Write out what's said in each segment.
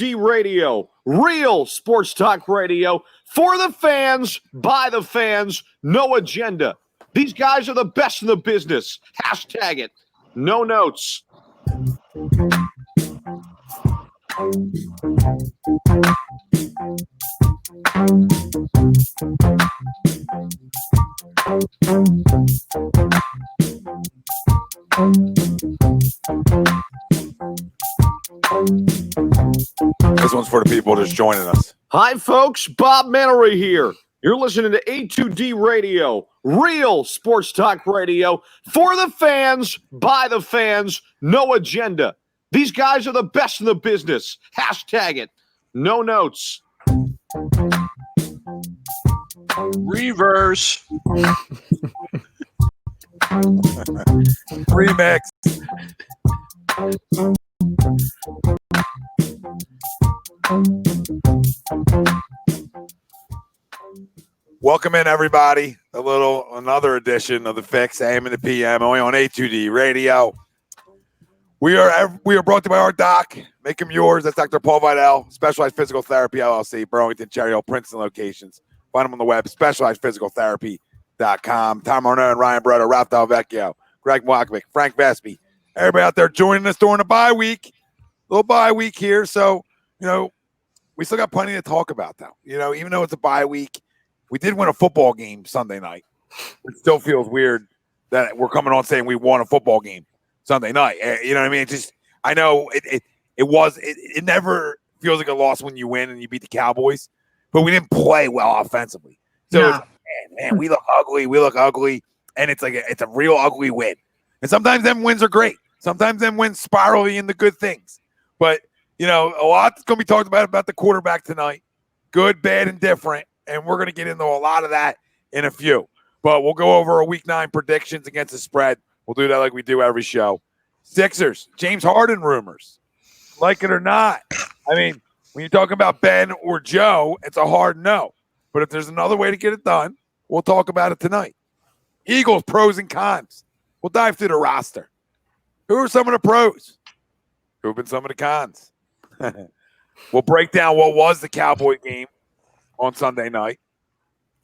A2D Radio, real sports talk radio for the fans, by the fans, no agenda. These guys are the best in the business. Hashtag it. No notes. This one's for the people just joining us. Hi, folks. Bob Mannery here. You're listening to A2D Radio, real sports talk radio for the fans, by the fans, no agenda. These guys are the best in the business. Hashtag it. No notes. Reverse. Remix. Welcome in, everybody. Another edition of the Fix, AM and the PM, only on A2D Radio. We are brought to you by our doc. Make them yours. That's Dr. Paul Vidal, Specialized Physical Therapy, LLC, Burlington, Cherry Hill, Princeton locations. Find them on the web, specializedphysicaltherapy.com. Tom Arnaud and Ryan Brother, Ralph Dalvecchio, Greg Mockvick, Frank Vespi. Everybody out there joining us during the bye week. Little bye week here. So, we still got plenty to talk about, though. Even though it's a bye week, we did win a football game Sunday night. It still feels weird that we're coming on saying we won a football game Sunday night. You know what I mean? I know it never feels like a loss when you win and you beat the Cowboys, but we didn't play well offensively. So it's like, man, we look ugly, and it's a real ugly win. And sometimes them wins are great. Sometimes them wins spiral you into good things. But a lot's going to be talked about the quarterback tonight. Good, bad, and different. And we're going to get into a lot of that in a few. But we'll go over our Week 9 predictions against the spread. We'll do that like we do every show. Sixers, James Harden rumors. Like it or not. I mean, when you're talking about Ben or Joe, it's a hard no. But if there's another way to get it done, we'll talk about it tonight. Eagles, pros and cons. We'll dive through the roster. Who are some of the pros? Who have been some of the cons? We'll break down what was the Cowboy game on Sunday night.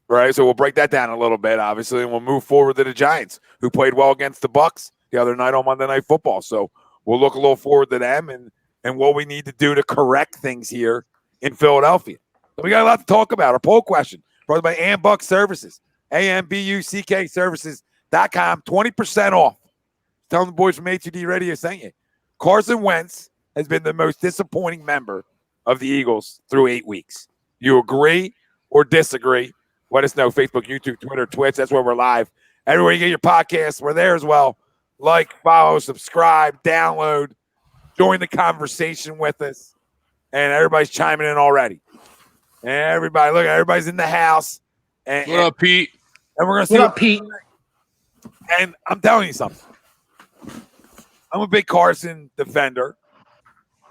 Right, so we'll break that down a little bit, obviously, and we'll move forward to the Giants, who played well against the Bucs the other night on Monday Night Football. So we'll look a little forward to them and what we need to do to correct things here in Philadelphia. So we got a lot to talk about. Our poll question brought by Ambuck Services, AMBUCK Services.com, 20% off. Tell the boys from A2D Radio sent you. Carson Wentz has been the most disappointing member of the Eagles through 8 weeks. You agree or disagree? Let us know. Facebook, YouTube, Twitter, Twitch. That's where we're live. Everywhere you get your podcasts, we're there as well. Like, follow, subscribe, download, join the conversation with us. And everybody's chiming in already. And everybody's in the house. And, what up, Pete? And we're going to see what up, Pete. And I'm telling you something. I'm a big Carson defender.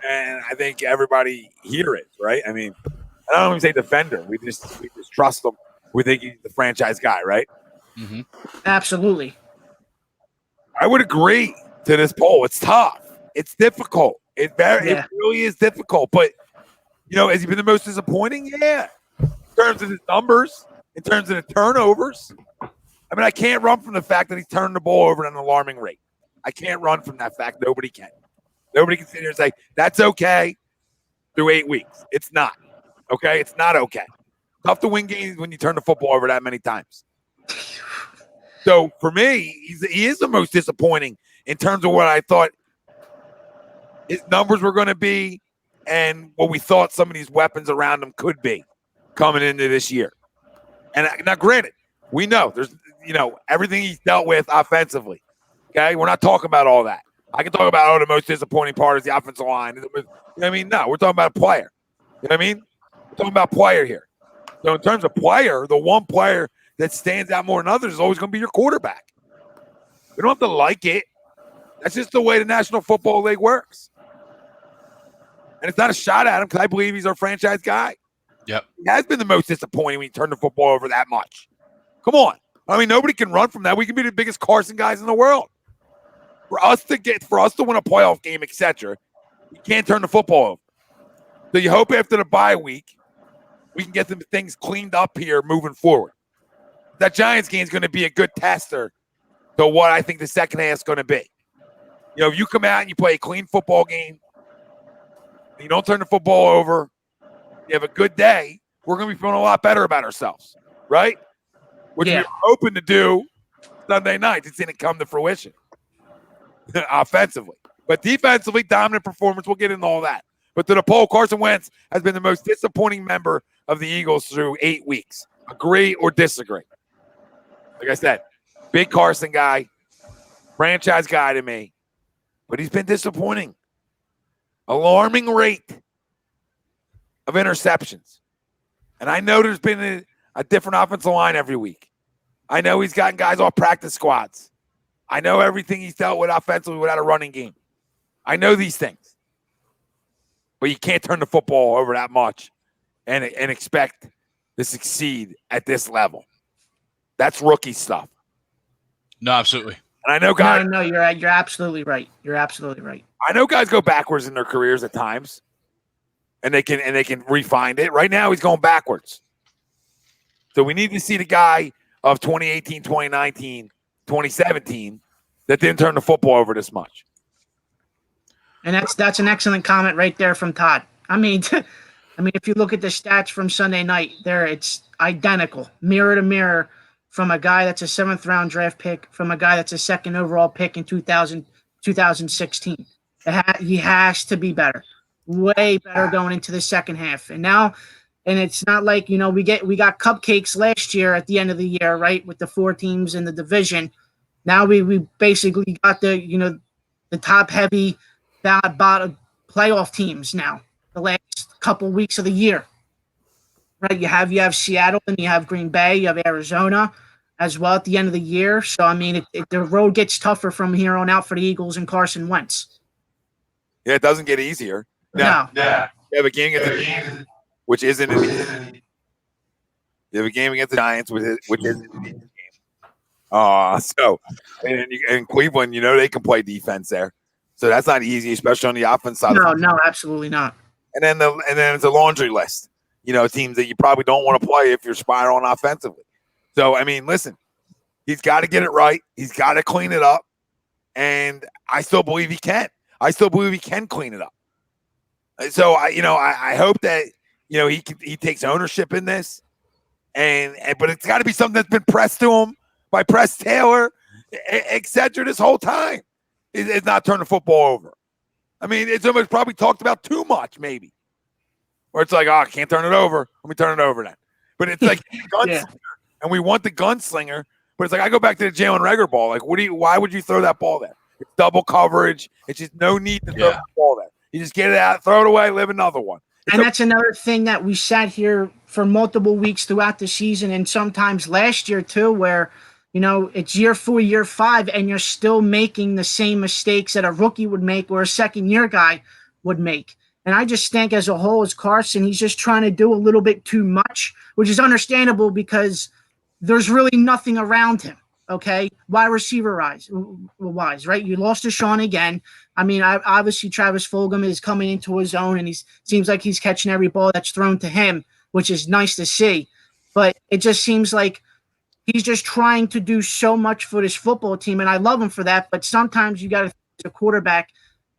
And I think everybody here is, right? I mean, I don't even say defender. We just trust him. We think he's the franchise guy, right? Mm-hmm. Absolutely. I would agree to this poll. It's tough. It's difficult. It really is difficult. But, has he been the most disappointing? Yeah. In terms of his numbers, in terms of the turnovers. I mean, I can't run from the fact that he's turning the ball over at an alarming rate. I can't run from that fact. Nobody can. Nobody can sit here and say, that's okay through 8 weeks. It's not. Okay? It's not okay. Tough to win games when you turn the football over that many times. So, for me, he is the most disappointing in terms of what I thought his numbers were going to be and what we thought some of these weapons around him could be coming into this year. And now, granted, we know there's, everything he's dealt with offensively. Okay? We're not talking about all that. I can talk about, the most disappointing part is the offensive line. You know what I mean? No, we're talking about a player. You know what I mean? We're talking about player here. So in terms of player, the one player that stands out more than others is always going to be your quarterback. We don't have to like it. That's just the way the National Football League works. And it's not a shot at him because I believe he's our franchise guy. Yep. He has been the most disappointing when you turn the football over that much. Come on. I mean, nobody can run from that. We can be the biggest Carson guys in the world. For us to win a playoff game, etc., you can't turn the football over. So you hope after the bye week, we can get them things cleaned up here moving forward. That Giants game is going to be a good tester to what I think the second half is going to be. If you come out and you play a clean football game, you don't turn the football over, you have a good day, we're going to be feeling a lot better about ourselves, right? Which we were hoping to do Sunday night. It didn't come to fruition offensively. But defensively, dominant performance. We'll get into all that. But to the poll, Carson Wentz has been the most disappointing member of the Eagles through 8 weeks. Agree or disagree? Like I said, big Carson guy, franchise guy to me. But he's been disappointing. Alarming rate of interceptions. And I know there's been a different offensive line every week. I know he's gotten guys off practice squads. I know everything he's dealt with offensively without a running game. I know these things. But you can't turn the football over that much and expect to succeed at this level. That's rookie stuff. No, absolutely. And I know guys. No, you're absolutely right. You're absolutely right. I know guys go backwards in their careers at times, and they can refine it. Right now, he's going backwards. So we need to see the guy of 2018, 2019, 2017 that didn't turn the football over this much. And that's an excellent comment right there from Todd. I mean, if you look at the stats from Sunday night, it's identical, mirror to mirror, from a guy that's a 7th-round draft pick, from a guy that's a 2nd overall pick in 2016. He has to be better, way better going into the second half. And it's not like, we got cupcakes last year at the end of the year, right, with the 4 teams in the division. Now we basically got the top heavy bottom playoff teams now the last couple weeks of the year. Right, you have Seattle and you have Green Bay, you have Arizona as well at the end of the year. So I mean, the road gets tougher from here on out for the Eagles and Carson Wentz. Yeah, it doesn't get easier. No. Yeah. You have a game against the Giants, which isn't an easy game. You have a game against the Giants, which isn't an easy game. So in Cleveland, they can play defense there. So that's not easy, especially on the offense side. No, absolutely not. And then it's a laundry list. Teams that you probably don't want to play if you're spiraling offensively. So, I mean, listen, he's got to get it right. He's got to clean it up. And I still believe he can. I still believe he can clean it up. So, I hope that, he takes ownership in this. But it's got to be something that's been pressed to him by Press Taylor, et cetera, this whole time. It's not turning the football over. I mean, it's almost probably talked about too much, maybe. Or it's like, I can't turn it over. Let me turn it over then. But it's like gunslinger, and we want the gunslinger. But it's like I go back to the Jalen Reagor ball. Like, why would you throw that ball there? It's double coverage. It's just no need to throw the ball there. You just get it out, throw it away, live another one. And that's another thing that we sat here for multiple weeks throughout the season, and sometimes last year too, where it's year 4, year 5, and you're still making the same mistakes that a rookie would make or a second-year guy would make. And I just think as a whole, as Carson, he's just trying to do a little bit too much, which is understandable because there's really nothing around him, okay? Wide receiver wise, right? You lost to Sean again. I mean, obviously Travis Fulgham is coming into his own, and he seems like he's catching every ball that's thrown to him, which is nice to see. But it just seems like he's just trying to do so much for this football team, and I love him for that. But sometimes you got to, as a quarterback,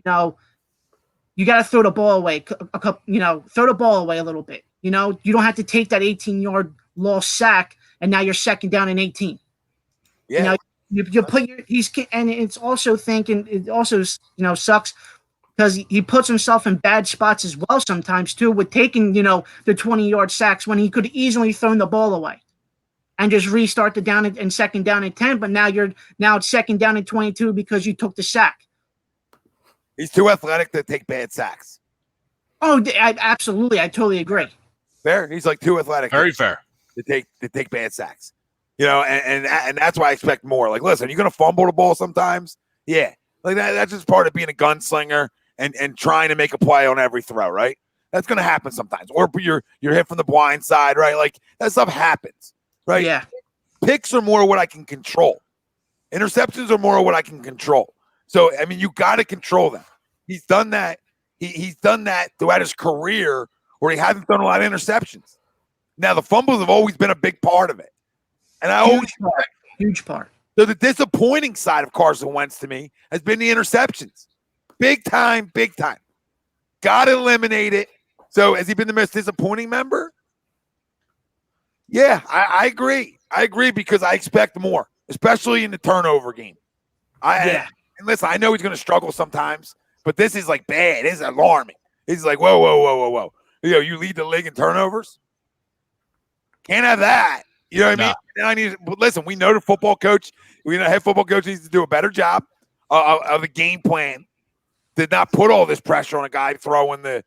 you got to throw the ball away. Throw the ball away a little bit. You don't have to take that 18-yard lost sack, and now you're 2nd down and 18. Yeah. You put and it's also thinking it also sucks because he puts himself in bad spots as well sometimes too with taking the 20-yard sacks when he could easily thrown the ball away and just restart the down and 2nd down and 10. But now it's 2nd down and 22 because you took the sack. He's too athletic to take bad sacks. Oh, absolutely. I totally agree. Fair. He's like too athletic. Very fair. To take bad sacks. And that's why I expect more. Like, listen, you're going to fumble the ball sometimes. Yeah. Like that's just part of being a gunslinger and trying to make a play on every throw, right? That's going to happen sometimes. Or you're hit from the blind side, right? Like that stuff happens, right? Yeah. Picks are more what I can control. Interceptions are more what I can control. So, I mean, you got to control them. He's done that He's done that throughout his career where he hasn't thrown a lot of interceptions. Now, the fumbles have always been a big part of it. And Huge part. So the disappointing side of Carson Wentz to me has been the interceptions. Big time, big time. Got to eliminate it. So has he been the most disappointing member? Yeah, I agree. I agree because I expect more, especially in the turnover game. And listen, I know he's going to struggle sometimes, but this is like bad. This is alarming. It's like, whoa. You lead the league in turnovers? Can't have that. You know what I mean? But listen, we know the football coach, head football coach needs to do a better job of the game plan. Did not put all this pressure on a guy throwing the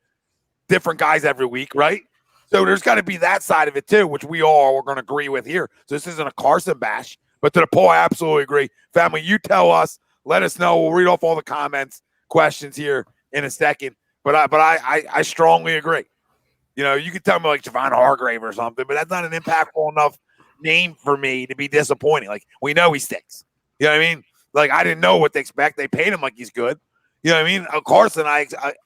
different guys every week, right? So there's got to be that side of it too, which we all are going to agree with here. So this isn't a Carson bash, but to the poll, I absolutely agree. Family, you tell us, let us know. We'll read off all the comments, questions here in a second. But I strongly agree. You could tell me like Javon Hargrave or something, but that's not an impactful enough name for me to be disappointing. Like, we know he stinks. You know what I mean? Like, I didn't know what to expect. They paid him like he's good. You know what I mean? Carson,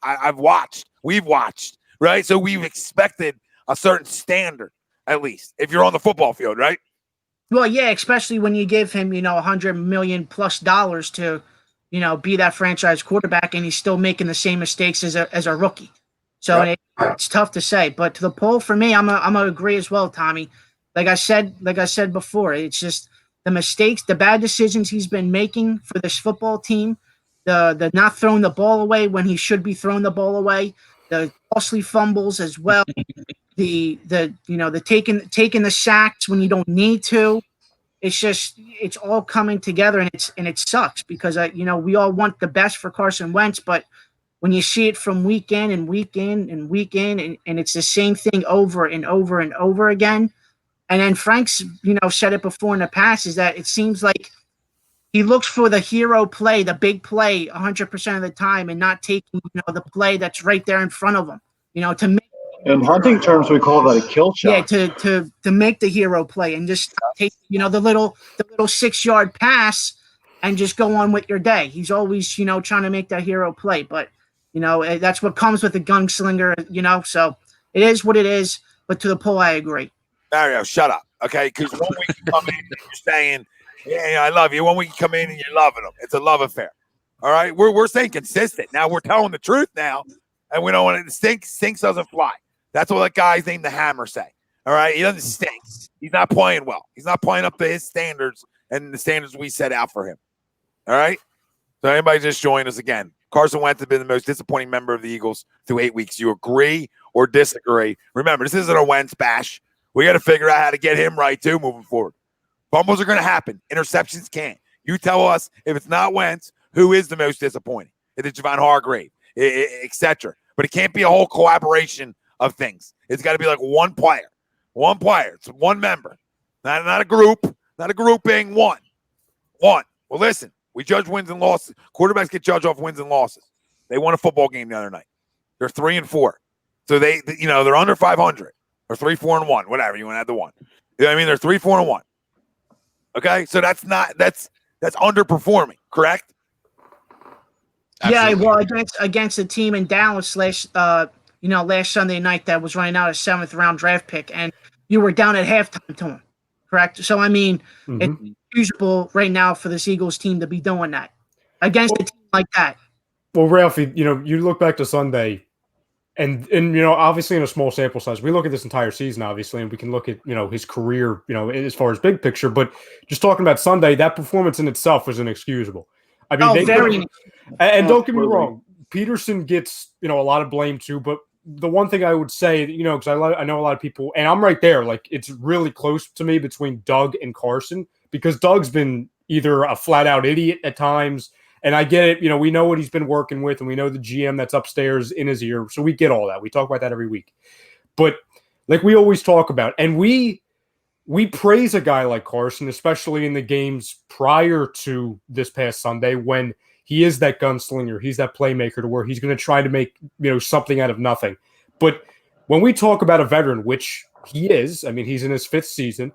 I've watched. We've watched, right? So we've expected a certain standard, at least, if you're on the football field, right? Well, yeah, especially when you give him, $100 million plus to, be that franchise quarterback, and he's still making the same mistakes as a rookie. So it's tough to say. But to the poll, for me, I'm gonna agree as well, Tommy. Like I said before, it's just the mistakes, the bad decisions he's been making for this football team, the not throwing the ball away when he should be throwing the ball away, the costly fumbles as well, the taking the sacks when you don't need to. It's all coming together, and it sucks because we all want the best for Carson Wentz, but when you see it from week in and week in and week in, and it's the same thing over and over and over again. And then Frank's, said it before in the past, is that it seems like he looks for the hero play, the big play 100% of the time, and not taking, the play that's right there in front of him, to make. In hunting terms, we call that a kill shot. Yeah, to make the hero play and just take, the little 6-yard pass and just go on with your day. He's always, trying to make that hero play, but that's what comes with the gunslinger, so it is what it is. But to the poll, I agree. Mario, shut up, okay? Because one week you come in and you're saying, yeah, I love you. One week you come in and you're loving them. It's a love affair, all right? We're staying consistent. Now we're telling the truth now, and we don't want to stinks doesn't fly. That's what that guy's named the Hammer say, all right? He doesn't stink. He's not playing well. He's not playing up to his standards and the standards we set out for him, all right? So anybody just join us again. Carson Wentz has been the most disappointing member of the Eagles through 8 weeks. You agree or disagree? Remember, this isn't a Wentz bash. We got to figure out how to get him right, too, moving forward. Fumbles are going to happen. Interceptions can't. You tell us if it's not Wentz, who is the most disappointing? Is it Javon Hargrave, etc.? But it can't be a whole collaboration of things. It's got to be like one player. One player. It's one member. Not a group. Not a grouping. One. Well, listen. We judge wins and losses. Quarterbacks get judged off wins and losses. They won a football game the other night. They're 3-4. So they're under 500 or 3-4-1, whatever. You want to add the one. You know what I mean? They're 3-4-1. Okay? So that's underperforming, correct? Absolutely. Yeah, well, against the team in Dallas last Sunday night that was running out a 7th round draft pick, and you were down at halftime to him, correct? So I mean, it's usable right now for this Eagles team to be doing that against a team like that. Well, Ralphie, you look back to Sunday, and obviously in a small sample size, we look at this entire season, obviously, and we can look at his career, as far as big picture. But just talking about Sunday, that performance in itself was inexcusable. I mean, and don't get me wrong, Pederson gets a lot of blame too. But the one thing I would say, because I know a lot of people, and I'm right there, like it's really close to me between Doug and Carson, because Doug's been either a flat out idiot at times. And I get it. We know what he's been working with, and we know the GM that's upstairs in his ear. So we get all that. We talk about that every week. But like we always talk about, and we praise a guy like Carson, especially in the games prior to this past Sunday when he is that gunslinger. He's that playmaker to where he's going to try to make something out of nothing. But when we talk about a veteran, which he is, I mean, he's in his 5th season,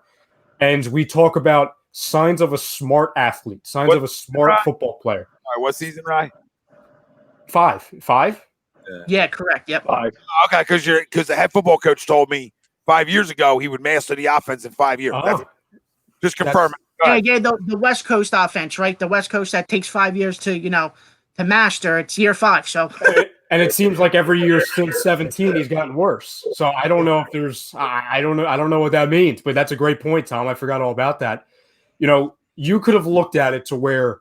and we talk about signs of a smart athlete, signs of a smart football player. All right, what season, Rye? 5. Yeah, correct. Yep. 5. Okay, because the head football coach told me 5 years ago he would master the offense in 5 years. Oh, Just confirm it. Yeah, the West Coast offense, right? The West Coast that takes 5 years to master. It's year 5. So, and it seems like every year since 17, he's gotten worse. So I don't know if there's, I don't know what that means, but that's a great point, Tom. I forgot all about that. You could have looked at it to where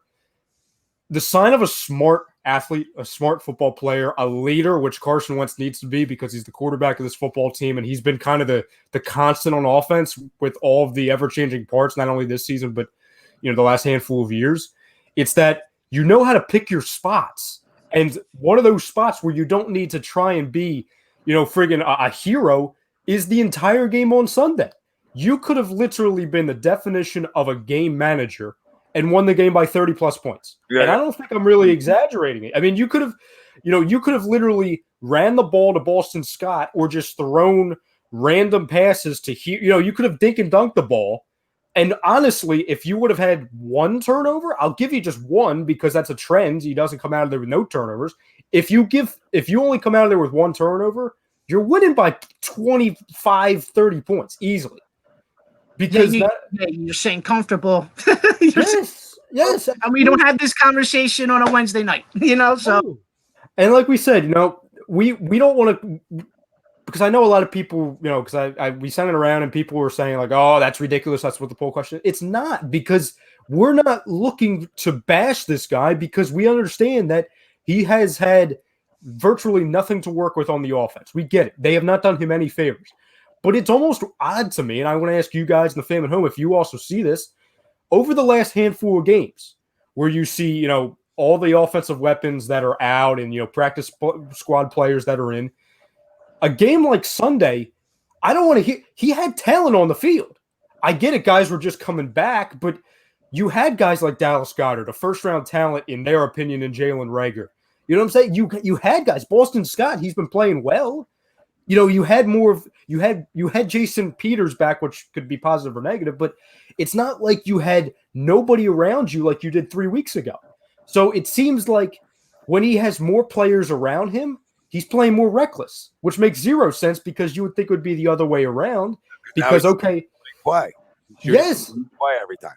the sign of a smart athlete, a smart football player, a leader, which Carson Wentz needs to be because he's the quarterback of this football team, and he's been kind of the constant on offense with all of the ever-changing parts, not only this season, but the last handful of years. It's that you know how to pick your spots. And one of those spots where you don't need to try and be, friggin' a hero is the entire game on Sunday. You could have literally been the definition of a game manager and won the game by 30-plus points. Yeah. And I don't think I'm really exaggerating it. I mean, you could have literally ran the ball to Boston Scott or just thrown random passes to you could have dink and dunk the ball. And honestly, if you would have had one turnover, I'll give you just one because that's a trend. He doesn't come out of there with no turnovers. If you only come out of there with one turnover, you're winning by 25, 30 points easily. Because you're saying comfortable. Yes. And we don't have this conversation on a Wednesday night, so. And like we said, we don't want to, because I know a lot of people, because we sent it around and people were saying like, oh, that's ridiculous. That's what the poll question is. It's not, because we're not looking to bash this guy because we understand that he has had virtually nothing to work with on the offense. We get it. They have not done him any favors. But it's almost odd to me, and I want to ask you guys and the fam at home if you also see this, over the last handful of games where you see, all the offensive weapons that are out and, practice squad players that are in, a game like Sunday, I don't want to hear – he had talent on the field. I get it, guys were just coming back, but you had guys like Dallas Goedert, a first-round talent in their opinion, and Jalen Reagor. You know what I'm saying? You had guys. Boston Scott, he's been playing well. You had Jason Peters back, which could be positive or negative, but it's not like you had nobody around you like you did 3 weeks ago. So it seems like when he has more players around him, he's playing more reckless, which makes zero sense because you would think it would be the other way around. Because play, yes, play every time.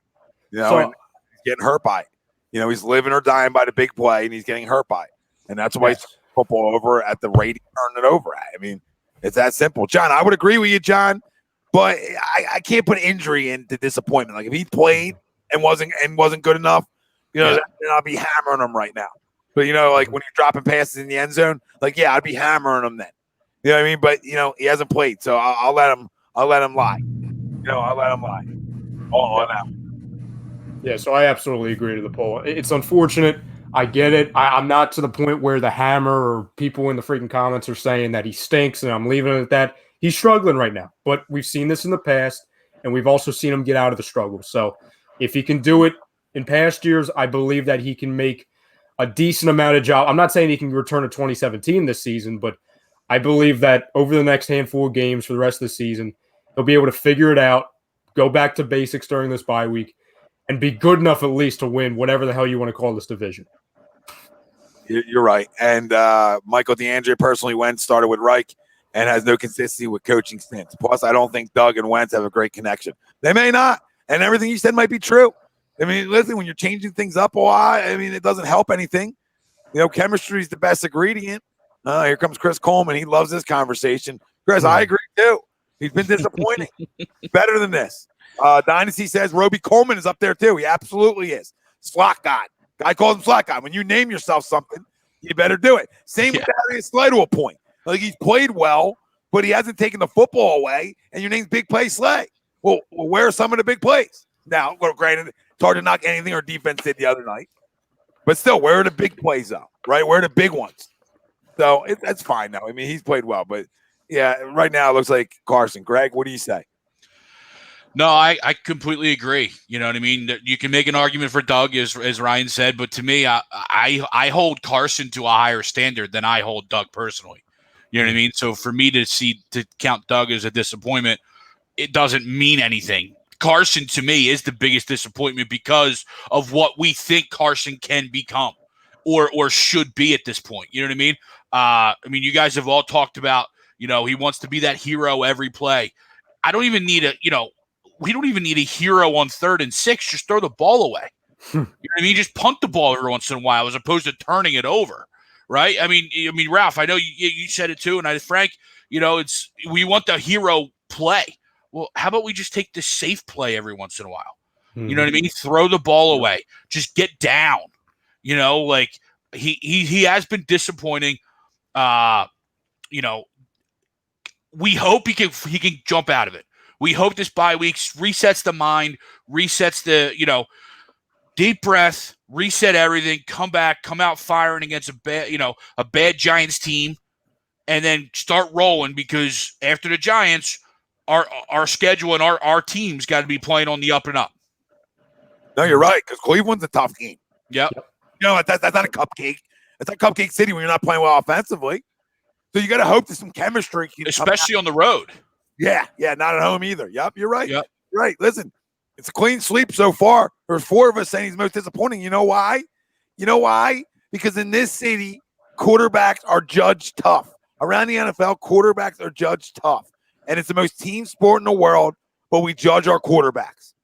And he's getting hurt by it. He's living or dying by the big play, and he's getting hurt by it, and that's why he's football over at the rate he turned it over at. I mean. It's that simple. John, I would agree with you, John, but I can't put injury into disappointment. Like if he played and wasn't good enough, then I'll be hammering him right now. But like when you're dropping passes in the end zone, I'd be hammering him then. You know what I mean? But he hasn't played, so I'll let him lie. I'll let him lie. All on that. Yeah, so I absolutely agree to the poll. It's unfortunate. I get it. I'm not to the point where the hammer or people in the freaking comments are saying that he stinks, and I'm leaving it at that. He's struggling right now, but we've seen this in the past, and we've also seen him get out of the struggle. So if he can do it in past years, I believe that he can make a decent amount of job. I'm not saying he can return to 2017 this season, but I believe that over the next handful of games for the rest of the season, he'll be able to figure it out, go back to basics during this bye week, and be good enough at least to win whatever the hell you want to call this division. You're right. And Michael DeAndre personally started with Reich and has no consistency with coaching stints. Plus, I don't think Doug and Wentz have a great connection. They may not. And everything you said might be true. I mean, listen, when you're changing things up a lot, it doesn't help anything. Chemistry is the best ingredient. Here comes Chris Coleman. He loves this conversation. Chris, I agree too. He's been disappointing. Better than this. Dynasty says Roby Coleman is up there too. He absolutely is. Slot God. Guy calls him slot guy. When you name yourself something, you better do it. Same with Darius Slay to a point. He's played well, but he hasn't taken the football away, and your name's Big Play Slay. Well, where are some of the big plays? Now, granted, it's hard to knock anything our defense did the other night, but still, where are the big plays though? Right? Where are the big ones? So that's fine now. He's played well, but yeah, right now it looks like Carson. Greg, what do you say? No, I completely agree. You know what I mean? You can make an argument for Doug, as Ryan said, but to me, I hold Carson to a higher standard than I hold Doug personally. You know what I mean? So for me to count Doug as a disappointment, it doesn't mean anything. Carson, to me, is the biggest disappointment because of what we think Carson can become or should be at this point. You know what I mean? I mean, you guys have all talked about, he wants to be that hero every play. I don't even need we don't even need a hero on 3rd and 6. Just throw the ball away. You know what I mean? Just punt the ball every once in a while as opposed to turning it over, right? I mean, Ralph, I know you said it too, and Frank, we want the hero play. Well, how about we just take the safe play every once in a while? You know what I mean? Throw the ball away. Just get down. Like he has been disappointing. We hope he can jump out of it. We hope this bye week resets the mind, resets the, deep breath, reset everything, come back, come out firing against a bad Giants team, and then start rolling, because after the Giants, our schedule and our team's got to be playing on the up and up. No, you're right, because Cleveland's a tough game. Yep. That's not a cupcake. It's not cupcake city when you're not playing well offensively. So you got to hope there's some chemistry. Especially on the road. Yeah, not at home either. Yep, you're right. Yep. You're right. Listen, it's a clean sweep so far. There's 4 of us saying he's most disappointing. You know why? Because in this city, quarterbacks are judged tough. Around the NFL, quarterbacks are judged tough. And it's the most team sport in the world, but we judge our quarterbacks.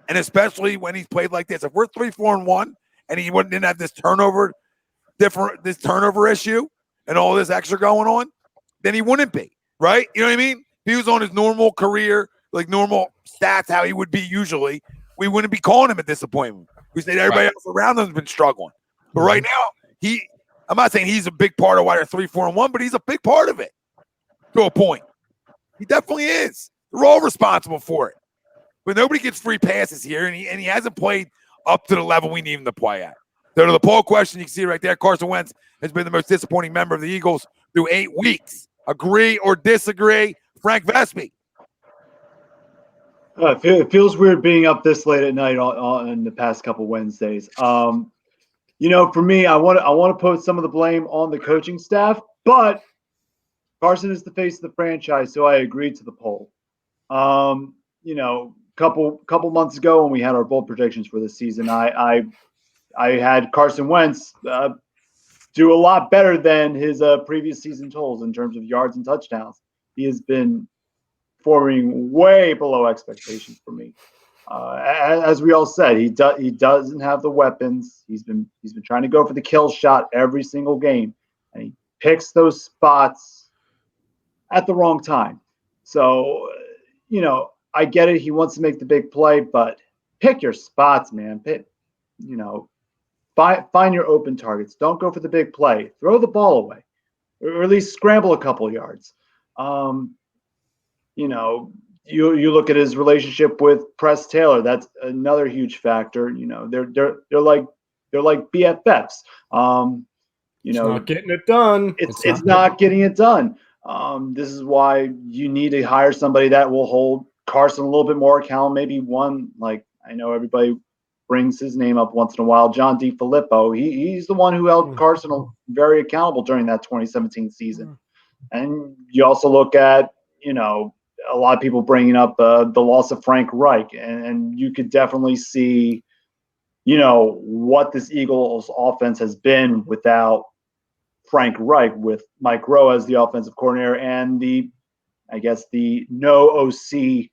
And especially when he's played like this. If we're 3-4-1 and he didn't have this turnover issue and all this extra going on, then he wouldn't be, right? You know what I mean? If he was on his normal career, like normal stats, how he would be usually, we wouldn't be calling him a disappointment. We said everybody else around him has been struggling. But right now, I'm not saying he's a big part of why they're 3-4-1, but he's a big part of it to a point. He definitely is. They're all responsible for it. But nobody gets free passes here, and he hasn't played up to the level we need him to play at. So to the poll question, you can see right there, Carson Wentz has been the most disappointing member of the Eagles through 8 weeks. Agree or disagree? Frank Vespi. It feels weird being up this late at night on the past couple Wednesdays. For me, I want to put some of the blame on the coaching staff, but Carson is the face of the franchise, so I agreed to the poll. Couple months ago when we had our bold predictions for this season, I had Carson Wentz do a lot better than his previous season totals in terms of yards and touchdowns. He has been performing way below expectations for me. As we all said, he doesn't have the weapons. He's been trying to go for the kill shot every single game, and he picks those spots at the wrong time. So, I get it. He wants to make the big play, but pick your spots, man. Find your open targets. Don't go for the big play. Throw the ball away, or at least scramble a couple yards. You look at his relationship with Press Taylor. That's another huge factor. They're like BFFs. It's not getting it done. It's not getting it done. This is why you need to hire somebody that will hold Carson a little bit more accountable. Maybe one, like, I know everybody brings his name up once in a while, John DeFilippo. He's the one who held Carson very accountable during that 2017 season. And you also look at, a lot of people bringing up the loss of Frank Reich, and you could definitely see, what this Eagles offense has been without Frank Reich, with Mike Rowe as the offensive coordinator and the no OC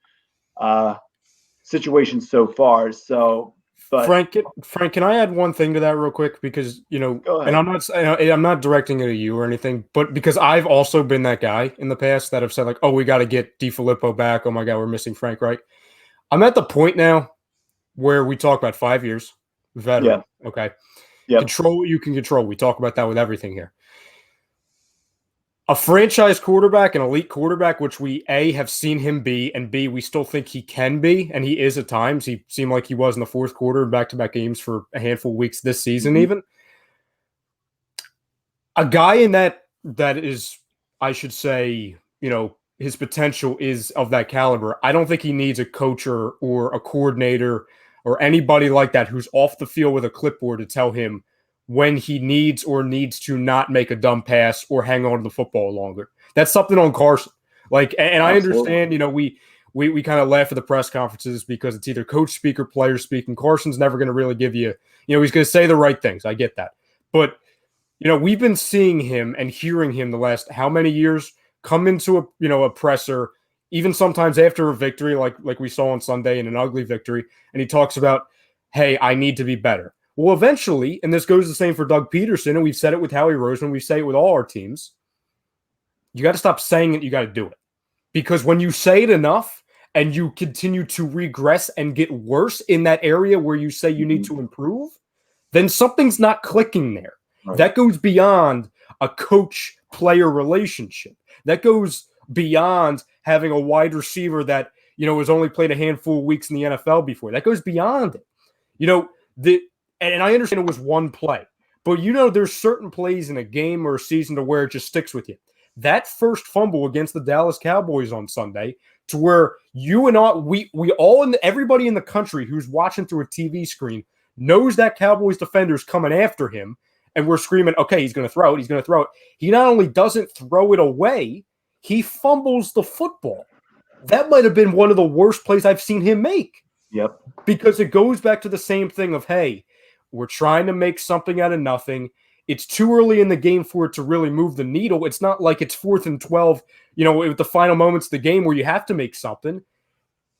situation so far. So, but Frank, can I add one thing to that real quick? Because, and I'm not directing it at you or anything, but because I've also been that guy in the past that have said, like, oh, we got to get DeFilippo back. Oh my God, we're missing Frank Reich. I'm at the point now where we talk about 5 years, veteran. Yeah. Okay. Yep. Control what you can control. We talk about that with everything here. A franchise quarterback, an elite quarterback, which we A, have seen him be, and B, we still think he can be, and he is at times. He seemed like he was in the fourth quarter in back-to-back games for a handful of weeks this season even. A guy in that is, I should say, his potential is of that caliber. I don't think he needs a coach or a coordinator or anybody like that who's off the field with a clipboard to tell him when he needs to not make a dumb pass or hang on to the football longer. That's something on Carson. And I understand, we kind of laugh at the press conferences because it's either coach speak or player speak, and Carson's never going to really give you, he's going to say the right things. I get that. But we've been seeing him and hearing him the last how many years come into a presser, even sometimes after a victory, like we saw on Sunday in an ugly victory, and he talks about, hey, I need to be better. Well, eventually, and this goes the same for Doug Pederson, and we've said it with Howie Roseman, we say it with all our teams, you got to stop saying it, you got to do it. Because when you say it enough and you continue to regress and get worse in that area where you say you need to improve, then something's not clicking there. Right. That goes beyond a coach-player relationship. That goes beyond having a wide receiver that, has only played a handful of weeks in the NFL before. That goes beyond it. And I understand it was one play, but there's certain plays in a game or a season to where it just sticks with you. That first fumble against the Dallas Cowboys on Sunday, to where you and I, we all, everybody in the country who's watching through a TV screen knows that Cowboys defender's coming after him, and we're screaming, okay, he's going to throw it, he's going to throw it. He not only doesn't throw it away, he fumbles the football. That might have been one of the worst plays I've seen him make. Yep. Because it goes back to the same thing of, hey, we're trying to make something out of nothing. It's too early in the game for it to really move the needle. It's not like it's 4th and 12, with the final moments of the game where you have to make something.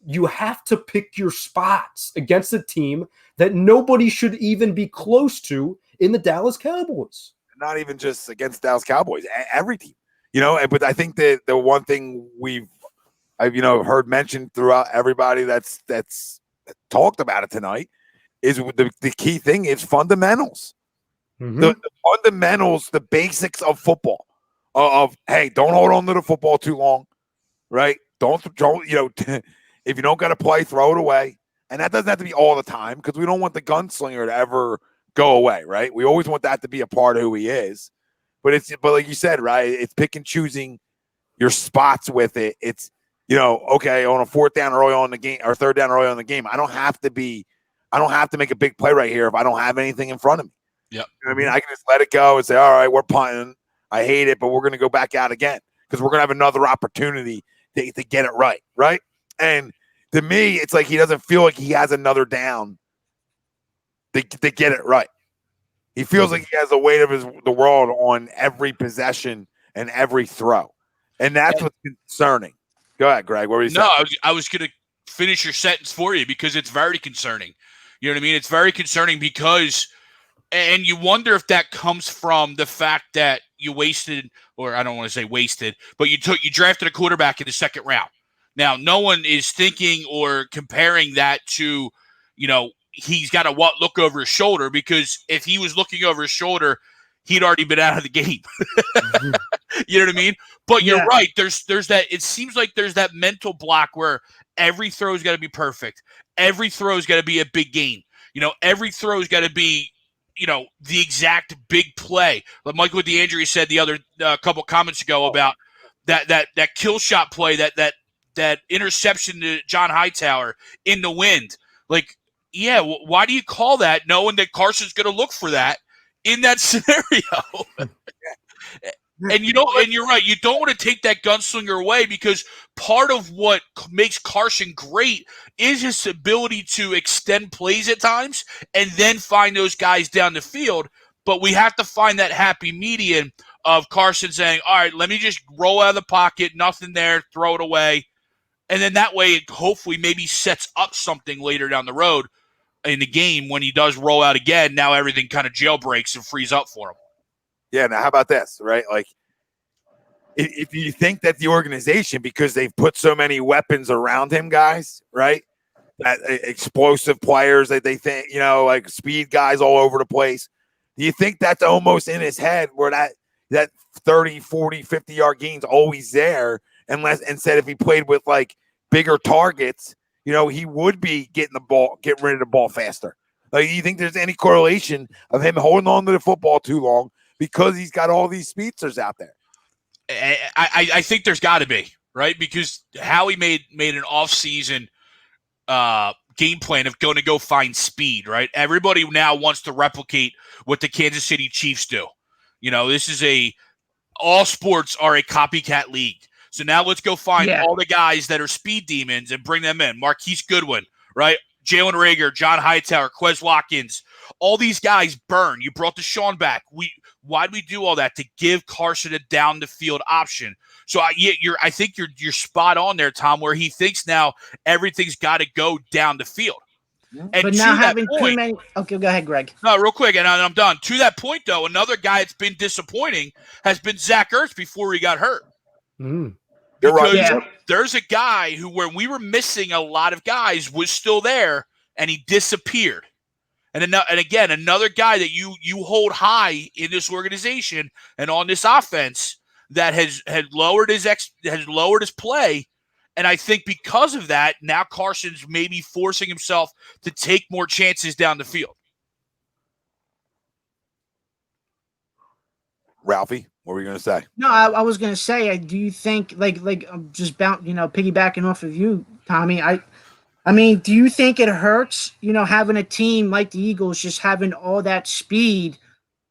You have to pick your spots against a team that nobody should even be close to in the Dallas Cowboys. Not even just against Dallas Cowboys, every team. But I think that the one thing I've heard mentioned throughout everybody that's talked about it tonight is the key thing is fundamentals. Mm-hmm. The fundamentals, the basics of football. Of hey, don't hold on to the football too long, right? Don't if you don't got to play, throw it away. And that doesn't have to be all the time because we don't want the gunslinger to ever go away, right? We always want that to be a part of who he is. But like you said, right? It's pick and choosing your spots with it. It's okay, on a 4th down early on in the game or 3rd down early on in the game, I don't have to make a big play right here if I don't have anything in front of me. Yep. I mean, I can just let it go and say, all right, we're punting. I hate it, but we're going to go back out again because we're going to have another opportunity to get it right, right? And to me, it's like he doesn't feel like he has another down to get it right. He feels like he has the weight of the world on every possession and every throw. And that's what's concerning. Go ahead, Greg. What were you saying? No, I was going to finish your sentence for you because it's very concerning. You know what I mean? It's very concerning because – and you wonder if that comes from the fact that you wasted, or I don't want to say wasted, but you drafted a quarterback in the 2nd round. Now, no one is thinking or comparing that to, he's got to look over his shoulder, because if he was looking over his shoulder, he'd already been out of the game. You know what I mean? But you're right. There's that. It seems like there's that mental block where every throw's got to be perfect. Every throw's got to be a big gain. Every throw's got to be, the exact big play. Like Michael DeAndre said the other couple comments ago about that kill shot play, that interception to John Hightower in the wind. Like, why do you call that knowing that Carson's going to look for that in that scenario? And you're right. You don't want to take that gunslinger away, because part of what makes Carson great is his ability to extend plays at times and then find those guys down the field. But we have to find that happy median of Carson saying, all right, let me just roll out of the pocket, nothing there, throw it away. And then that way, it hopefully maybe sets up something later down the road in the game when he does roll out again. Now everything kind of jailbreaks and frees up for him. Yeah, now how about this, right? Like, if you think that the organization, because they've put so many weapons around him, guys, right? That explosive players that they think, like speed guys all over the place. Do you think that's almost in his head where that 30, 40, 50-yard gain's always there? Instead, if he played with like bigger targets, he would be getting rid of the ball faster. Like, you think there's any correlation of him holding on to the football too long because he's got all these speedsters out there? I think there's got to be, right? Because Howie made an off-season game plan of going to go find speed, right? Everybody now wants to replicate what the Kansas City Chiefs do. This is all sports are a copycat league. So now let's go find all the guys that are speed demons and bring them in. Marquise Goodwin, right? Jalen Reagor, John Hightower, Quez Watkins, all these guys burn. You brought Deshaun back. Why'd we do all that? To give Carson a down the field option. So I think you're spot on there, Tom, where he thinks now everything's got to go down the field. And but now having too many. Okay, go ahead, Greg. No, real quick, and I'm done. To that point, though, another guy that's been disappointing has been Zach Ertz before he got hurt. You're right. Yeah. There's a guy who, when we were missing a lot of guys, was still there, and he disappeared. And again, another guy that you hold high in this organization and on this offense that has lowered his play. And I think because of that, now Carson's maybe forcing himself to take more chances down the field. Ralphie, what were you going to say? No, I was going to say, do you think like just piggybacking off of you, Tommy? I mean, do you think it hurts, having a team like the Eagles just having all that speed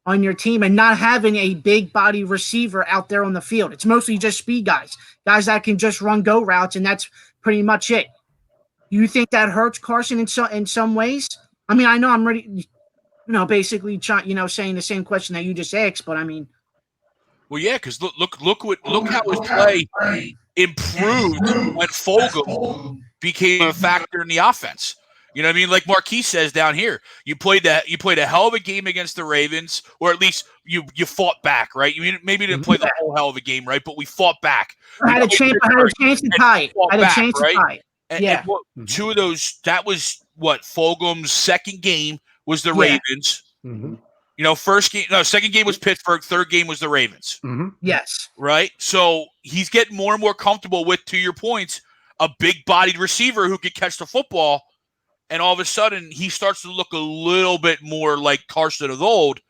on your team and not having a big body receiver out there on the field? It's mostly just speed guys that can just run go routes, and that's pretty much it. Do you think that hurts Carson in some ways? I mean, I know I'm ready, basically saying the same question that you just asked, but I mean. Well, yeah, because look how his play improved when Fulgham became a factor in the offense. You know what I mean? Like Marquis says down here, you played a hell of a game against the Ravens, or at least you fought back, right? You maybe didn't play the whole hell of a game, right? But we fought back. I had a chance to tie it. And two of those, that was what Fulgham's second game was the Ravens. Mm-hmm. Second game was Pittsburgh. Third game was the Ravens. Mm-hmm. Yes. Right? So he's getting more and more comfortable with, to your points, a big-bodied receiver who could catch the football, and all of a sudden he starts to look a little bit more like Carson of old.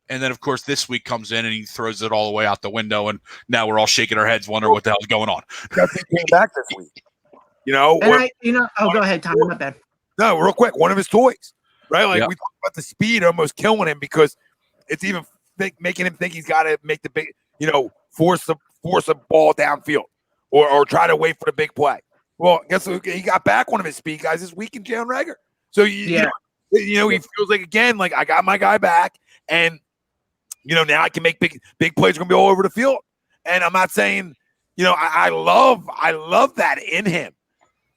And then, of course, this week comes in and he throws it all the way out the window, and now we're all shaking our heads wondering what the hell's going on. Nothing came back this week. Go ahead, Tommy, my bad. No, real quick, one of his toys. Right, like we talked about the speed almost killing him because it's even making him think he's got to make the big, force a ball downfield or try to wait for the big play. Well, guess what? He got back one of his speed guys this week in Jalen Reagor. So he feels like again, like I got my guy back, and now I can make big plays. Are gonna be all over the field. And I'm not saying, I love that in him,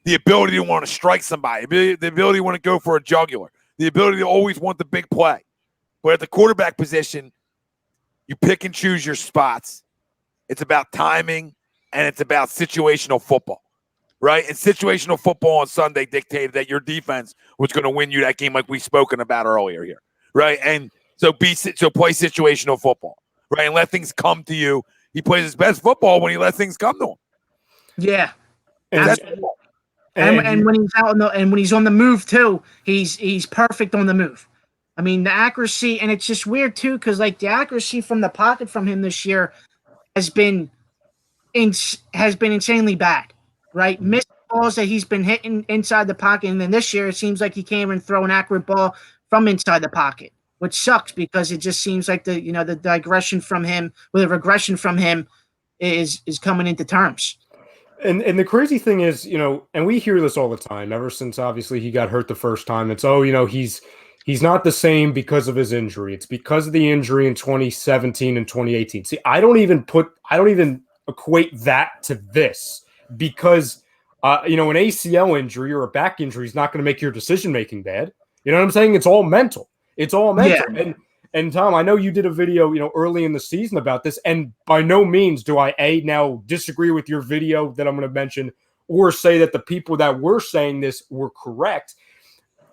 the ability to want to strike somebody, the ability to want to go for a jugular. The ability to always want the big play. But at the quarterback position, you pick and choose your spots. It's about timing, and it's about situational football, right? And situational football on Sunday dictated that your defense was going to win you that game like we've spoken about earlier here, right? And so play situational football, right? And let things come to you. He plays his best football when he lets things come to him. Yeah. And that's And when he's out when he's on the move too, he's perfect on the move. I mean, the accuracy, and it's just weird too, because like the accuracy from the pocket from him this year has been insanely bad, right? Missed balls that he's been hitting inside the pocket, and then this year it seems like he can't even throw an accurate ball from inside the pocket, which sucks because it just seems like the regression from him is coming into terms. And the crazy thing is, and we hear this all the time, ever since obviously he got hurt the first time. It's, he's not the same because of his injury. It's because of the injury in 2017 and 2018. See, I don't even equate that to this because, an ACL injury or a back injury is not going to make your decision-making bad. You know what I'm saying? It's all mental. Yeah. And Tom, I know you did a video, early in the season about this, and by no means do I now disagree with your video that I'm going to mention or say that the people that were saying this were correct.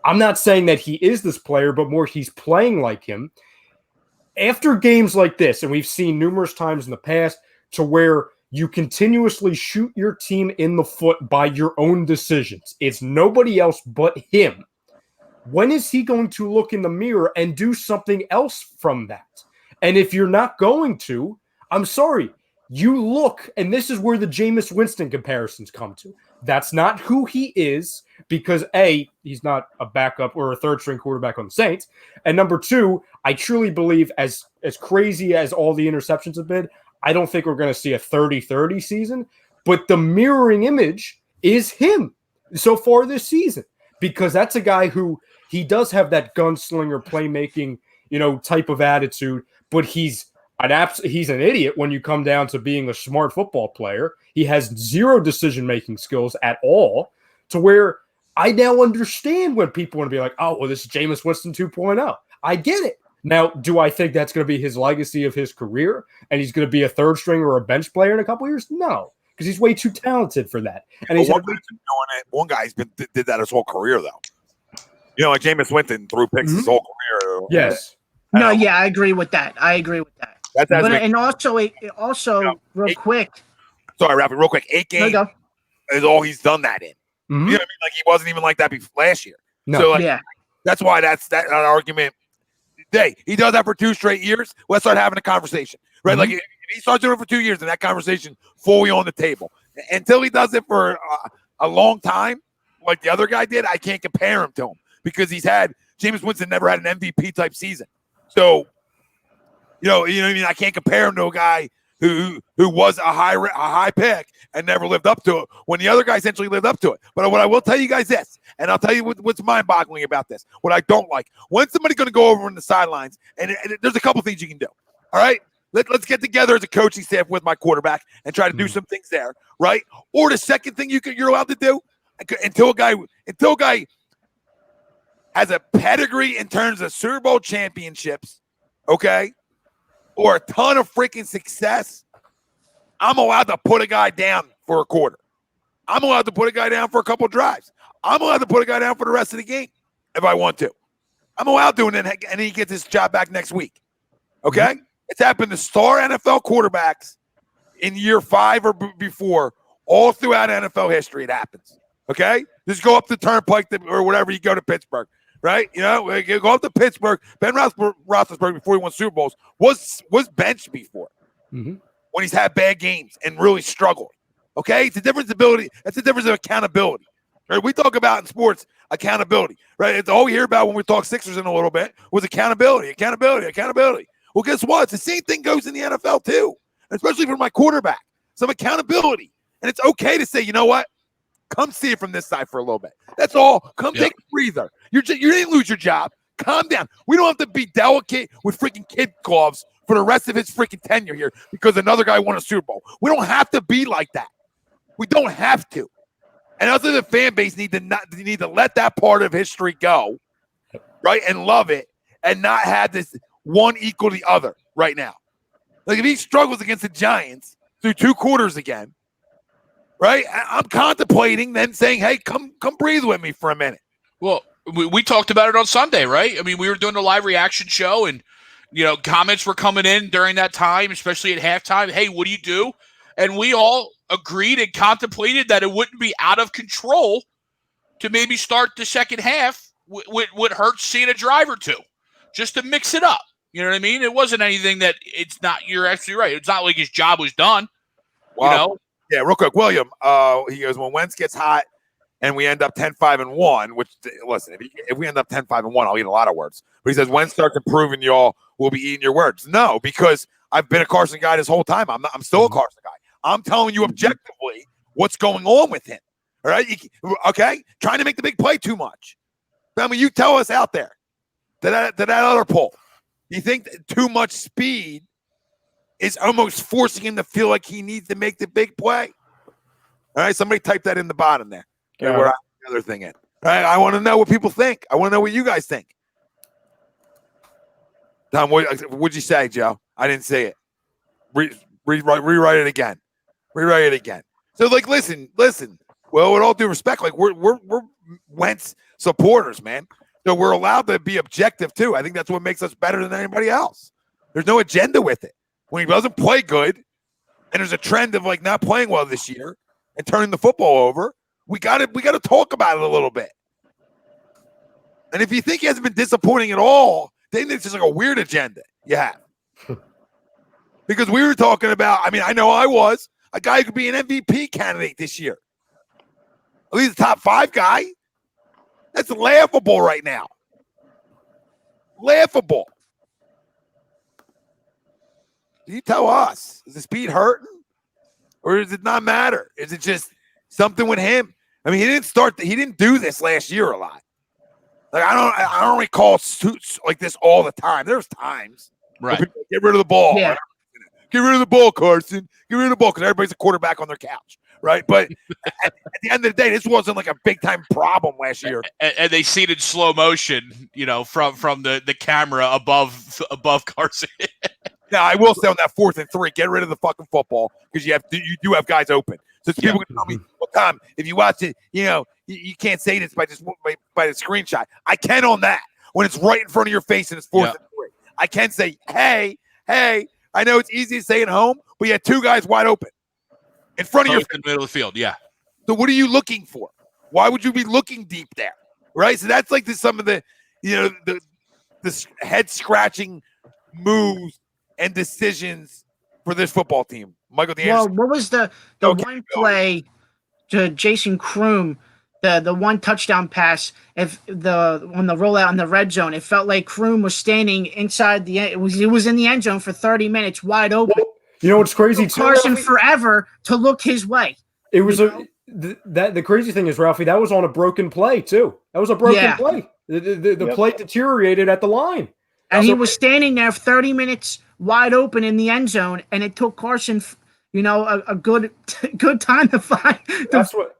I'm not saying that he is this player, but more he's playing like him. After games like this, and we've seen numerous times in the past, to where you continuously shoot your team in the foot by your own decisions. It's nobody else but him. When is he going to look in the mirror and do something else from that? And if you're not going to, I'm sorry, you look, and this is where the Jameis Winston comparisons come to. That's not who he is because, A, he's not a backup or a third-string quarterback on the Saints. And number two, I truly believe as crazy as all the interceptions have been, I don't think we're going to see a 30-30 season. But the mirroring image is him so far this season. because that's a guy who he does have that gunslinger playmaking, type of attitude, but he's an idiot when you come down to being a smart football player. He has zero decision-making skills at all, to where I now understand when people want to be like, oh, well, this is Jameis Winston 2.0. I get it. Now, do I think that's going to be his legacy of his career and he's going to be a third string or a bench player in a couple of years? No, because he's way too talented for that. And he's one guy's did that his whole career, though. Like Jameis Winston threw picks his whole career. Yes. I agree with that. And real quick. Sorry, Rafi, real quick. 8 games is all he's done that in. You know what I mean? Like, he wasn't even like that last year. No. So, that's why that argument. He does that for 2 straight years. Let's start having a conversation, right? Like, if he starts doing it for 2 years, then that conversation fully on the table. Until he does it for a long time, like the other guy did, I can't compare him to him because Jameis Winston never had an MVP type season. So, you know what I mean? I can't compare him to a guy who was a high pick and never lived up to it when the other guy essentially lived up to it. But what I will tell you guys this, and I'll tell you what's mind-boggling about this, what I don't like. When somebody's going to go over on the sidelines, and there's a couple things you can do, all right? Let's get together as a coaching staff with my quarterback and try to do some things there, right? Or the second thing you're allowed to do, until a guy has a pedigree in terms of Super Bowl championships, okay, or a ton of freaking success, I'm allowed to put a guy down for a quarter. I'm allowed to put a guy down for a couple drives. I'm allowed to put a guy down for the rest of the game if I want to. I'm allowed to, and he gets his job back next week. Okay? It's happened to star NFL quarterbacks in year 5 or before, all throughout NFL history. It happens. Okay? Just go up the turnpike or whatever, you go to Pittsburgh. Right? Go up to Pittsburgh. Ben Roethlisberger, before he won Super Bowls, was benched before when he's had bad games and really struggled. Okay? It's a difference That's the difference of accountability. Right? We talk about in sports accountability. Right? It's all we hear about when we talk Sixers in a little bit was accountability. Well, guess what? It's the same thing goes in the NFL too, especially for my quarterback. Some accountability. And it's okay to say, you know what? Come see it from this side for a little bit. That's all. Come take a breather. You didn't lose your job. Calm down. We don't have to be delicate with freaking kid gloves for the rest of his freaking tenure here because another guy won a Super Bowl. We don't have to be like that. We don't have to. And other than the fan base need to let that part of history go, right, and love it, and not have this one equal the other right now. Like if he struggles against the Giants through 2 quarters again, right? I'm contemplating then saying, hey, come breathe with me for a minute. Well, we talked about it on Sunday, right? I mean, we were doing a live reaction show and, comments were coming in during that time, especially at halftime. Hey, what do you do? And we all agreed and contemplated that it wouldn't be out of control to maybe start the second half with Hurts seeing a drive or two just to mix it up. You know what I mean? It wasn't anything that you're absolutely right. It's not like his job was done, Wow. Yeah, real quick, William. He goes, when Wentz gets hot and we end up 10-5-1, which, listen, if we end up 10-5-1, I'll eat a lot of words. But he says, Wentz starts improving, y'all will be eating your words. No, because I've been a Carson guy this whole time. I'm still a Carson guy. I'm telling you objectively what's going on with him. All right? Okay? Trying to make the big play too much. I mean, you tell us out there that other poll. You think that too much speed is almost forcing him to feel like he needs to make the big play? All right, somebody type that in the bottom there. Yeah. Where I put the other thing in. All right, I want to know what people think. I want to know what you guys think. Tom, what'd you say, Joe? I didn't say it. Rewrite it again. Rewrite it again. So, listen. Well, with all due respect, we're Wentz supporters, man. So we're allowed to be objective too. I think that's what makes us better than anybody else. There's no agenda with it. When he doesn't play good, and there's a trend of not playing well this year and turning the football over, we got to talk about it a little bit. And if you think he hasn't been disappointing at all, then it's just a weird agenda you have. Because we were talking about, I know I was, a guy who could be an MVP candidate this year. At least a top 5 guy. That's laughable right now. Laughable. You tell us, is the speed hurting or does it not matter? Is it just something with him? I mean, he didn't do this last year a lot. Like I don't recall suits like this all the time. There's times. Right. Get rid of the ball. Yeah. Get rid of the ball, Carson. Get rid of the ball because everybody's a quarterback on their couch, right? But at the end of the day, this wasn't like a big time problem last year. And they see it in slow motion, from the camera above Carson. Now I will say on that 4th and 3, get rid of the fucking football because you do have guys open. So people can tell me, well, Tom, if you watch it, you can't say this by the screenshot. I can on that when it's right in front of your face and it's 4th and 3. I can say, hey, I know it's easy to say at home, but you had 2 guys wide open in front of you in the middle of the field. Yeah. So what are you looking for? Why would you be looking deep there? Right. So that's like some of the head scratching moves and decisions for this football team. Michael D'Anderson. Well, what was the one play to Jason Kroom, the one touchdown pass? On the rollout in the red zone, it felt like Kroom was standing inside it was in the end zone for 30 minutes, wide open. Well, you know what's crazy too? Carson forever to look his way. It was the crazy thing is, Ralphie, that was on a broken play too. That was a broken play. The play deteriorated at the line, and he was standing there for 30 minutes wide open in the end zone, and it took Carson, a good time to find. That's what.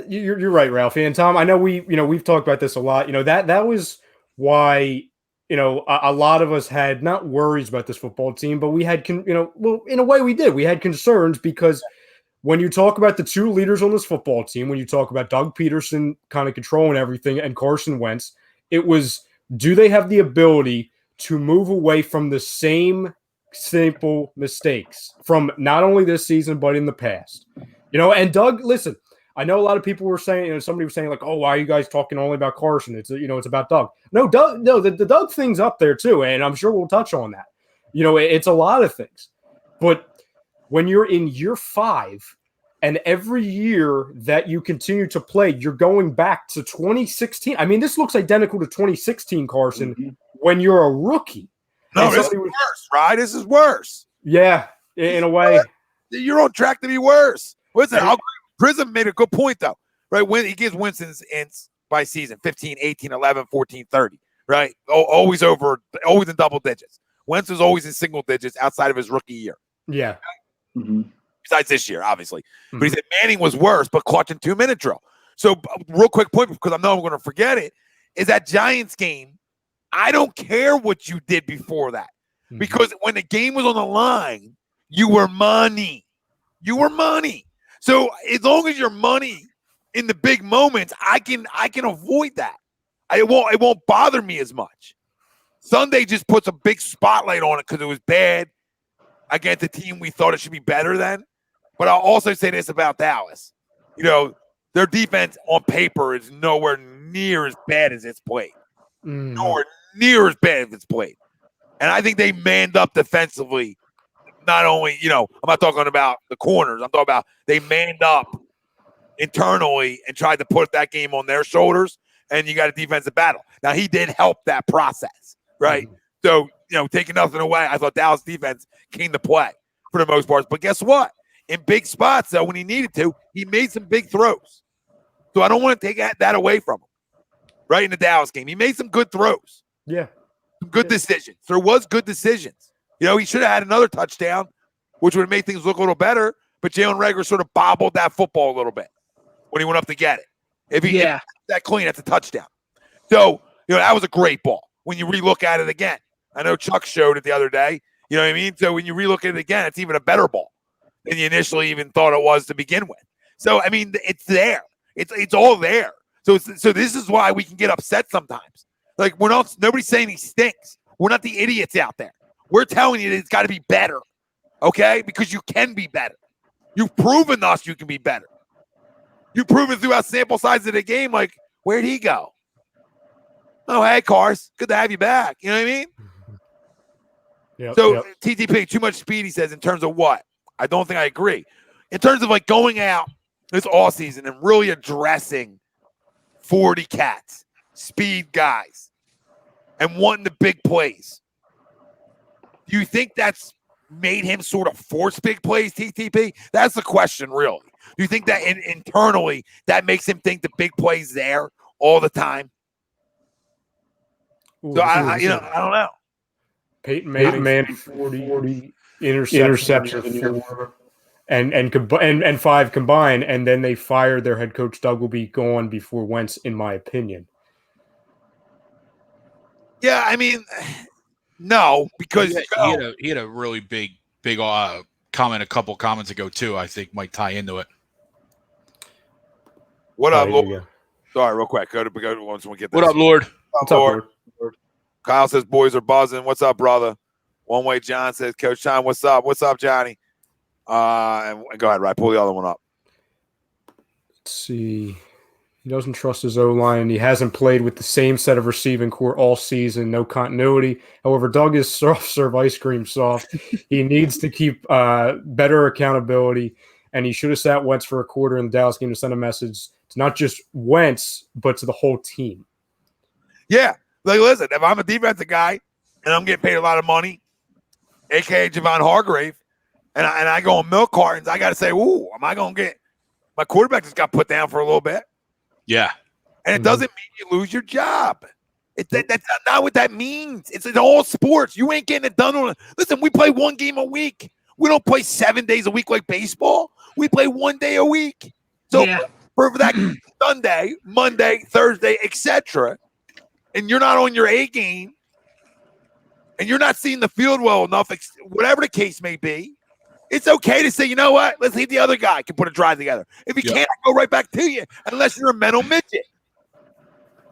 You're right, Ralphie and Tom. I know we've talked about this a lot. That was why a lot of us had not worries about this football team, but we had well, in a way we did. We had concerns because when you talk about the 2 leaders on this football team, when you talk about Doug Pederson kind of controlling everything and Carson Wentz, it was, do they have the ability to move away from the same simple mistakes from not only this season but in the past? And Doug, listen. I know a lot of people were saying, somebody was saying like, "Oh, why are you guys talking only about Carson? It's it's about Doug." No, Doug. No, the Doug thing's up there too, and I'm sure we'll touch on that. It's a lot of things, but when you're in year 5, and every year that you continue to play, you're going back to 2016. I mean, this looks identical to 2016, Carson, when you're a rookie. No, this is worse, right? This is worse. Yeah, in a way, you're on track to be worse. What's that? Prism made a good point, though, right? When he gives Winston's ends by season, 15, 18, 11, 14, 30, right? Always in double digits. Wentz was always in single digits outside of his rookie year. Yeah. Mm-hmm. Besides this year, obviously. Mm-hmm. But he said Manning was worse, but clutching 2-minute drill. So real quick point, because I know I'm going to forget it, is that Giants game, I don't care what you did before that. Mm-hmm. Because when the game was on the line, you were money. You were money. So as long as you're money in the big moments, I can avoid that. It won't bother me as much. Sunday just puts a big spotlight on it because it was bad against the team we thought it should be better than. But I'll also say this about Dallas. Their defense on paper is nowhere near as bad as it's played. Nowhere near as bad as it's played. And I think they manned up defensively. Not only, I'm not talking about the corners. I'm talking about they manned up internally and tried to put that game on their shoulders, and you got a defensive battle. Now, he did help that process, right? Mm-hmm. So, taking nothing away, I thought Dallas defense came to play for the most part. But guess what? In big spots, though, when he needed to, he made some big throws. So I don't want to take that away from him, right, in the Dallas game. He made some good throws. Yeah. Some good decisions. There was good decisions. He should have had another touchdown, which would have made things look a little better. But Jalen Reagor sort of bobbled that football a little bit when he went up to get it. If he that clean, that's a touchdown. So, that was a great ball when you relook at it again. I know Chuck showed it the other day. You know what I mean? So when you relook at it again, it's even a better ball than you initially even thought it was to begin with. So, I mean, it's there. It's all there. So this is why we can get upset sometimes. Like, nobody's saying he stinks. We're not the idiots out there. We're telling you that it's got to be better, okay? Because you can be better. You've proven us you can be better. You've proven throughout sample size of the game, like, where'd he go? Oh, hey, Cars. Good to have you back. You know what I mean? Yep. TTP, too much speed, he says, in terms of what? I don't think I agree. In terms of, like, going out this offseason and really addressing 40 cats, speed guys, and wanting the big plays. Do you think that's made him sort of force big plays, TTP? That's the question, really. Do you think that internally that makes him think the big play's there all the time? So I don't know. Peyton Manning 40 interceptions, 4 and 5 combined, and then they fired their head coach. Doug will be gone before Wentz, in my opinion. Yeah, I mean, no, because he had a really big comment a couple comments ago too. I think might tie into it. What up, Lord? Sorry, real quick. Go to once we get this. What up, Lord? What's up, Lord? Kyle says boys are buzzing. What's up, brother? One Way John says, Coach John, what's up? What's up, Johnny? And go ahead, right? Pull the other one up. Let's see. He doesn't trust his O-line. He hasn't played with the same set of receiving core all season. No continuity. However, Doug is soft serve ice cream soft. He needs to keep better accountability, and he should have sat Wentz for a quarter in the Dallas game to send a message to not just Wentz, but to the whole team. Yeah. Like, listen, if I'm a defensive guy and I'm getting paid a lot of money, a.k.a. Javon Hargrave, and I go on milk cartons, I got to say, ooh, am I going to get – my quarterback just got put down for a little bit. Yeah. And it doesn't mean you lose your job. That's not what that means. It's in all sports. You ain't getting it done on – listen, we play one game a week. We don't play 7 days a week like baseball. We play 1 day a week. So for that Sunday, Monday, Thursday, etc., and you're not on your A game, and you're not seeing the field well enough, whatever the case may be, it's okay to say, you know what? Let's see if the other guy can put a drive together. If he can't, I go right back to you, unless you're a mental midget.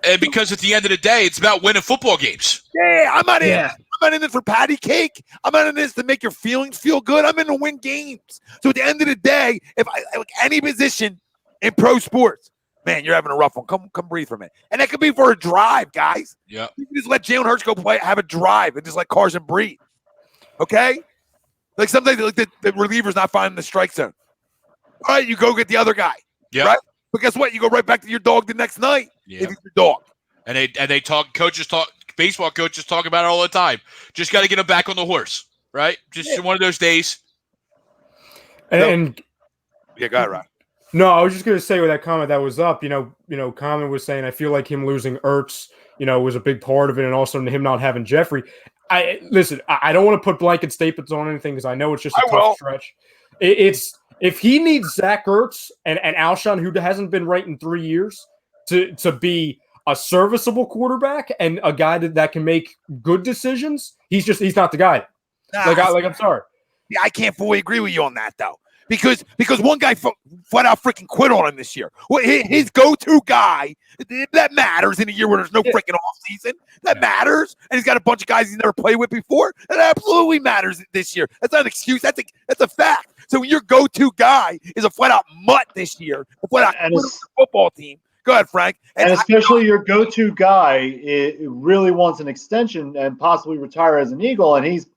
And because at the end of the day, it's about winning football games. Yeah, I'm not in it for patty cake. I'm not in this to make your feelings feel good. I'm in to win games. So at the end of the day, if I like any position in pro sports, man, you're having a rough one. Come breathe for a minute. And that could be for a drive, guys. Yeah. You can just let Jalen Hurts go play, have a drive, and just let Carson breathe. Okay? Like sometimes like the reliever's not finding the strike zone. All right, you go get the other guy. Yeah. Right? But guess what? You go right back to your dog the next night if he's your dog. And they talk, baseball coaches talk about it all the time. Just got to get him back on the horse, right? Just one of those days. And go ahead, Ryan. No, I was just going to say with that comment that was up, Common was saying, I feel like him losing Ertz, was a big part of it. And also him not having Jeffrey. I don't want to put blanket statements on anything because I know it's just a tough stretch. It's if he needs Zach Ertz and Alshon, who hasn't been right in 3 years, to be a serviceable quarterback and a guy that can make good decisions, he's not the guy. I'm sorry. Yeah, I can't fully agree with you on that though. Because one guy flat out freaking quit on him this year. Well, his go-to guy, that matters in a year where there's no freaking offseason. That matters. And he's got a bunch of guys he's never played with before. That absolutely matters this year. That's not an excuse. That's a fact. So when your go-to guy is a flat-out mutt this year, a flat-out football team, go ahead, Frank. And especially your go-to guy really wants an extension and possibly retire as an Eagle, and he's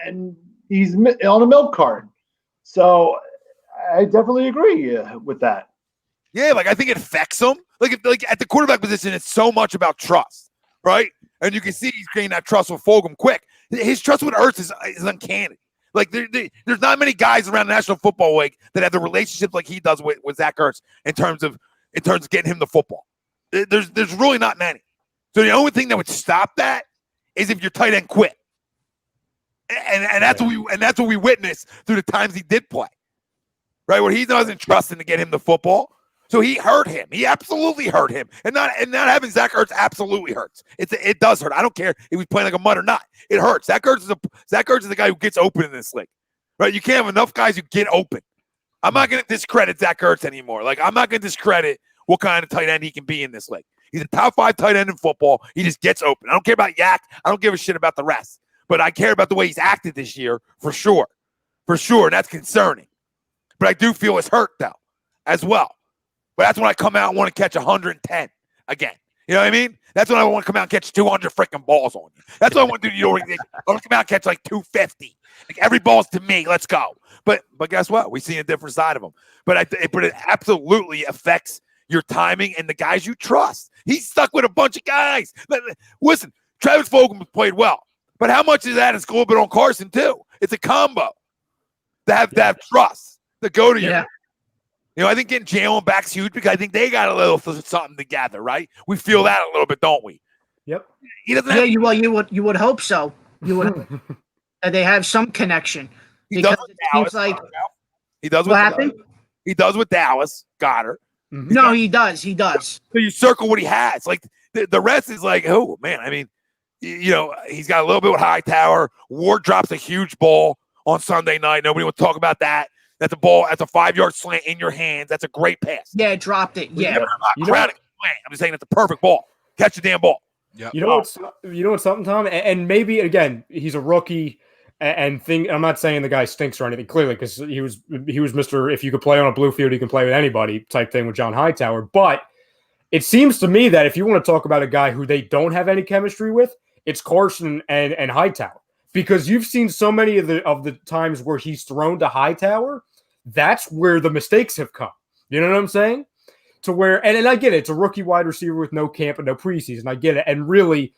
on a milk carton. So I definitely agree with that. Yeah, I think it affects him. Like at the quarterback position, it's so much about trust, right? And you can see he's gaining that trust with Fulgham quick. His trust with Ertz is uncanny. Like there's not many guys around the National Football League that have the relationships like he does with Zach Ertz in terms of getting him the football. There's really not many. So the only thing that would stop that is if your tight end quit. And that's what we witnessed through the times he did play, right? Where he doesn't trust him to get him the football, so he hurt him. He absolutely hurt him, and not having Zach Ertz absolutely hurts. It does hurt. I don't care if he's playing like a mutt or not. It hurts. Zach Ertz is the guy who gets open in this league, right? You can't have enough guys who get open. I'm not going to discredit Zach Ertz anymore. I'm not going to discredit what kind of tight end he can be in this league. He's a top 5 tight end in football. He just gets open. I don't care about Yak. I don't give a shit about the rest. But I care about the way he's acted this year for sure. For sure. And that's concerning. But I do feel it's hurt, though, as well. But that's when I come out and want to catch 110 again. You know what I mean? That's when I want to come out and catch 200 freaking balls on you. That's what I want to do. I want to come out and catch 250. Every ball's to me. Let's go. But guess what? We see a different side of him. But it absolutely affects your timing and the guys you trust. He's stuck with a bunch of guys. Listen, Travis Fulgham played well. But how much of that is a little bit on Carson, too? It's a combo to have trust to go to you. I think getting Jalen back's huge because I think they got a little something together, right? We feel that a little bit, don't we? Yep. He doesn't Yeah, have you would hope so. You would that they have some connection. he does Because with it seems Dallas. like He does what with happened? He does with Dallas. Got her. No, he does. He does. So you circle what he has. Like the rest is like, oh man. I mean, he's got a little bit with Hightower. Ward drops a huge ball on Sunday night. Nobody will talk about that. That's a ball. That's a 5-yard slant in your hands. That's a great pass. Yeah, dropped it. Yeah. I'm just saying it's a perfect ball. Catch the damn ball. Yep. You know what's something, Tom, and maybe again he's a rookie, and I'm not saying the guy stinks or anything clearly because he was Mr. If you could play on a blue field, you can play with anybody type thing with John Hightower. But it seems to me that if you want to talk about a guy who they don't have any chemistry with, it's Carson and Hightower, because you've seen so many of the times where he's thrown to Hightower, that's where the mistakes have come. You know what I'm saying? To where, and I get it, it's a rookie wide receiver with no camp and no preseason. I get it. And really,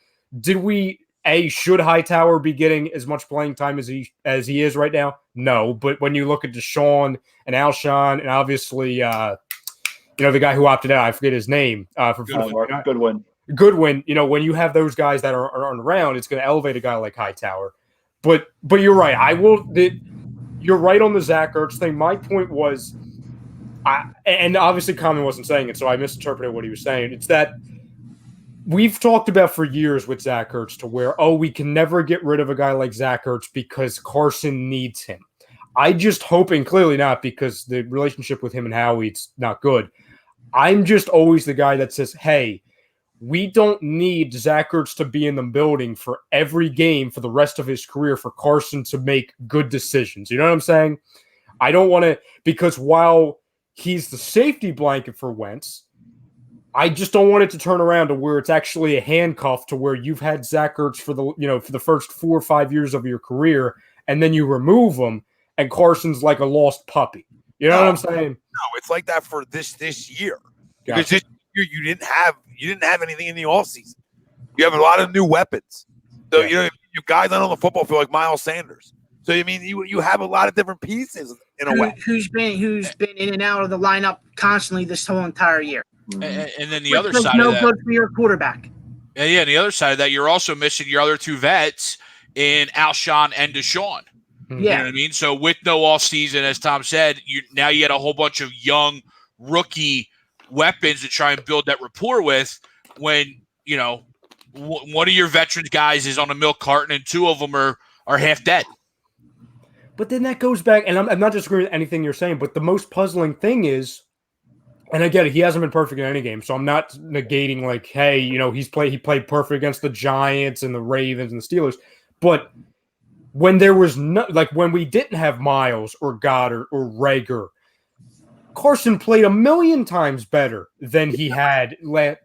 should Hightower be getting as much playing time as he is right now? No. But when you look at Deshaun and Alshon and obviously, the guy who opted out, I forget his name. Goodwin. Goodwin, when you have those guys that are around, it's going to elevate a guy like Hightower. But you're right. You're right on the Zach Ertz thing. My point was, and obviously Common wasn't saying it, so I misinterpreted what he was saying. It's that we've talked about for years with Zach Ertz to where, we can never get rid of a guy like Zach Ertz because Carson needs him. I just hope, and clearly not because the relationship with him and Howie's not good. I'm just always the guy that says, hey, we don't need Zach Ertz to be in the building for every game for the rest of his career for Carson to make good decisions. You know what I'm saying? I don't want to, because while he's the safety blanket for Wentz, I just don't want it to turn around to where it's actually a handcuff to where you've had Zach Ertz for the first 4 or 5 years of your career, and then you remove him, and Carson's like a lost puppy. You know what I'm saying? No, it's like that for this year. Gotcha. Because this year you didn't have anything in the offseason. You have a lot of new weapons. So you guys not on the football field like Miles Sanders. So you have a lot of different pieces in a way. Who's been in and out of the lineup constantly this whole entire year. And then the other side no of that, good for your quarterback. Yeah, and the other side of that, you're also missing your other two vets in Alshon and Deshaun. Yeah. You know what I mean? So with no offseason, as Tom said, you had a whole bunch of young rookie weapons to try and build that rapport with when, one of your veterans guys is on a milk carton and two of them are half dead. But then that goes back, and I'm not disagreeing with anything you're saying, but the most puzzling thing is, and I get it, he hasn't been perfect in any game, so I'm not negating like, hey, he played perfect against the Giants and the Ravens and the Steelers, but when there was when we didn't have Miles or Goddard or Rager, Carson played a million times better than he had. He's gonna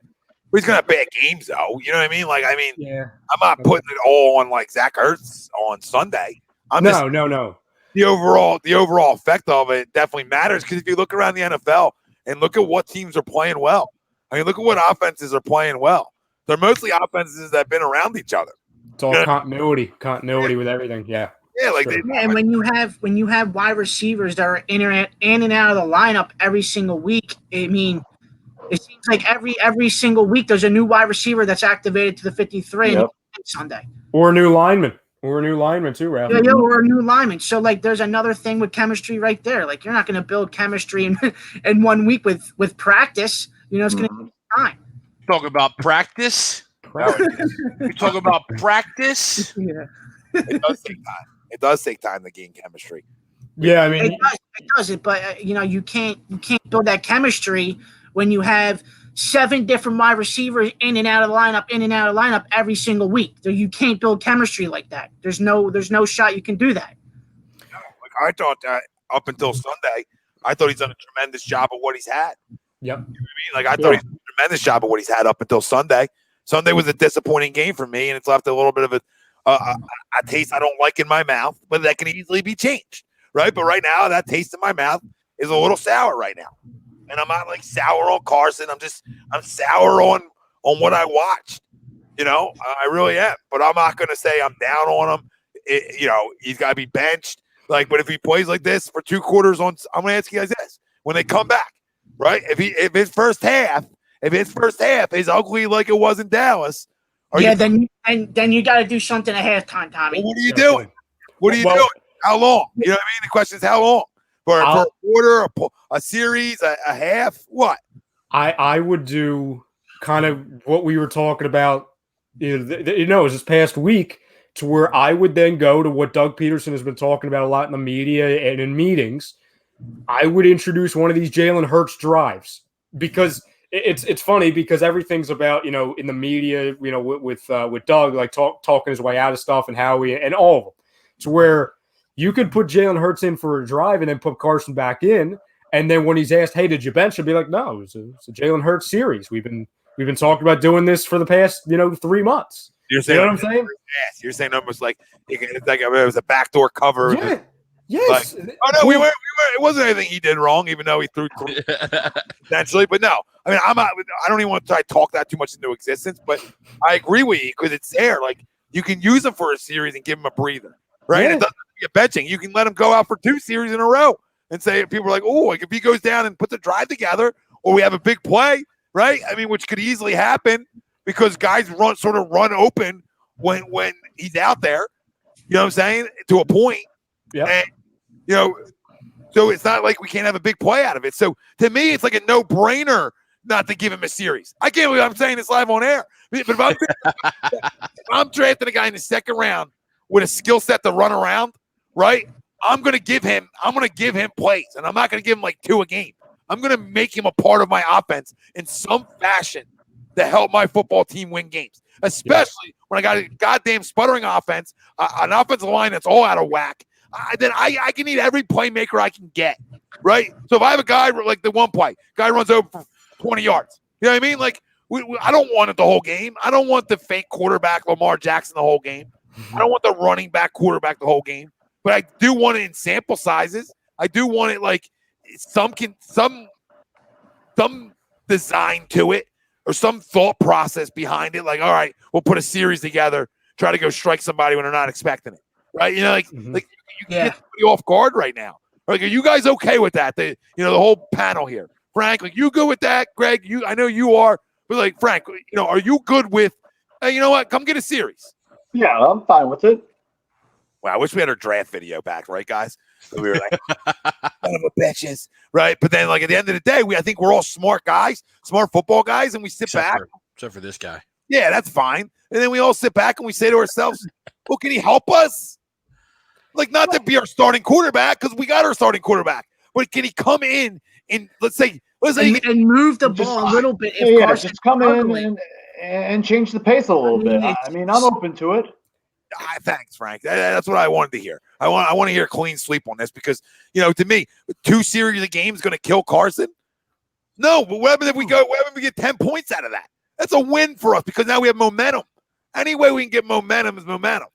have bad games though. You know what I mean? Yeah. I'm not putting it all on like Zach Ertz on Sunday. No. The overall effect of it definitely matters because if you look around the NFL and look at what teams are playing well, look at what offenses are playing well. They're mostly offenses that have been around each other. It's all continuity with everything. Yeah. Yeah, And when you have wide receivers that are in and out of the lineup every single week, it seems like every single week there's a new wide receiver that's activated to the 53 on Sunday. Or a new lineman. Or a new lineman too, Ralph. Yeah, or a new lineman. So there's another thing with chemistry right there. Like you're not going to build chemistry in 1 week with practice. It's going to take time. Talk about practice. You talk about practice. Yeah. It does take time. It does take time to gain chemistry. Yeah, it does. But you can't build that chemistry when you have 7 different wide receivers in and out of the lineup every single week. So you can't build chemistry like that. There's no shot you can do that. No, I thought that up until Sunday, I thought he's done a tremendous job of what he's had. Yep. You know what I mean? I thought he's done a tremendous job of what he's had up until Sunday. Sunday was a disappointing game for me, and it's left a little bit of a taste I don't like in my mouth, but that can easily be changed, right? But right now, that taste in my mouth is a little sour right now. And I'm not like sour on Carson. I'm sour on what I watched. I really am. But I'm not going to say I'm down on him. He's got to be benched. But if he plays like this for 2 quarters I'm going to ask you guys this. when they come back, right? If his first half is ugly like it was in Dallas, then you got to do something at halftime, Tommy. well, what are you doing? What are you doing? How long? You know what I mean? The question is how long? For a quarter, a series, a half, what? I would do kind of what we were talking about, it was this past week, to where I would then go to what Doug Pederson has been talking about a lot in the media and in meetings. I would introduce one of these Jalen Hurts drives, because it's funny, because everything's about, in the media, with Doug, like talking his way out of stuff and Howie and all of them, to where you could put Jalen Hurts in for a drive and then put Carson back in. And then when he's asked, hey, did you bench? He'll be like, no, it's a Jalen Hurts series. We've been talking about doing this for the past, 3 months. You're saying, what I'm saying? Yes, you're saying almost like it's like it was a backdoor cover. Yeah. Yes. Like, oh no, we weren't. It wasn't anything he did wrong, even though he threw potentially. But no, I mean, I don't even want to try to talk that too much into existence. But I agree with you, because it's there. Like, you can use him for a series and give him a breather, right? Yeah. It doesn't have to be a benching. You can let him go out for 2 series in a row and say, people are like, oh, like if he goes down and puts a drive together, or we have a big play, right? I mean, which could easily happen because guys run open when he's out there. You know what I'm saying? To a point. Yeah. And, so it's not like we can't have a big play out of it. So to me, it's like a no-brainer not to give him a series. I can't believe I'm saying this live on air. But if I'm drafting a guy in the second round with a skill set to run around, right? I'm going to give him plays, and I'm not going to give him like 2 a game. I'm going to make him a part of my offense in some fashion to help my football team win games, especially when I got a goddamn sputtering offense, an offensive line that's all out of whack. Then I can need every playmaker I can get, right? So if I have a guy like the one play, guy runs over for 20 yards. You know what I mean? Like, I don't want it the whole game. I don't want the fake quarterback Lamar Jackson the whole game. I don't want the running back quarterback the whole game. But I do want it in sample sizes. I do want it like some design to it, or some thought process behind it. Like, all right, we'll put a series together, try to go strike somebody when they're not expecting it, right? Like you can get somebody off guard right now. Like, are you guys okay with that? The whole panel here, Frank. Like, you good with that, Greg? I know you are, but like, Frank, are you good with? You know what? Come get a series. Yeah, I'm fine with it. Wow, I wish we had our draft video back, right, guys? So we were like, son of a bitches, right? But then, like, at the end of the day, I think we're all smart guys, smart football guys, and we sit back. Except for this guy. Yeah, that's fine. And then we all sit back and we say to ourselves, well, can he help us? Like, not to be our starting quarterback, because we got our starting quarterback, but can he come in and let's say and move the ball a little bit? Just come in and change the pace a little bit. I mean, I'm open to it. Thanks, Frank. That's what I wanted to hear. I want to hear a clean sweep on this, because to me, 2 series a game is going to kill Carson. No, but what happens if we get 10 points out of that? That's a win for us, because now we have momentum. Any way we can get momentum is momentum.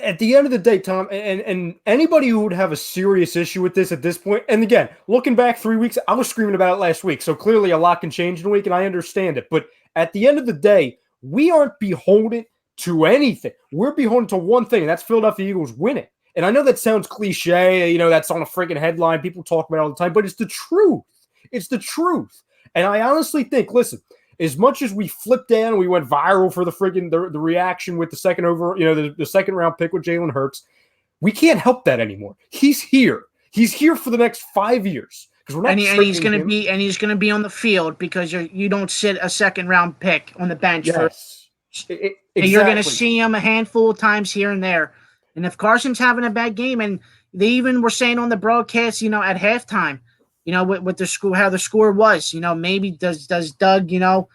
At the end of the day, Tom, and anybody who would have a serious issue with this at this point, and again, looking back 3 weeks, I was screaming about it last week, so clearly a lot can change in a week, and I understand it. But at the end of the day, we aren't beholden to anything. We're beholden to one thing, and that's Philadelphia Eagles winning. And I know that sounds cliche, that's on a freaking headline. People talk about it all the time, but it's the truth. It's the truth. And I honestly think, listen, as much as we flipped down and we went viral for the freaking the reaction with the second the second round pick with Jalen Hurts, we can't help that anymore. He's here. He's here for the next 5 years. And he's going to be on the field, because you don't sit a second round pick on the bench for. Exactly. And you're going to see him a handful of times here and there. And if Carson's having a bad game, and they even were saying on the broadcast, at halftime, with the score, how the score was, maybe does Doug, go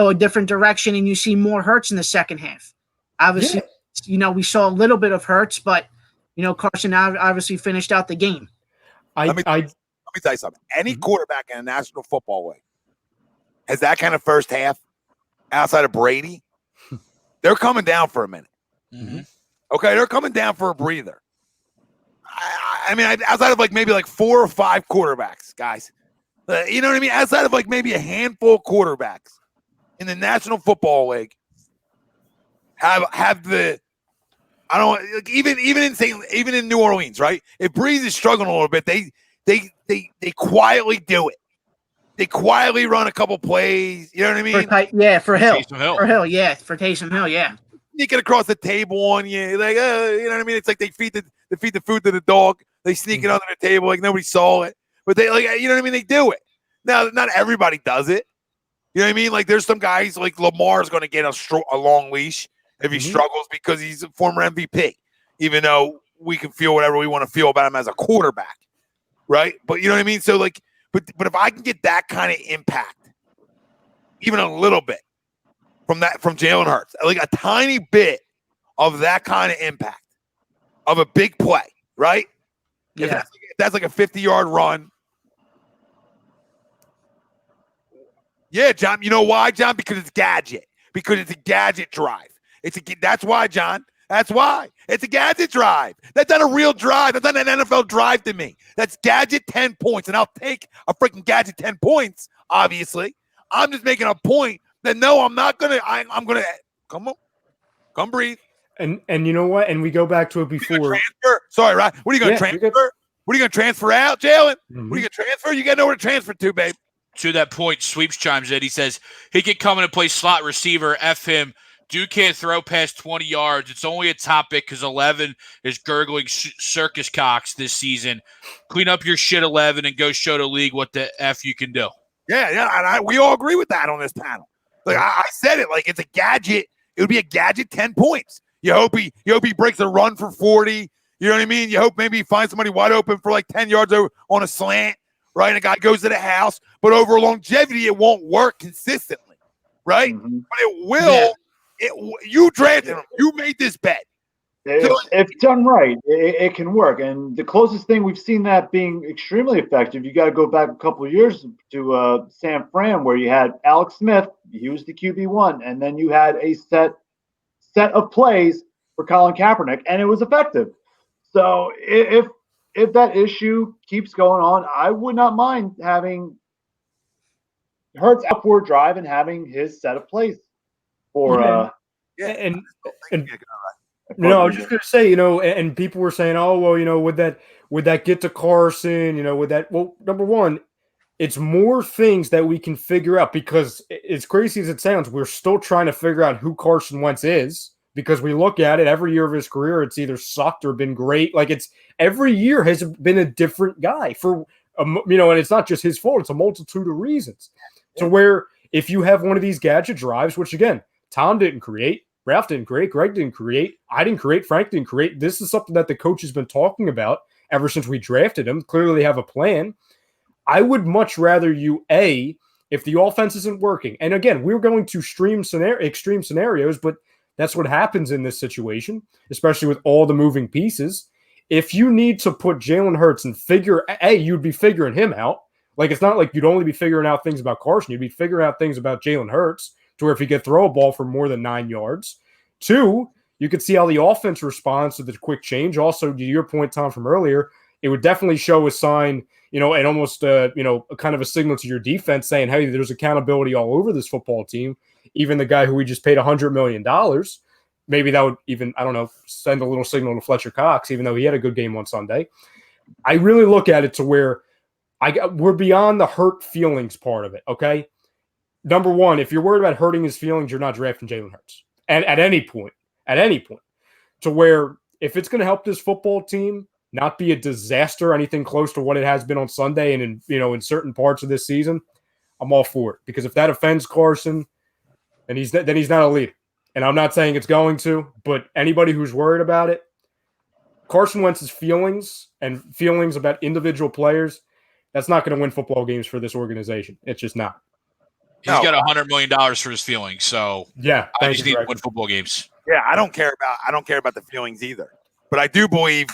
a different direction, and you see more Hurts in the second half. Obviously, we saw a little bit of Hurts, but, Carson obviously finished out the game. Let me tell you something. Any quarterback in the National Football League has that kind of first half outside of Brady. They're coming down for a minute. Mm-hmm. Okay, they're coming down for a breather. I mean, outside of maybe 4 or 5 quarterbacks, guys. You know what I mean? Outside of maybe a handful of quarterbacks in the National Football League have the, even in New Orleans, right? If Breeze is struggling a little bit, they they quietly do it. They quietly run a couple plays. You know what I mean? For Hill. Taysom Hill. For Hill, yeah. For Taysom Hill, yeah. Sneak it across the table on you, like you know what I mean? It's like they feed the food to the dog. They sneak it under the table like nobody saw it, but they you know what I mean? They do it. Now, not everybody does it. You know what I mean? Like there's some guys like Lamar's going to get a long leash if he struggles because he's a former MVP, even though we can feel whatever we want to feel about him as a quarterback, right? But you know what I mean? So like, but if I can get that kind of impact, even a little bit. From Jalen Hurts, like a tiny bit of that kind of impact of a big play, right? Yeah. If that's like a 50-yard run. Yeah, John. You know why, John? Because it's gadget. Because it's a gadget drive. That's why, John. That's why. It's a gadget drive. That's not a real drive. That's not an NFL drive to me. That's gadget 10 points, and I'll take a freaking gadget 10 points. Obviously, I'm just making a point. Then no, I'm not gonna. I'm gonna come breathe. And you know what? And we go back to it before. Transfer. Sorry, right? What are you gonna transfer? What are you gonna transfer out, Jalen? Mm-hmm. What are you gonna transfer? You gotta know where to transfer to, babe. To that point, Sweeps chimes in. He says he could come in and play slot receiver. F him. Dude can't throw past 20 yards. It's only a topic because 11 is gurgling circus cocks this season. Clean up your shit, 11, and go show the league what the F you can do. Yeah, and we all agree with that on this panel. Like I said it, like it's a gadget. It would be a gadget 10 points. You hope he breaks a run for 40. You know what I mean? You hope maybe he finds somebody wide open for like 10 yards over on a slant, right? And a guy goes to the house. But over longevity, it won't work consistently, right? Mm-hmm. But it will. Yeah. You drafted him. You made this bet. If done right, it can work. And the closest thing we've seen that being extremely effective, you got to go back a couple of years to San Fran, where you had Alex Smith. He was the QB1. And then you had a set of plays for Colin Kaepernick, and it was effective. So if that issue keeps going on, I would not mind having Hurts out for a drive and having his set of plays for and no, I was just going to say, and people were saying, oh, well, would that get to Carson? Well, number one, it's more things that we can figure out because as crazy as it sounds, we're still trying to figure out who Carson Wentz is because we look at it every year of his career. It's either sucked or been great. Like it's every year has been a different guy and it's not just his fault. It's a multitude of reasons to where if you have one of these gadget drives, which again, Tom didn't create, Ralph didn't create, Greg didn't create, I didn't create, Frank didn't create. This is something that the coach has been talking about ever since we drafted him. Clearly they have a plan. I would much rather you, if the offense isn't working, and again, we're going to extreme scenarios, but that's what happens in this situation, especially with all the moving pieces. If you need to put Jalen Hurts and you'd be figuring him out. Like, it's not like you'd only be figuring out things about Carson. You'd be figuring out things about Jalen Hurts to where if he could throw a ball for more than 9 yards. 2, you could see how the offense responds to the quick change. Also, to your point, Tom, from earlier, it would definitely show a sign, and almost, kind of a signal to your defense saying, hey, there's accountability all over this football team. Even the guy who we just paid $100 million, maybe that would even, I don't know, send a little signal to Fletcher Cox, even though he had a good game on Sunday. I really look at it to where we're beyond the hurt feelings part of it, okay? Number one, if you're worried about hurting his feelings, you're not drafting Jalen Hurts. And at any point, to where if it's going to help this football team not be a disaster, anything close to what it has been on Sunday and in certain parts of this season, I'm all for it. Because if that offends Carson, then he's not a leader. And I'm not saying it's going to, but anybody who's worried about it, Carson Wentz's feelings about individual players, that's not going to win football games for this organization. It's just not. He's got $100 million for his feelings, so yeah, I just need to win football games. Yeah, I don't care about the feelings either. But I do believe,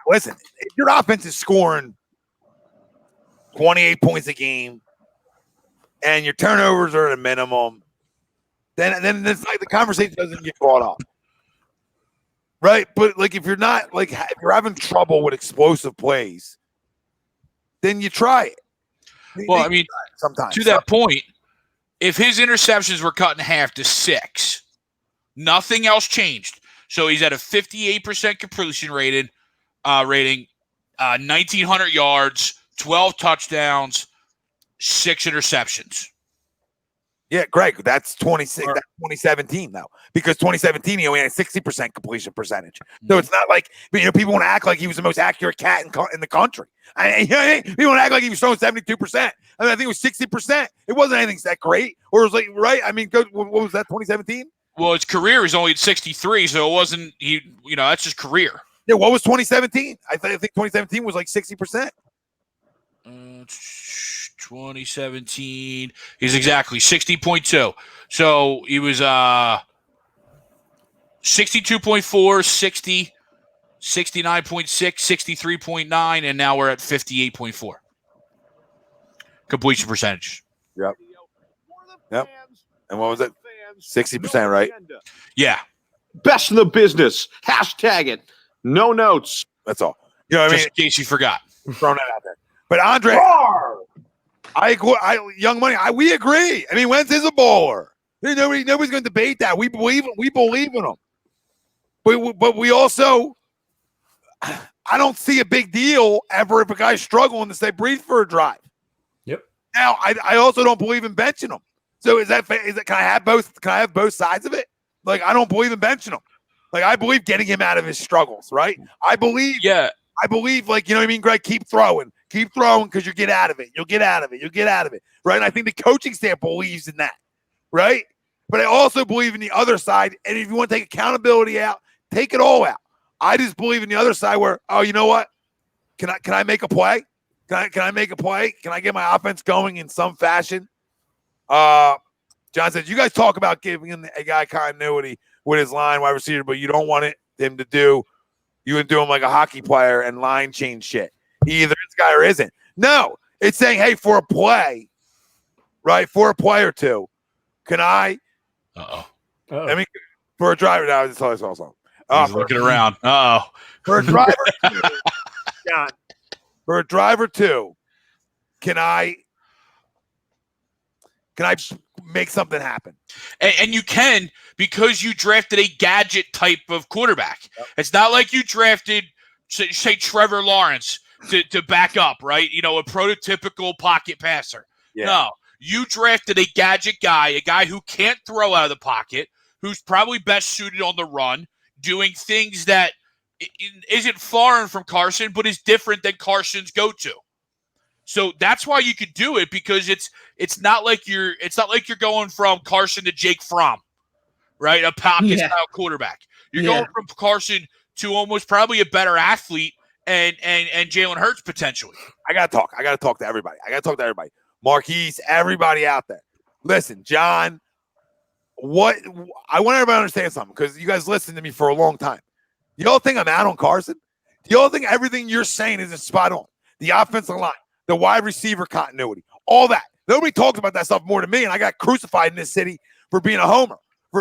listen, if your offense is scoring 28 points a game and your turnovers are at a minimum, then it's like the conversation doesn't get brought up. Right? But like if you're not if you're having trouble with explosive plays, then you try it. Well, I mean, sometimes to that point, if his interceptions were cut in half to 6, nothing else changed. So he's at a 58% completion rating. 1,900 yards, 12 touchdowns, 6 interceptions. Yeah, Greg, that's 26. That's 2017 though, because 2017 he only had a 60% completion percentage. So it's not like people want to act like he was the most accurate cat in the country. People want to act like he was throwing 72%. I mean, I think it was 60%. It wasn't anything that great, or it was like right. I mean, what was that? 2017. Well, his career is only at 63, so it wasn't that's his career. Yeah, what was 2017? I think 2017 was like 60%. 2017, he's exactly 60.2. So he was 62.4, 60, 69.6, 63.9, and now we're at 58.4 completion percentage. Yep. And what was it? 60%, right? Yeah. Best in the business. Hashtag it. No notes. That's all. You know what I mean? Just in case you forgot. Throwing that out there. But Andre, Young Money, we agree. I mean, Wentz is a bowler. Nobody's going to debate that. We believe in him. But we also, I don't see a big deal ever if a guy's struggling to stay breathe for a drive. Yep. Now, I also don't believe in benching him. So is that can I have both? Can I have both sides of it? Like, I don't believe in benching him. Like, I believe getting him out of his struggles, right? I believe, like, you know what I mean, Greg? Keep throwing because you'll get out of it. You'll get out of it, right? And I think the coaching staff believes in that, right? But I also believe in the other side. And if you want to take accountability out, take it all out. I just believe in the other side where, oh, you know what? Can I make a play? Can I make a play? Can I get my offense going in some fashion? John says, you guys talk about giving a guy continuity with his line wide receiver, but you don't want him to do him like a hockey player and line change shit. He either is guy or isn't. No, it's saying, hey, for a play, right? For a play or two, can I? I mean, for a driver now, this is how I saw something. He's looking around. For a driver, John, for a driver too, can I make something happen? And you can, because you drafted a gadget type of quarterback. Yep. It's not like you drafted, say Trevor Lawrence to back up, right? A prototypical pocket passer. Yeah. No, you drafted a gadget guy, a guy who can't throw out of the pocket, who's probably best suited on the run, doing things that isn't foreign from Carson, but is different than Carson's go-to. So that's why you could do it, because it's not like you're going from Carson to Jake Fromm, right? A pocket style quarterback. You're going from Carson to almost probably a better athlete and Jalen Hurts potentially. I gotta talk to everybody. Marquise, everybody out there. Listen, John, I want everybody to understand something, because you guys listened to me for a long time. Y'all think I'm out on Carson? Do y'all think everything you're saying isn't spot on? The offensive line, the wide receiver continuity, all that. Nobody talks about that stuff more than me, and I got crucified in this city for being a homer,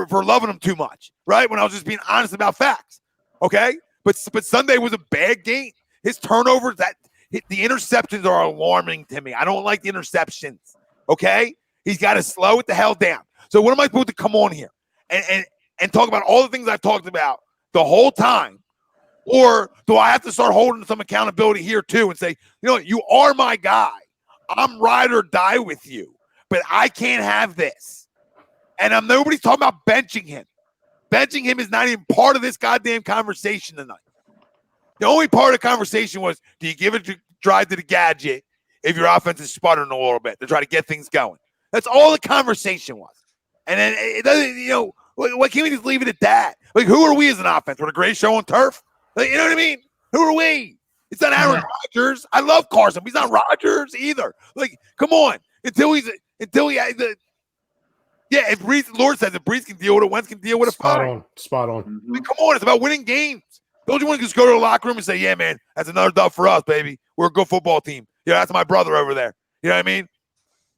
for loving them too much, right? When I was just being honest about facts, okay? But Sunday was a bad game. His turnovers, the interceptions are alarming to me. I don't like the interceptions, okay? He's got to slow it the hell down. So what am I supposed to come on here and talk about all the things I've talked about the whole time? Or do I have to start holding some accountability here too and say, you are my guy. I'm ride or die with you, but I can't have this. And nobody's talking about benching him. Benching him is not even part of this goddamn conversation tonight. The only part of the conversation was, do you give a drive to the gadget if your offense is sputtering a little bit to try to get things going? That's all the conversation was. And then it doesn't, why can't we just leave it at that? Like, who are we as an offense? We're the greatest show on turf. Like, you know what I mean? Who are we? It's not Aaron Rodgers. I love Carson, but he's not Rodgers either. Like, come on. If Lord says if Brees can deal with it, Wentz can deal with it. Spot on. I mean, come on. It's about winning games. Don't you want to just go to the locker room and say, yeah, man, that's another dub for us, baby. We're a good football team. Yeah, that's my brother over there. You know what I mean?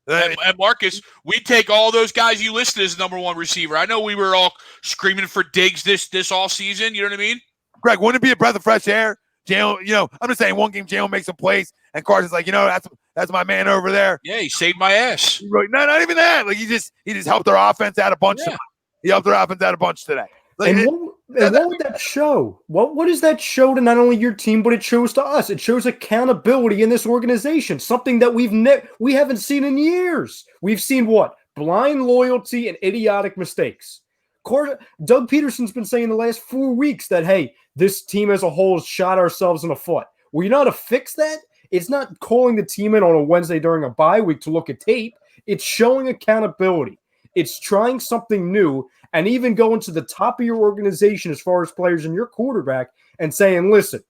And Marcus, we take all those guys you listed as number one receiver. I know we were all screaming for Diggs this all season. You know what I mean? Greg, wouldn't it be a breath of fresh air? Jalen, I'm just saying, one game Jalen makes some plays, and Carson's like, that's my man over there. Yeah, he saved my ass. No, not even that. Like, he just helped their offense out a bunch. Yeah. He helped their offense out a bunch today. Like, and And what would that show? What does that show to not only your team, but it shows to us? It shows accountability in this organization, something that we haven't seen in years. We've seen what? Blind loyalty and idiotic mistakes. Doug Pederson's been saying the last 4 weeks that, hey, this team as a whole has shot ourselves in the foot. Well, you know how to fix that? It's not calling the team in on a Wednesday during a bye week to look at tape. It's showing accountability. It's trying something new and even going to the top of your organization as far as players and your quarterback and saying, listen,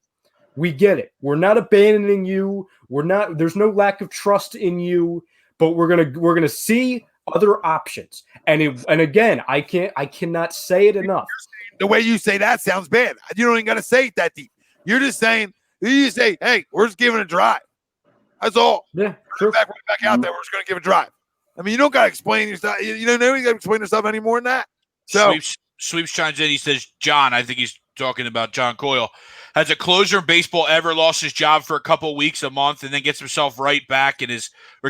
we get it. We're not abandoning you. There's no lack of trust in you, but we're gonna see other options. And again, I cannot say it enough. The way you say that sounds bad. You don't even got to say it that deep. You're just saying, you say, hey, we're just giving a drive. That's all. Yeah, sure. Back out there. We're just going to give a drive. I mean, you don't got to explain yourself. You don't got to explain yourself any more than that. So Sweeps chimes in. He says, John, I think he's talking about John Coyle, has a closer in baseball ever lost his job for a couple of weeks, a month, and then gets himself right back and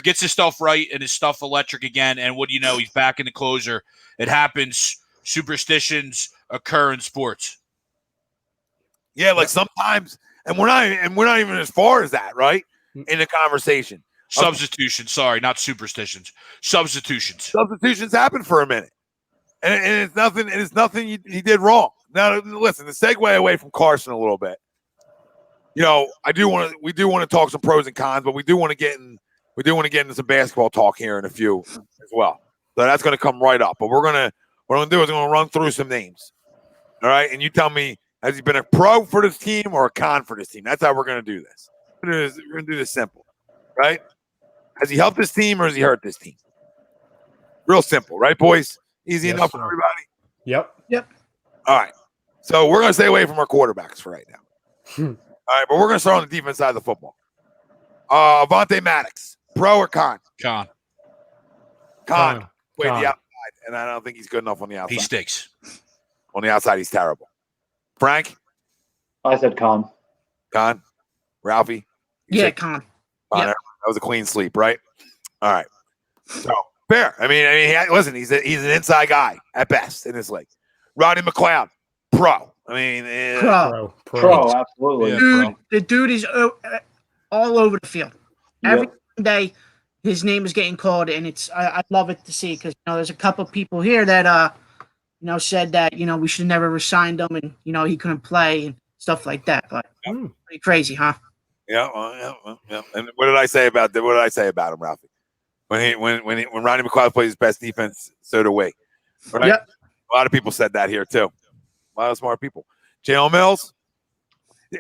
gets his stuff right and his stuff electric again. And what do you know? He's back in the closer. It happens. Superstitions occur in sports. Yeah, like sometimes, and we're not even as far as that, right? In the conversation. Substitutions, sorry, not superstitions. Substitutions happen for a minute. And it's nothing he did wrong. Now listen, to segue away from Carson a little bit. You know, we do want to talk some pros and cons, but we do want to get into some basketball talk here in a few as well. So that's going to come right up. But what we're going to do is we're going to run through some names. All right, and you tell me, has he been a pro for this team or a con for this team? That's how we're going to do this. We're going to do this simple, right? Has he helped this team or has he hurt this team? Real simple, right, boys? Easy enough for everybody? Yep. All right. So we're going to stay away from our quarterbacks for right now. All right, but we're going to start on the defense side of the football. Avonte Maddox, pro or con? Con. Wait, the outside, and I don't think he's good enough on the outside. He stinks. On the outside, he's terrible. Frank? I said con. Con? Ralphie? Yeah, con. Yep. That was a clean sleep, right? All right. So fair. I mean, listen, he's an inside guy at best in this league. Rodney McLeod, pro. I mean, pro, absolutely. Dude, the dude is all over the field. Every day, his name is getting called, and I love it to see because there's a couple of people here that said that we should never resigned him, and he couldn't play and stuff like that. But pretty crazy, huh? Yeah. And what did I say about him, Ralphie? When Rodney McLeod plays his best defense, so do we. Right? Yep. A lot of people said that here too. A lot of smart people. Jalen Mills.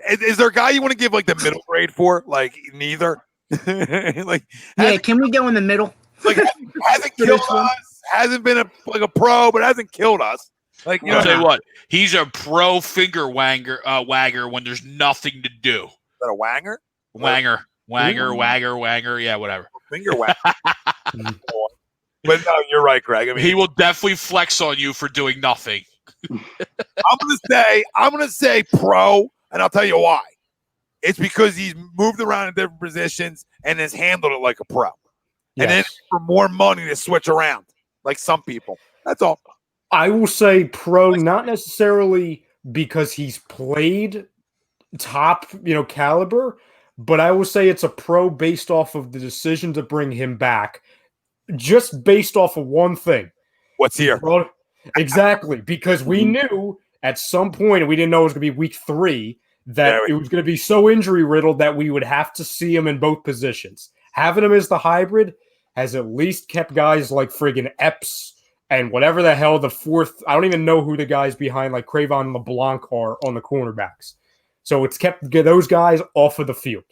Is there a guy you want to give like the middle grade for? Like neither. Can we go in the middle? Like hasn't killed us. Hasn't been a pro, but hasn't killed us. Like I'll tell you what, he's a pro finger wagger when there's nothing to do. Is that a wanger? Wagger. Yeah, whatever. Finger wagger. But no, you're right, Greg. I mean, he will definitely flex on you for doing nothing. I'm gonna say pro, and I'll tell you why. It's because he's moved around in different positions and has handled it like a pro. Yes. And then for more money to switch around, like some people. That's all. I will say pro, not necessarily because he's played top, caliber, but I will say it's a pro based off of the decision to bring him back, just based off of one thing. What's here? Exactly, because we knew at some point, and we didn't know it was going to be week 3, that it was going to be so injury riddled that we would have to see him in both positions. Having him as the hybrid has at least kept guys like friggin' Epps and whatever the hell the fourth. I don't even know who the guys behind like Cravon LeBlanc are on the cornerbacks. So it's kept those guys off of the field.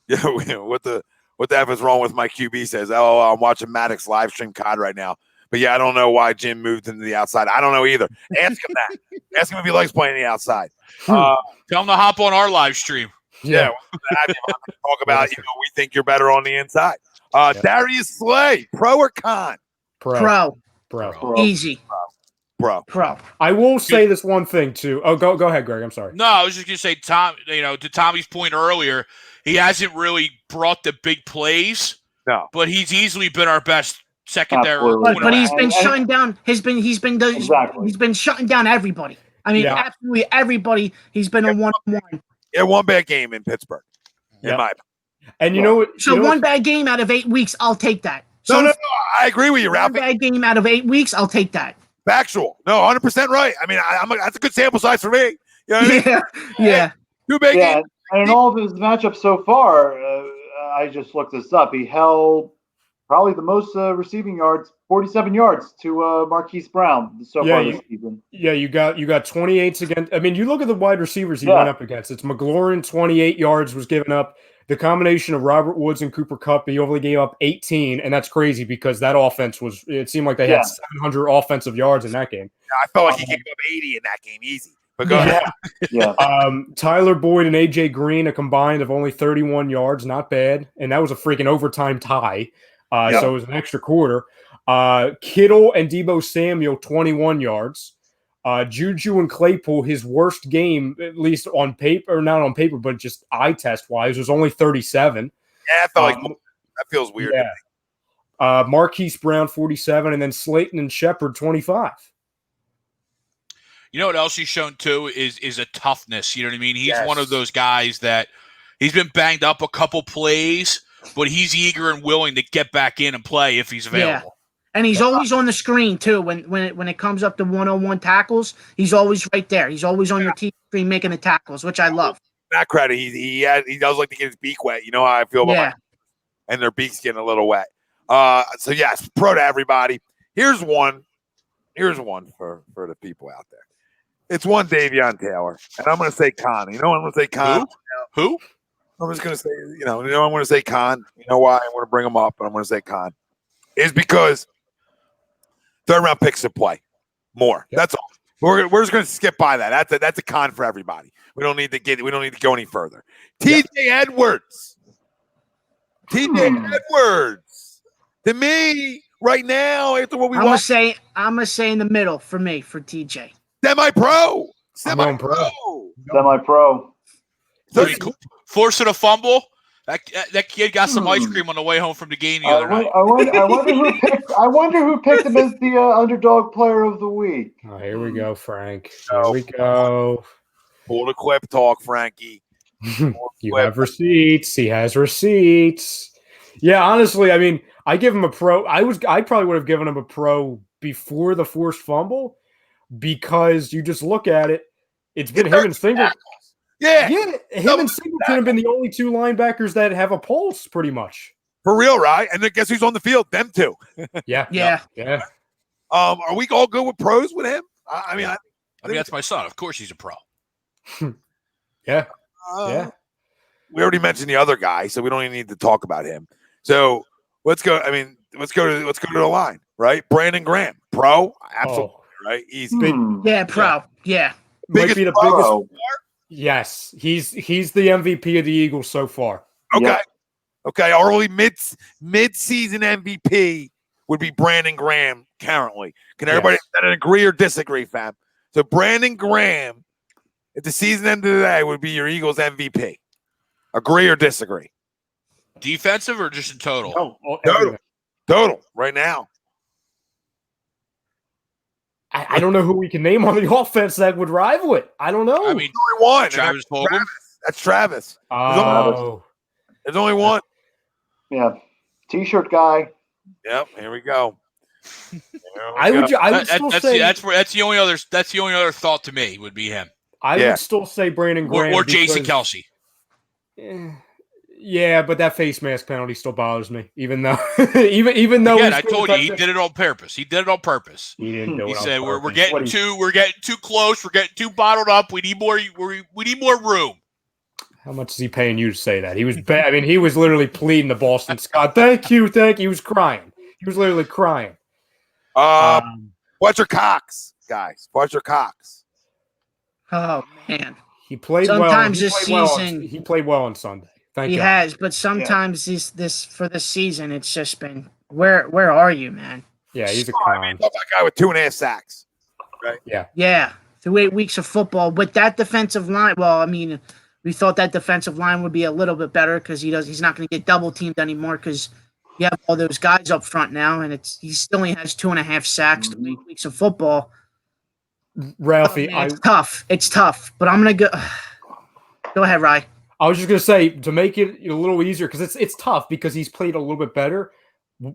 Yeah, what the F is wrong with my QB says? Oh, I'm watching Maddox live stream COD right now. But yeah, I don't know why Jim moved into the outside. I don't know either. Ask him that. Ask him if he likes playing the outside. Tell him to hop on our live stream. Yeah, talk about we think you're better on the inside. Darius Slay, pro or con? Pro. Easy. Pro. I will say this one thing too. Oh, go ahead, Greg. I'm sorry. No, I was just gonna say, Tom. To Tommy's point earlier, he hasn't really brought the big plays. No, but he's easily been our best secondary. But he's been shutting down. He's been shutting down everybody. I mean, Yeah. absolutely everybody. He's been a one-on-one. Yeah, one bad game in Pittsburgh. In Yeah. my And you know what? So one bad game out of 8 weeks, I'll take that. So no, I agree with you, one Ralphie. bad game out of 8 weeks, I'll take that. Factual. No, 100% right. I mean, that's a good sample size for me. You know what I mean? Yeah. Two bad Yeah, games. and in all of his matchups so far, I just looked this up. He held probably the most receiving yards, 47 yards to Marquise Brown so far this season. Yeah, you got 28s against. I mean, you look at the wide receivers he Yeah. went up against. It's McLaurin, 28 yards was given up. The combination of Robert Woods and Cooper Kupp, he only gave up 18, and that's crazy because that offense was. It seemed like they had 700 offensive yards in that game. I felt like he gave up 80 in that game, easy. But go ahead. Yeah. Tyler Boyd and AJ Green, a combined of only 31 yards, not bad, and that was a freaking overtime tie. So it was an extra quarter. Kittle and Deebo Samuel, 21 yards. Juju and Claypool, his worst game, at least on paper, or not on paper, but just eye test wise, was only 37. Yeah, I felt like that feels weird. Yeah. Marquise Brown, 47, and then Slayton and Shepard, 25. You know what else he's shown too is a toughness. You know what I mean? He's one of those guys that he's been banged up a couple plays, but he's eager and willing to get back in and play if he's available. And he's always on the screen too. When it comes up to one-on-one tackles, he's always right there. He's always on your TV screen making the tackles, which I love. Not credit. He does like to get his beak wet. You know how I feel about my, and their beaks getting a little wet. So yes, pro to everybody. Here's one for the people out there. It's one Davion Taylor, and I'm going to say Con. You know what I'm going to say? Con. Who? I'm just going to say, I'm going to say Con. You know why? I'm going to bring him up, and I'm going to say Con. Is because third round picks to play more. Yep. That's all. We're just going to skip by that. That's a con for everybody. We don't need to go any further. TJ Edwards. TJ Edwards. To me, right now, after what we want, I'm gonna say in the middle for me for TJ. Semi-pro. Semi-pro. Forcing a fumble. That kid got some ice cream on the way home from the game the other night. I wonder who picked him as the underdog player of the week. Oh, here we go, Frank. Here we go. Pull the clip talk, Frankie. You have receipts. He has receipts. Yeah, honestly, I mean, I give him a pro. I probably would have given him a pro before the forced fumble because you just look at it. It's been him and Singleton. Yeah. Him and Singleton have been the only two linebackers that have a pulse, pretty much. For real, right? And then guess who's on the field? Them two. Yeah. Are we all good with pros with him? I mean, that's my son. Of course, he's a pro. Yeah. We already mentioned the other guy, so we don't even need to talk about him. So let's go. I mean, let's go to the line, right? Brandon Graham, pro, absolutely, right? He's pro, yeah. Might be the biggest. Yes, he's the MVP of the Eagles so far. Okay. Our only mid-season MVP would be Brandon Graham currently. Can everybody agree or disagree, fam? So Brandon Graham, at the season end of the day, would be your Eagles MVP. Agree or disagree? Defensive or just in total? Total. Right now. I don't know who we can name on the offense that would rival it. I don't know. I mean, there's only one. Travis Fulgham. That's Travis. Oh. There's only one. Yeah. T-shirt guy. Yep. Here we go. I would still say that's the only other thought to me would be him. I would still say Brandon Graham or Jason Kelce. Yeah, but that face mask penalty still bothers me, even though Again, I told you he did it on purpose. He did it on purpose. He didn't do it. He said we're getting too close. We're getting too bottled up. We need more room. How much is he paying you to say that? He was I mean, he was literally pleading to Boston Scott. Thank you. He was crying. He was literally crying. Fletcher Cox, guys. Fletcher Cox. Oh man. He played sometimes well. This season He played well on Sunday. He has, but sometimes this season it's just been where are you, man? Yeah, he's a con. I mean, that guy with 2.5 sacks. Right? Yeah. Through 8 weeks of football. With that defensive line, well, I mean, we thought that defensive line would be a little bit better because he's not going to get double teamed anymore because you have all those guys up front now, and he still only has 2.5 sacks through 8 weeks of football. Ralphie, Man, it's tough. It's tough, but I'm gonna go. Go ahead, Rye. I was just gonna say, to make it a little easier, because it's tough because he's played a little bit better.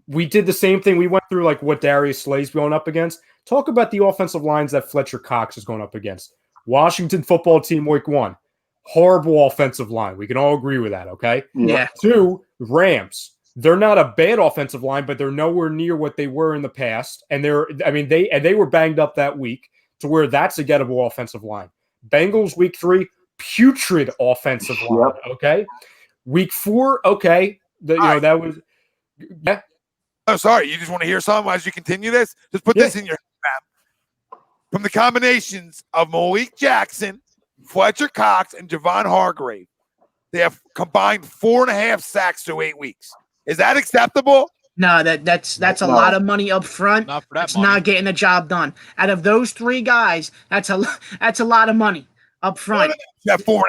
We did the same thing. We went through like what Darius Slay's going up against. Talk about the offensive lines that Fletcher Cox is going up against. Washington football team week 1. Horrible offensive line. We can all agree with that, okay? Yeah. 2, Rams. They're not a bad offensive line, but they're nowhere near what they were in the past. And they were banged up that week to where that's a gettable offensive line. Bengals week 3, putrid offensive line. Okay. Week 4, okay. That was yeah. Oh, sorry. You just want to hear something as you continue this? Just put this in your head. From the combinations of Malik Jackson, Fletcher Cox, and Javon Hargrave, they have combined 4.5 sacks through 8 weeks. Is that acceptable? No, that's a lot of money up front. Not for that It's money. not getting the job done. Out of those 3 guys, that's a lot of money up front. You have 4.5.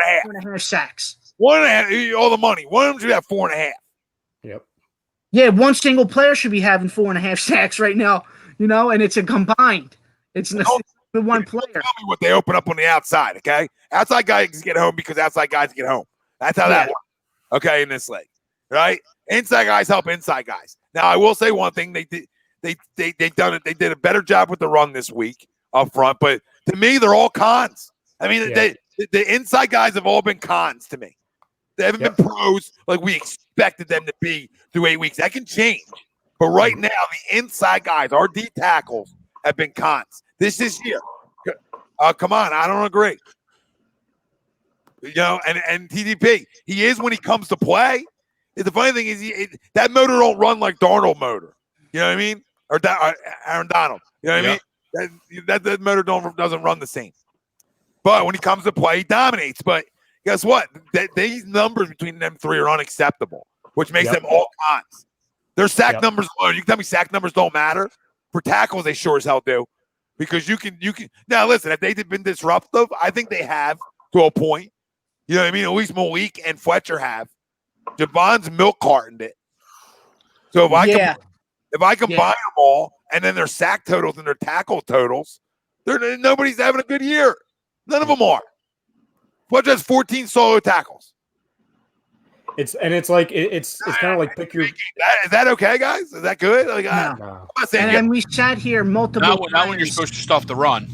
4.5 sacks. 1.5. All the money. One of them should have 4.5. Yep. Yeah, one single player should be having 4.5 sacks right now, and it's a combined. It's not the one player. Tell me what they open up on the outside, okay? Outside guys get home because outside guys get home. That's how that works, okay, in this league, right? Inside guys help inside guys. Now, I will say one thing. They did a better job with the run this week up front, but to me, they're all cons. I mean, the inside guys have all been cons to me. They haven't been pros like we expected them to be through 8 weeks. That can change. But right now, the inside guys, our D tackles, have been cons. This year. Come on, I don't agree. And TDP, he is when he comes to play. The funny thing is that motor don't run like Darnold motor. You know what I mean? Or Aaron Donald. You know what I mean? That motor doesn't run the same. But when he comes to play, he dominates. But guess what? These numbers between them 3 are unacceptable, which makes them all cons. Their sack numbers alone. You can tell me sack numbers don't matter. For tackles, they sure as hell do. Because you can now listen, if they've been disruptive, I think they have to a point. You know what I mean? At least Malik and Fletcher have. Javon's milk cartoned it. So if I combine them all and then their sack totals and their tackle totals, nobody's having a good year. None of them are. Fletcher has 14 solo tackles. It's kind of like pick your. Is that okay, guys? Is that good? Like, No. And we sat here multiple times. Not when you're supposed to stuff the run.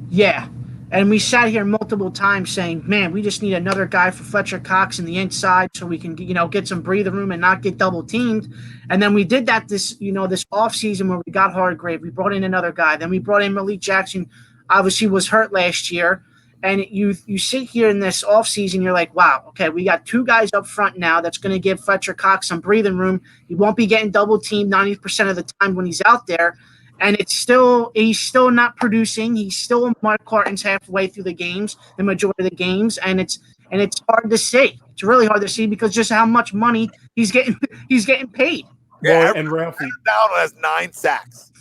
Yeah. And we sat here multiple times saying, man, we just need another guy for Fletcher Cox in the inside so we can, get some breathing room and not get double teamed. And then we did that this offseason where we got Hargrave. We brought in another guy. Then we brought in Malik Jackson, obviously was hurt last year. And you sit here in this offseason, you're like, wow, okay, we got 2 guys up front now that's going to give Fletcher Cox some breathing room. He won't be getting double teamed 90% of the time when he's out there. And he's still not producing. He's still Mark Carton's halfway through the games, the majority of the games, and it's hard to see. It's really hard to see because just how much money he's getting paid. Yeah, and Ralphie Donald has 9 sacks,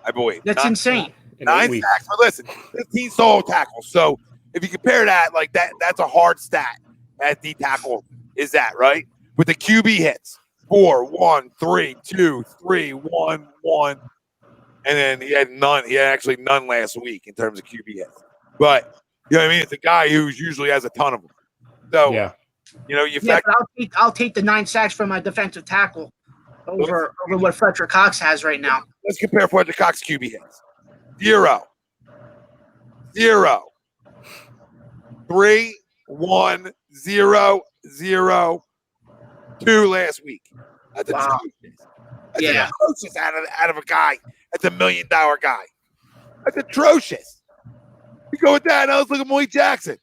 I believe. That's insane. 9 sacks. But listen, 15 solo tackles. So if you compare that, like that's a hard stat at D tackle. Is that right? With the QB hits, 4, 1, 3, 2, 3, 1, 1. And then he had none. He had actually none last week in terms of QB hits. But you know what I mean? It's a guy who usually has a ton of them. So I'll take the 9 sacks from my defensive tackle over what Fletcher Cox has right now. Let's compare Fletcher Cox QB hits. 0, 0, 3, 1, 0, 0, 2 last week. That's atrocious. That's atrocious out of a guy. That's $1 million guy. That's atrocious. You go with that. Now let's look at Malik Jackson.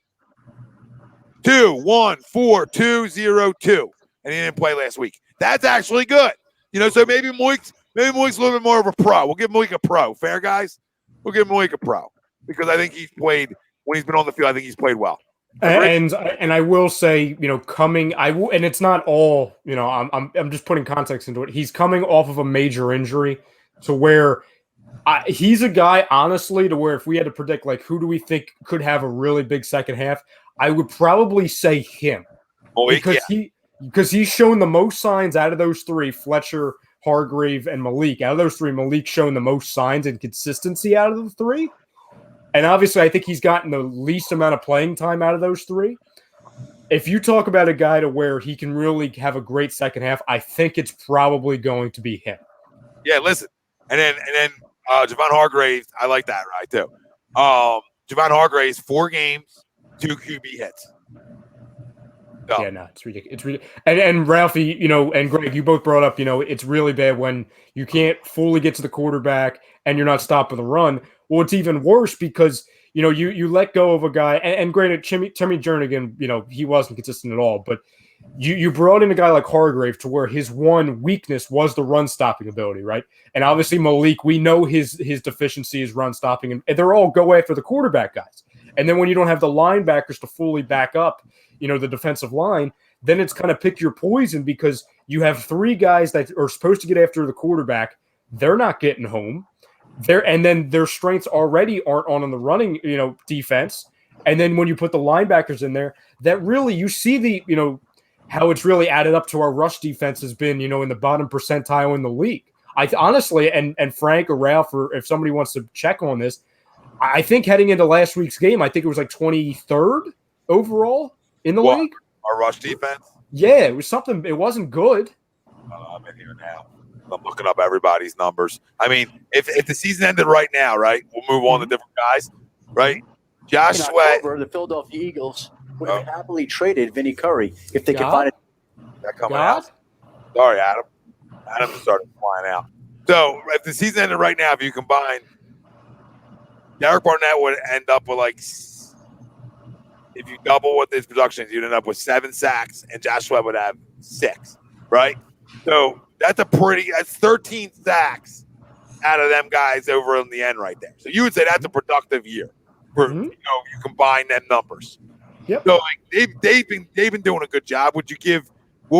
2, 1, 4, 2, 0, 2. And he didn't play last week. That's actually good. So maybe Malik's a little bit more of a pro. We'll give Malik a pro. Fair, guys? We'll give Malik a pro. Because I think he's played, when he's been on the field, I think he's played well. And I will say, and it's not all, I'm just putting context into it. He's coming off of a major injury to where he's a guy, honestly, to where if we had to predict, like, who do we think could have a really big second half, I would probably say him. Because he's shown the most signs out of those 3, Fletcher, Hargrave, and Malik. Out of those 3, Malik's shown the most signs and consistency out of the 3. And obviously, I think he's gotten the least amount of playing time out of those three. If you talk about a guy to where he can really have a great second half, I think it's probably going to be him. Yeah, listen. And then Javon Hargraves, I like that right too. Javon Hargraves, 4 games, 2 QB hits. So, Yeah, no, it's ridiculous. It's ridiculous. And Ralphie, and Greg, you both brought up, it's really bad when you can't fully get to the quarterback and you're not stopping the run. Well, it's even worse because you let go of a guy, and granted, Timmy Jernigan, he wasn't consistent at all, but you brought in a guy like Hargrave to where his one weakness was the run stopping ability, right? And obviously Malik, we know his deficiency is run stopping, and they're all go after the quarterback guys. And then when you don't have the linebackers to fully back up, the defensive line, then it's kind of pick your poison because you have 3 guys that are supposed to get after the quarterback. They're not getting home. And then their strengths already aren't on the running, defense. And then when you put the linebackers in there, that really you see the, how it's really added up to our rush defense has been, in the bottom percentile in the league. I honestly, and Frank or Ralph, or if somebody wants to check on this, I think heading into last week's game, I think it was like 23rd overall in the league. Our rush defense? Yeah, it was something. It wasn't good. I'm in here now. I'm looking up everybody's numbers. I mean, if the season ended right now, right, we'll move on to different guys, right? Josh Sweat. The Philadelphia Eagles would have happily traded Vinny Curry if they could find it. That coming out. Sorry, Adam. Adam started flying out. So if the season ended right now, if you combine, Derek Barnett would end up with if you double what his production is, you'd end up with 7 sacks, and Josh Sweat would have 6, right? So that's 13 sacks out of them guys over in the end right there. So you would say that's a productive year. You combine them numbers. Yep. So they've been doing a good job. What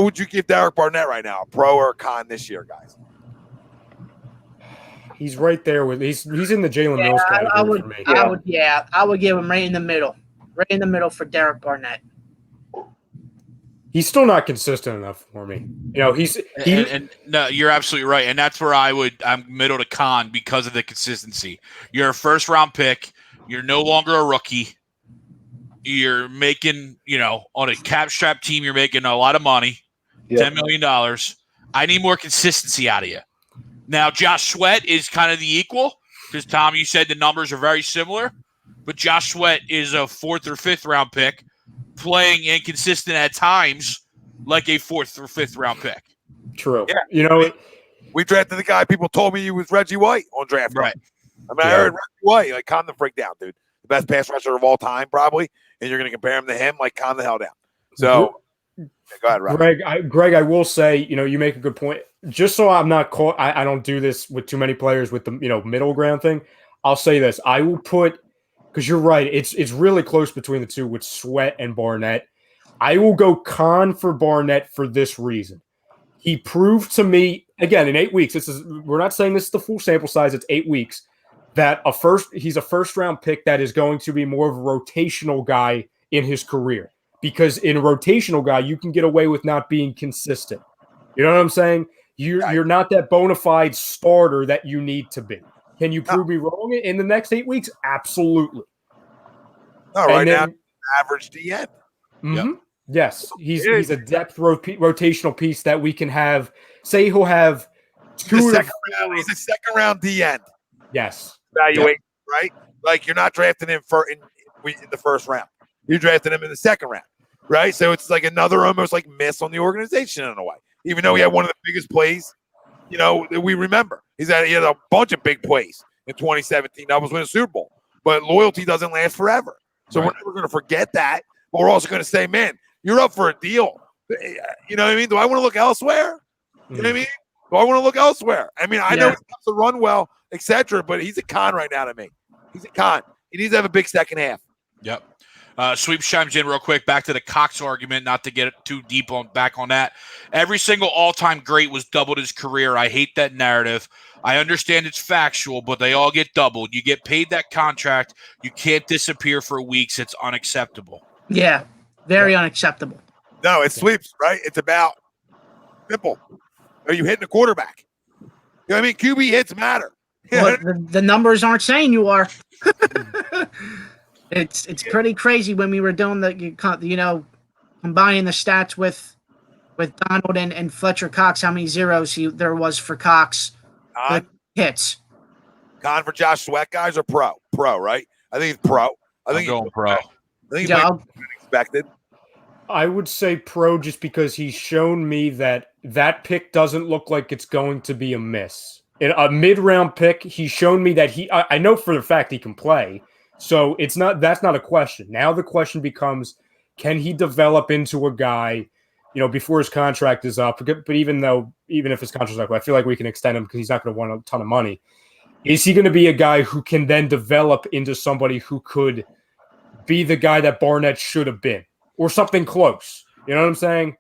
would you give Derek Barnett right now, a pro or a con this year, guys? He's right there with he's in the Jalen Mills category for me. I would give him right in the middle for Derek Barnett. He's still not consistent enough for me. No, you're absolutely right, and that's where I'm middle to con because of the consistency. You're a 1st-round pick. You're no longer a rookie. You're making, on a cap strap team, you're making a lot of money, $10 million. I need more consistency out of you. Now, Josh Sweat is kind of the equal because, Tom, you said the numbers are very similar, but Josh Sweat is a 4th or 5th round pick playing inconsistent at times like a 4th or 5th round pick. True. Yeah. We drafted the guy. People told me he was Reggie White on draft night. Right. I heard Reggie White, calm the freak down, dude. The best pass rusher of all time, probably. And you're going to compare him to him, calm the hell down. So, go ahead, Rob. Greg, I will say, you make a good point. Just so I'm not caught, I don't do this with too many players with the, middle ground thing. I'll say this. I will put, because you're right, it's really close between the two with Sweat and Barnett. I will go con for Barnett for this reason. He proved to me, again, in 8 weeks, we're not saying this is the full sample size, it's 8 weeks, that he's a 1st-round pick that is going to be more of a rotational guy in his career. Because in a rotational guy, you can get away with not being consistent. You know what I'm saying? You're not that bona fide starter that you need to be. Can you prove me wrong in the next 8 weeks? Absolutely. No, right now, average DN. Mm-hmm. Yep. Yes, he's a depth rotational piece that we can have. Say he'll have 2 he's a second round DN. Yes. Evaluate, right? You're not drafting him in the 1st round. You're drafting him in the 2nd round, right? So it's another almost miss on the organization in a way. Even though he had one of the biggest plays, that we remember. He had a bunch of big plays in 2017. That was winning a Super Bowl. But loyalty doesn't last forever. So we're never going to forget that. But we're also going to say, man, you're up for a deal. You know what I mean? Do I want to look elsewhere? You know what I mean? Do I want to look elsewhere? I mean, I know he has to run well, etc., but he's a con right now to me. He's a con. He needs to have a big second half. Yep. Sweeps chimes in real quick. Back to the Cox argument, not to get too deep back on that. Every single all-time great was doubled his career. I hate that narrative. I understand it's factual, but they all get doubled. You get paid that contract. You can't disappear for weeks. It's unacceptable. Yeah, very unacceptable. No, it's sweeps, right? It's about simple. Are you hitting the quarterback? You know what I mean? QB hits matter. Well, the numbers aren't saying you are. It's pretty crazy when we were doing combining the stats with Donald and Fletcher Cox, how many zeros there was for Cox for the hits. Con for Josh Sweat guys or pro? Pro, right? I think it's pro. I'm going pro. I think he's expected. I would say pro just because he's shown me that pick doesn't look like it's going to be a miss. In a mid-round pick, he's shown me that I know for the fact he can play. So that's not a question. Now the question becomes, can he develop into a guy, before his contract is up? But even if his contract is up, I feel like we can extend him because he's not going to want a ton of money. Is he going to be a guy who can then develop into somebody who could be the guy that Barnett should have been or something close? You know what I'm saying?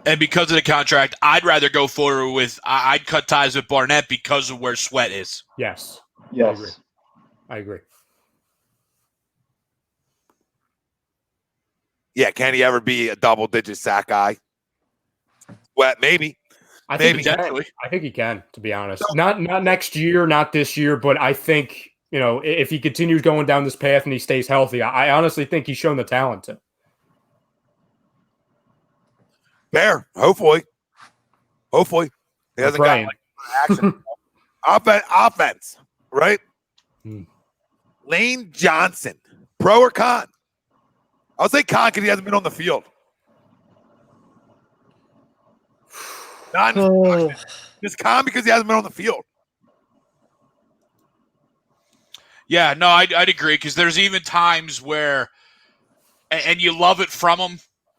And because of the contract, I'd rather go forward with I'd cut ties with Barnett because of where Sweat is. Yes. I agree. Yeah, can he ever be a double-digit sack guy? Sweat, maybe. I think he can, to be honest. Not next year, not this year, but I think, if he continues going down this path and he stays healthy, I honestly think he's shown the talent to. Fair. Hopefully. He hasn't got action. Offense, right? Lane Johnson, pro or con? I'll say con because he hasn't been on the field. Just con because he hasn't been on the field. Yeah, no, I'd agree because there's even times where, and you love it from him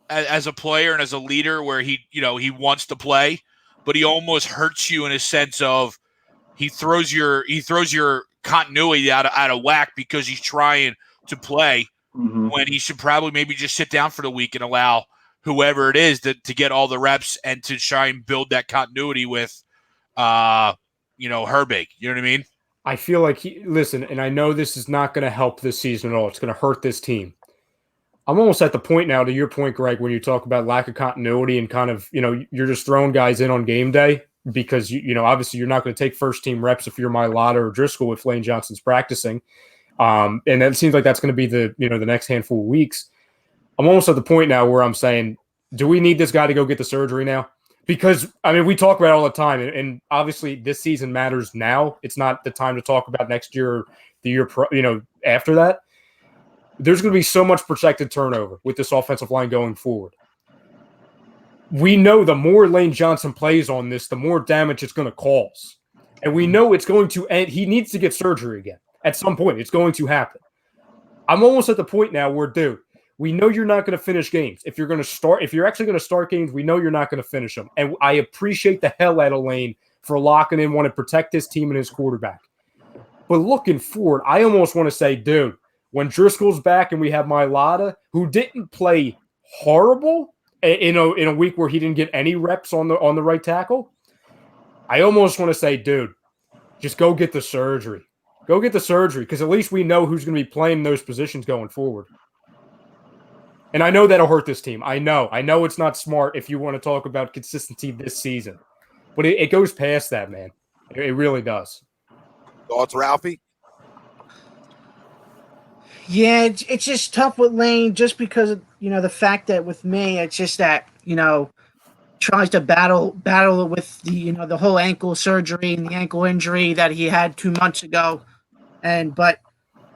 as a player and as a leader, where he wants to play, but he almost hurts you in a sense of he throws your continuity out of whack because he's trying to play when he should probably maybe just sit down for the week and allow whoever it is to get all the reps and to try and build that continuity with, Herbig. You know what I mean? I feel like and I know this is not going to help this season at all. It's going to hurt this team. I'm almost at the point now, to your point, Greg, when you talk about lack of continuity and kind of, you're just throwing guys in on game day because, obviously you're not going to take first team reps if you're Mailata or Driscoll if Lane Johnson's practicing. And it seems like that's going to be the next handful of weeks. I'm almost at the point now where I'm saying, do we need this guy to go get the surgery now? Because, we talk about it all the time, and obviously this season matters now. It's not the time to talk about next year or the year, after that. There's going to be so much protected turnover with this offensive line going forward. We know the more Lane Johnson plays on this, the more damage it's going to cause. And we know it's going to end. He needs to get surgery again. At some point, it's going to happen. I'm almost at the point now where, dude, we know you're not going to finish games. If you're actually going to start games, we know you're not going to finish them. And I appreciate the hell out of Lane for locking in, want to protect his team and his quarterback. But looking forward, I almost want to say, dude, when Driscoll's back and we have Mailata, who didn't play horrible in a week where he didn't get any reps on the right tackle, I almost want to say, dude, just go get the surgery. Go get the surgery, because at least we know who's going to be playing those positions going forward. And I know that'll hurt this team. I know it's not smart if you want to talk about consistency this season. But it goes past that, man. It really does. Thoughts, Ralphie? Yeah, it's just tough with Lane just because of, the fact that with me, it's just that, tries to battle with the whole ankle surgery and the ankle injury that he had 2 months ago. But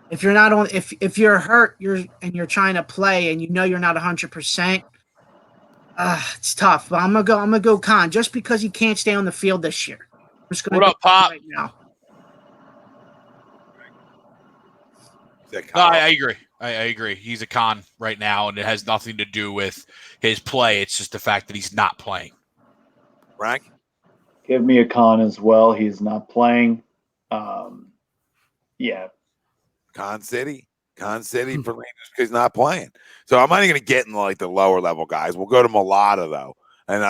if you're not on, if you're hurt, you're trying to play and you're not 100%, it's tough. But I'm gonna go con just because he can't stay on the field this year. I'm just gonna what up, Pop? Right now. No, I agree. I agree. He's a con right now, and it has nothing to do with his play. It's just the fact that he's not playing. Frank? Give me a con as well. He's not playing. Yeah. Con City for Lane because he's not playing. So I'm not even going to get in like the lower level guys. We'll go to Mailata though, and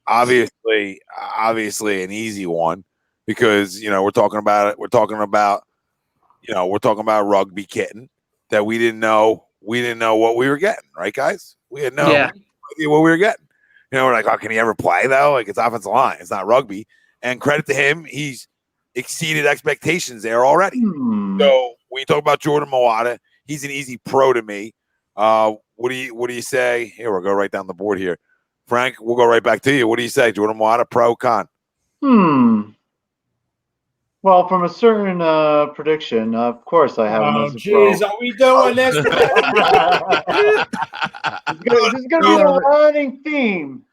obviously an easy one because we're talking about rugby kitten that we didn't know what we were getting, right, guys? We had no idea what we were getting. We're like, oh, can he ever play though? Like, it's offensive line, it's not rugby. And credit to him, he's exceeded expectations there already. Hmm. So when you talk about Jordan Mailata, he's an easy pro to me. What do you say? Here, we'll go right down the board here. Frank, we'll go right back to you. What do you say? Jordan Mailata, pro, con? Well, from a certain prediction, of course I have him Oh, as a pro. jeez, are we doing this? This is going to be a running theme.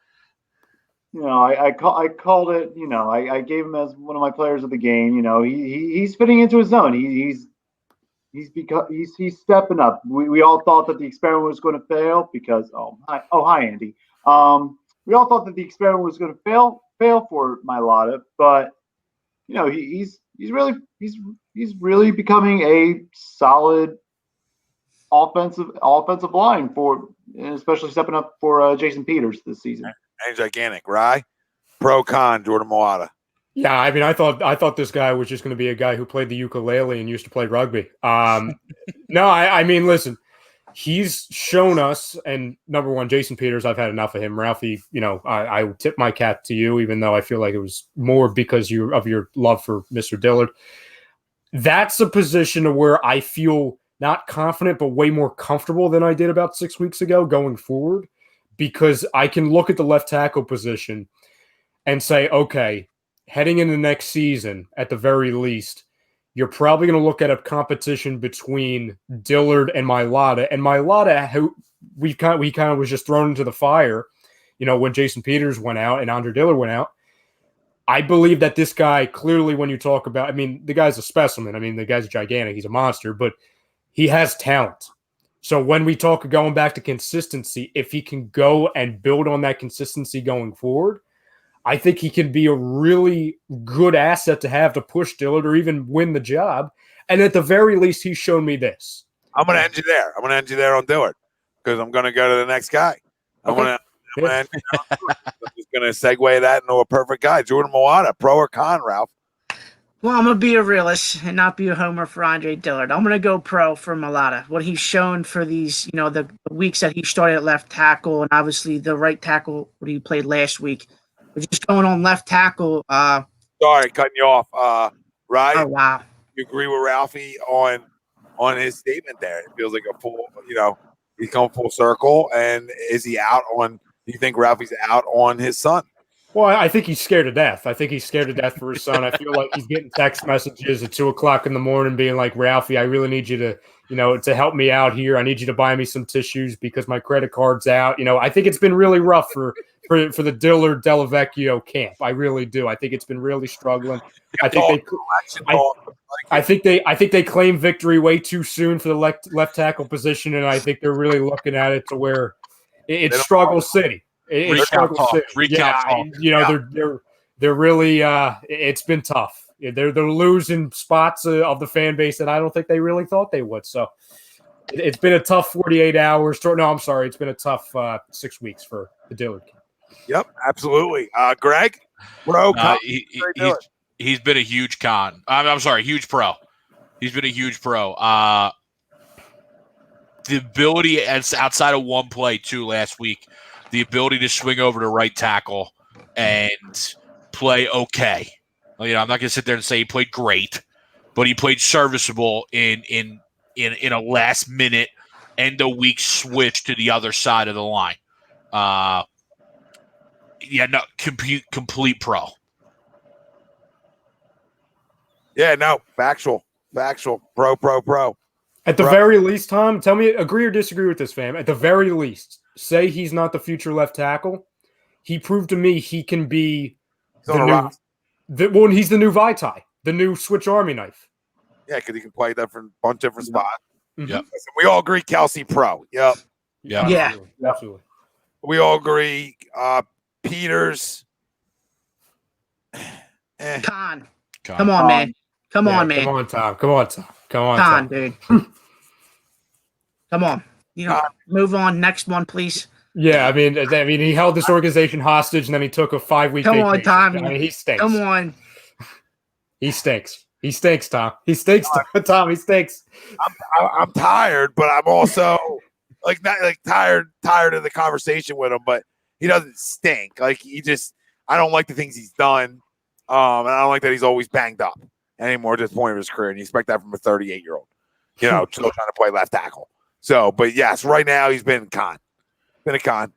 You know, I called it. You know, I gave him as one of my players of the game. You know, he's fitting into his zone. He's stepping up. We all thought that the experiment was going to fail because hi Andy. We all thought that the experiment was going to fail for Mailata, but you know he's really becoming a solid offensive line for, and especially stepping up for Jason Peters this season. And gigantic, right? Pro, con, Jordan Mailata. Yeah, I mean, I thought this guy was just going to be a guy who played the ukulele and used to play rugby. No, I mean, listen, he's shown us, and number one, Jason Peters, I've had enough of him. Ralphie, you know, I tip my cap to you, even though I feel like it was more because of your love for Mr. Dillard. That's a position where I feel not confident, but way more comfortable than I did about 6 weeks ago going forward, because I can look at the left tackle position and say, okay, heading into next season, at the very least, you're probably going to look at a competition between Dillard and Mailata. And Mailata, who we kind of was just thrown into the fire, you know, when Jason Peters went out and Andre Dillard went out. I believe that this guy, clearly, when you talk about, I mean, the guy's a specimen. I mean, the guy's gigantic. He's a monster, but he has talent. So when we talk going back to consistency, if he can go and build on that consistency going forward, I think he can be a really good asset to have to push Dillard or even win the job. And at the very least, he's shown me this. I'm going to end you there. I'm going to end you there on Dillard because I'm going to go to the next guy. I'm going to just going to segue that into a perfect guy. Jordan Mailata, pro or con, Ralph? Well, I'm going to be a realist and not be a homer for Andre Dillard. I'm going to go pro for Mailata. What he's shown for these, you know, the weeks that he started at left tackle, and obviously the right tackle, what he played last week. But just going on left tackle. Sorry, cutting you off. Right? Oh, wow. You agree with Ralphie on his statement there? It feels like a full, you know, he's come full circle. And is he out on, do you think Ralphie's out on his son? Well, I think he's scared to death. I think he's scared to death for his son. I feel like he's getting text messages at 2:00 in the morning being like, Ralphie, I really need you to, you know, to help me out here. I need you to buy me some tissues because my credit card's out. You know, I think it's been really rough for the Dillard Delavecchio camp. I really do. I think it's been really struggling. I think they claim victory way too soon for the left tackle position, and I think they're really looking at it to where it's struggle city. It's struggle city. You know, they're really it's been tough. They're losing spots of the fan base that I don't think they really thought they would. So it's been a tough 48 hours. No, I'm sorry. It's been a tough 6 weeks for the Dillard camp. Yep, absolutely. Greg, bro, he's been a huge con. I'm sorry, huge pro. He's been a huge pro. The ability, outside of one play too last week, the ability to swing over to right tackle and play okay. You know, I'm not going to sit there and say he played great, but he played serviceable in a last minute end of week switch to the other side of the line. Complete pro. Yeah, no, factual, pro. At the very least, Tom, tell me, agree or disagree with this, fam. At the very least, say he's not the future left tackle. He proved to me he can be he's the new Vitae, the new Switch Army knife. Yeah, because he can play different bunch of different spots. Mm-hmm. Yep. We all agree Kelsey pro. Yep. Yeah. Absolutely. We all agree Peters. Con. Come on, man. Come on, man. Come on, Tom. Come on, Tom, dude. Come on. You know, move on. Next one, please. Yeah, I mean, he held this organization hostage, and then he took a 5-week vacation. Come on, Tom. I mean, he stinks. Come on. He stinks. He stinks, Tom. He stinks, Tom. He stinks. I'm tired, but I'm also not tired of the conversation with him. But he doesn't stink. Like I don't like the things he's done. And I don't like that he's always banged up anymore at this point of his career. And you expect that from a 38-year-old, still trying to play left tackle. So, but yes, right now he's been a con. He's been a con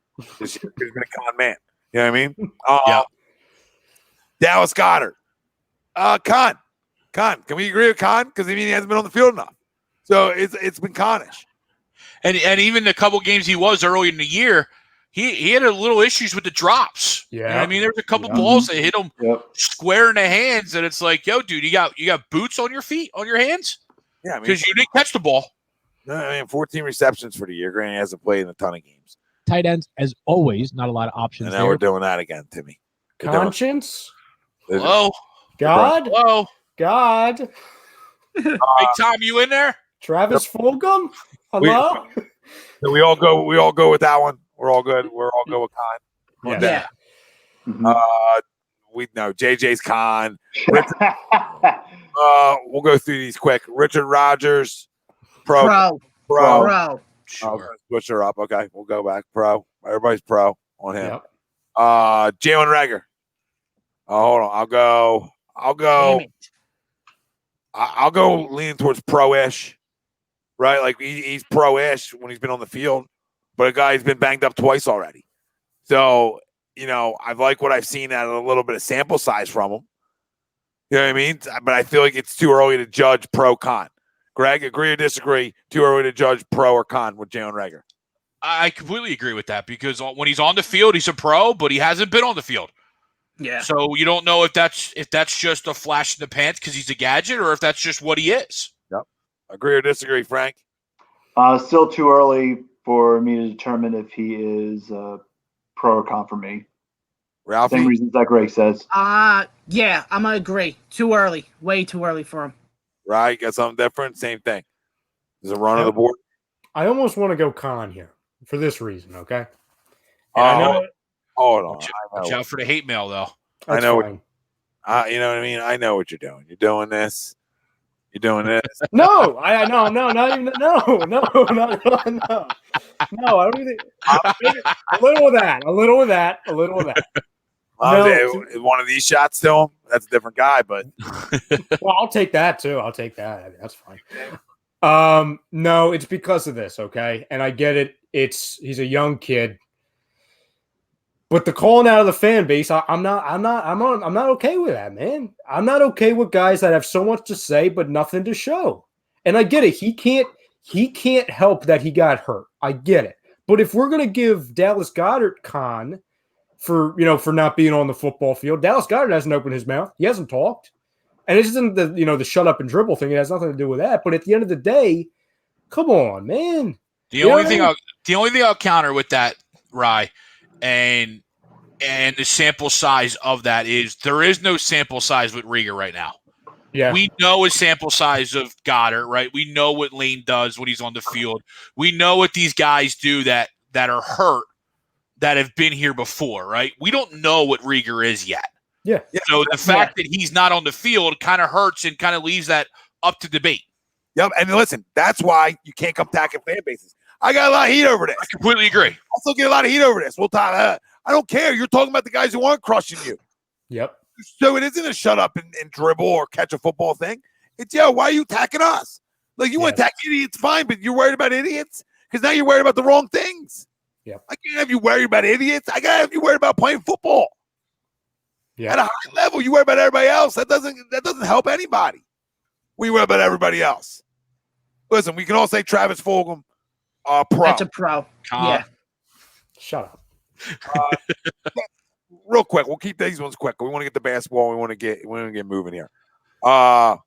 man. You know what I mean? Yeah. Dallas Goedert. Con. Can we agree with con? Because he hasn't been on the field enough. So it's been connish. And even the couple games he was early in the year, he had a little issues with the drops. Yeah. You know what I mean? There's a couple balls that hit him square in the hands, and it's like, yo, dude, you got boots on your feet, on your hands? Yeah, because you didn't catch the ball. No, I mean 14 receptions for the year. Granted, he hasn't played in a ton of games. Tight ends, as always, not a lot of options. And now we're doing that again, Timmy. Conscience. Hello. God. Hello. God. Big Tom, you in there? Travis Fulgham. Hello. We all go with that one. We're all good. We're all good with Con. Yeah. We know JJ's Con. We'll go through these quick. Richard Rodgers, pro. Sure. Switch her up. Okay, we'll go back. Pro. Everybody's pro on him. Yep. Jalen Reagor. Hold on. I'll go leaning towards pro-ish. Right? Like he's pro-ish when he's been on the field, but a guy who's been banged up twice already. So, I've liked what I've seen out of a little bit of sample size from him. You know what I mean? But I feel like it's too early to judge pro-con. Greg, agree or disagree? Too early to judge pro or con with Jalen Reagor. I completely agree with that because when he's on the field, he's a pro, but he hasn't been on the field. Yeah. So you don't know if that's just a flash in the pants because he's a gadget or if that's just what he is. Yep. Agree or disagree, Frank? Still too early for me to determine if he is pro or con for me. Ralphie? Same reasons that Greg says. Yeah, I'm gonna agree. Too early. Way too early for him. Right? Got something different? Same thing. There's a run on the board. I almost want to go con here for this reason, okay? Hold on. Watch out for the hate mail, though. I know. You know what I mean? I know what you're doing. You're doing this. No, I know. No, not even. No. No, I don't even. A little of that. One of these shots to him, that's a different guy, but. Well, I'll take that too. That's fine. No, it's because of this, okay? And I get it. He's a young kid. But the calling out of the fan base, I'm not okay with that, man. I'm not okay with guys that have so much to say but nothing to show. And I get it. He can't help that he got hurt. I get it. But if we're gonna give Dallas Goedert con for not being on the football field, Dallas Goedert hasn't opened his mouth. He hasn't talked. And it isn't the shut up and dribble thing. It has nothing to do with that. But at the end of the day, come on, man. The only thing I'll counter with that, Rye, and the sample size of that is there is no sample size with Reagor right now. Yeah. We know a sample size of Goddard, right? We know what Lane does when he's on the field. We know what these guys do that are hurt that have been here before, right? We don't know what Reagor is yet. Yeah. So the fact that he's not on the field kind of hurts and kind of leaves that up to debate. Yep. And listen, that's why you can't come attacking fan bases. I got a lot of heat over this. I completely agree. I also get a lot of heat over this. We'll talk. I don't care. You're talking about the guys who aren't crushing you. Yep. So it isn't a shut up and dribble or catch a football thing. It's, why are you attacking us? Like, you want to attack idiots, fine, but you're worried about idiots? Because now you're worried about the wrong things. Yep. I can't have you worried about idiots. I got to have you worried about playing football. Yeah. At a high level, you worry about everybody else. That doesn't help anybody. We worry about everybody else. Listen, we can all say Travis Fulgham, pro. That's a pro. Yeah. Shut up. Real quick, we'll keep these ones quick. We want to get the basketball. We want to get moving here. John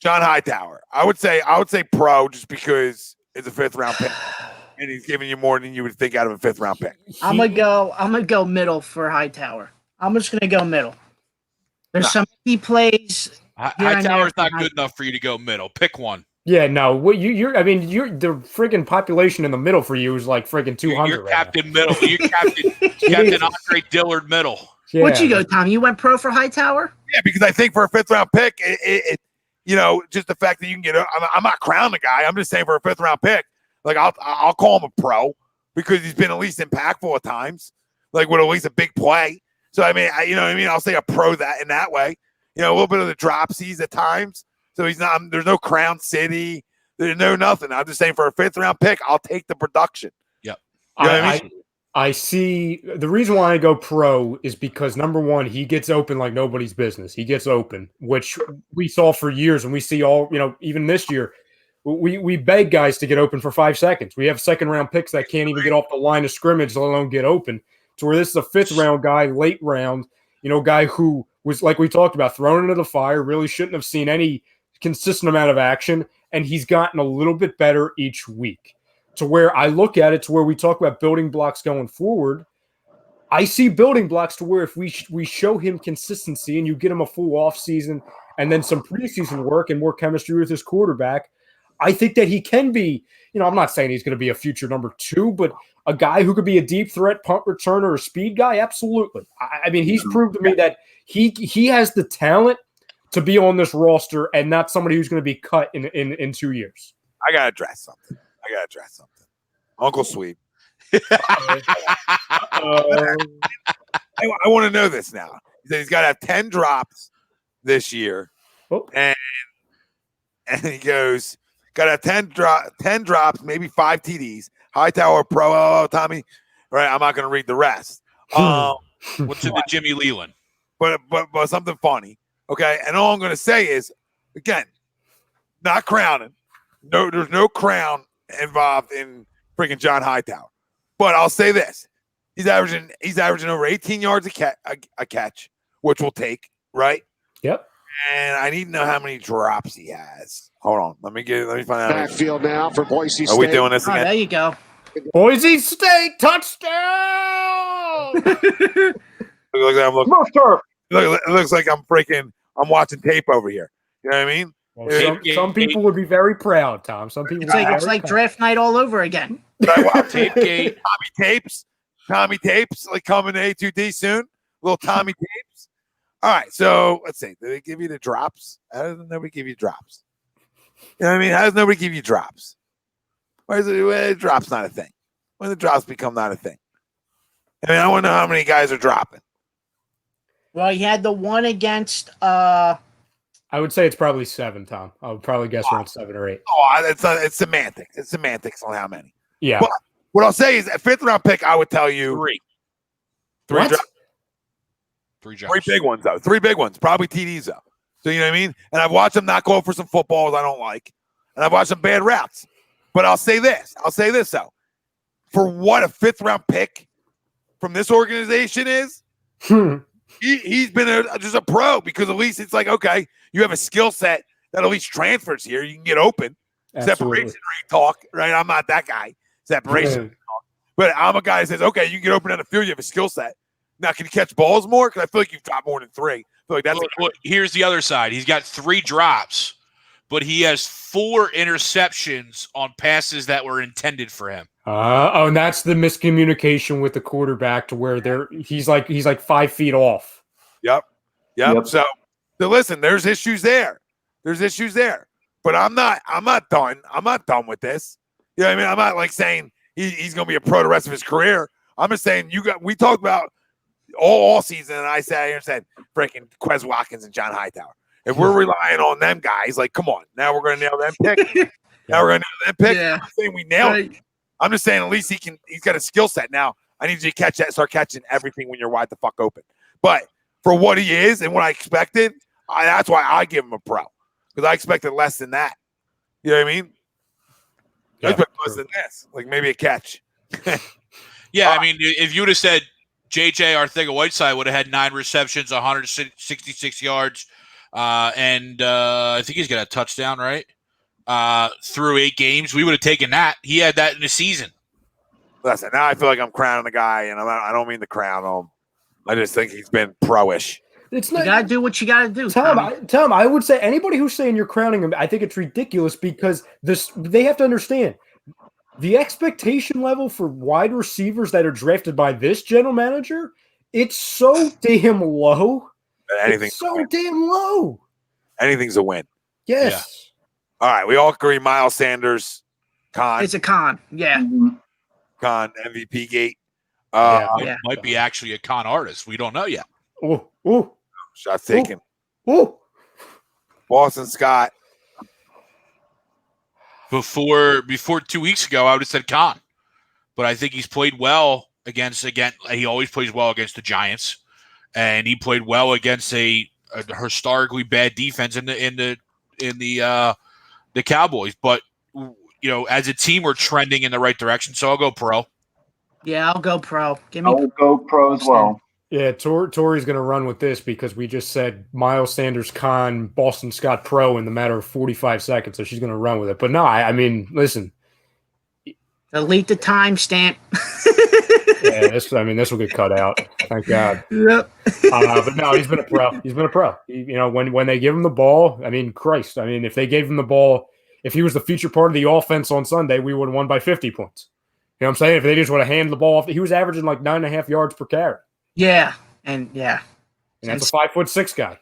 Hightower. I would say pro just because it's a 5th round pick, and he's giving you more than you would think out of a 5th round pick. I'm gonna go middle for Hightower. I'm just gonna go middle. There's some key plays. Hightower's not good enough for you to go middle. Pick one. Yeah, no. What you're the friggin' population in the middle for you is like friggin' 200. You're Captain Middle. You're Captain Andre Dillard Middle. Yeah. What'd you go, Tom? You went pro for Hightower? Yeah, because I think for a 5th round pick, just the fact that you can get. I'm not crowning the guy. I'm just saying for a 5th round pick, like I'll call him a pro because he's been at least impactful at times, like with at least a big play. So I mean, you know what I mean? I'll say a pro that in that way. You know, a little bit of the dropsies at times. So he's not. There's no Crown City. There's no nothing. I'm just saying for a 5th round pick, I'll take the production. Yep. You know what I mean? I see the reason why I go pro is because number one, he gets open like nobody's business. He gets open, which we saw for years, and we see all, you know, even this year, we beg guys to get open for 5 seconds. We have 2nd round picks that can't even get off the line of scrimmage, let alone get open. To where this is a 5th round guy, late round, you know, guy who was, like we talked about, thrown into the fire, really shouldn't have seen any consistent amount of action, and he's gotten a little bit better each week. To where I look at it, to where we talk about building blocks going forward, I see building blocks to where if we show him consistency and you get him a full offseason and then some preseason work and more chemistry with his quarterback, I think that he can be, you know, I'm not saying he's going to be a future number 2, but a guy who could be a deep threat punt returner or a speed guy, absolutely. I mean, he's proved to me that he has the talent to be on this roster and not somebody who's going to be cut in 2 years. I got to address something. Uncle Sweep. I want to know this now. He said he's got to have 10 drops this year. Oh. And he goes, got to have 10 drops, maybe 5 TDs. Hightower Pro. Oh, Tommy. Right, I'm not going to read the rest. What's in the Jimmy Leland? But something funny. Okay, and all I'm going to say is, again, not crowning. No, there's no crown involved in freaking John Hightower. But I'll say this: he's averaging over 18 yards a catch, which we'll take, right? Yep. And I need to know how many drops he has. Hold on, let me find out. Backfield now for Boise State. Are we doing this Oh, again? there you go. Boise State touchdown! It looks like I'm watching tape over here. You know what I mean? Well, some people would be very proud, Tom. Some people. It's like draft night all over again. Tape gate. Tommy Tapes, like coming to A2D soon. Little Tommy Tapes. All right, so let's see. Do they give you the drops? How does nobody give you drops? You know what I mean? How does nobody give you drops? Why is it drops not a thing? When the drops become not a thing? I mean, I want to know how many guys are dropping. Well, he had the one against I would say it's probably 7, Tom. I would probably guess around 7 or 8. Oh, it's semantics. It's semantics on how many. Yeah. But what I'll say is a 5th round pick, I would tell you 3. What? drops. 3 drops. 3 big ones, though. 3 big ones. Probably TDs, though. So, you know what I mean? And I've watched them not go for some footballs I don't like. And I've watched some bad routes. But I'll say this, though. For what a 5th round pick from this organization is, he's been just a pro, because at least it's like, okay, you have a skill set that at least transfers here. You can get open. Absolutely. Separation rate talk, right? I'm not that guy. Separation talk. But I'm a guy that says, okay, you can get open on the field. You have a skill set. Now, can you catch balls more? Because I feel like you've dropped more than 3. I feel like that's here's the other side. He's got 3 drops, but he has 4 interceptions on passes that were intended for him. And that's the miscommunication with the quarterback, to where he's like 5 feet off. Yep. So listen, there's issues there. But I'm not done. I'm not done with this. You know what I mean? I'm not like saying he's going to be a pro the rest of his career. I'm just saying we talked about all season, and I said freaking Quez Watkins and John Hightower. If we're relying on them guys, like, come on, now we're going to nail them pick. I'm saying we nailed it. I'm just saying at least he's got a skill set. Now I need you to start catching everything when you're wide the fuck open. But for what he is and what I expected, that's why I give him a pro, because I expected less than that. You know what I mean? I expected less than this, like maybe a catch. Yeah, I mean, if you would have said J.J. Arcega-Whiteside would have had 9 receptions, 166 yards, and I think he's got a touchdown, right? Through 8 games, we would have taken that. He had that in a season. Listen, now I feel like I'm crowning the guy, and I don't mean to crown him. I just think he's been pro-ish. It's You gotta do what you gotta do, Tom, I would say anybody who's saying you're crowning him, I think it's ridiculous, because they have to understand the expectation level for wide receivers that are drafted by this general manager. It's so damn low. Anything's a win. Yes. Yeah. All right, we all agree Miles Sanders, con. It's a con. Yeah. Con MVP gate. Might be actually a con artist. We don't know yet. Ooh. Shot taken. Ooh. Boston Scott. Before 2 weeks ago, I would have said con. But I think he's played well he always plays well against the Giants. And he played well against a historically bad defense in the Cowboys. But as a team, we're trending in the right direction. So I'll go pro. Yeah, I'll go pro. I will go pro as well. Yeah, Tori's going to run with this because we just said Miles Sanders con, Boston Scott pro in the matter of 45 seconds, so she's going to run with it. But no, I mean, listen. Delete the timestamp. Yeah, this will get cut out. Thank God. Yep. But no, he's been a pro. He's been a pro. When they give him the ball, I mean, Christ. I mean, if they gave him the ball, if he was the feature part of the offense on Sunday, we would have won by 50 points. You know what I'm saying? If they just would have handed the ball off, he was averaging like 9.5 yards per carry. Yeah, and that's a 5'6" guy.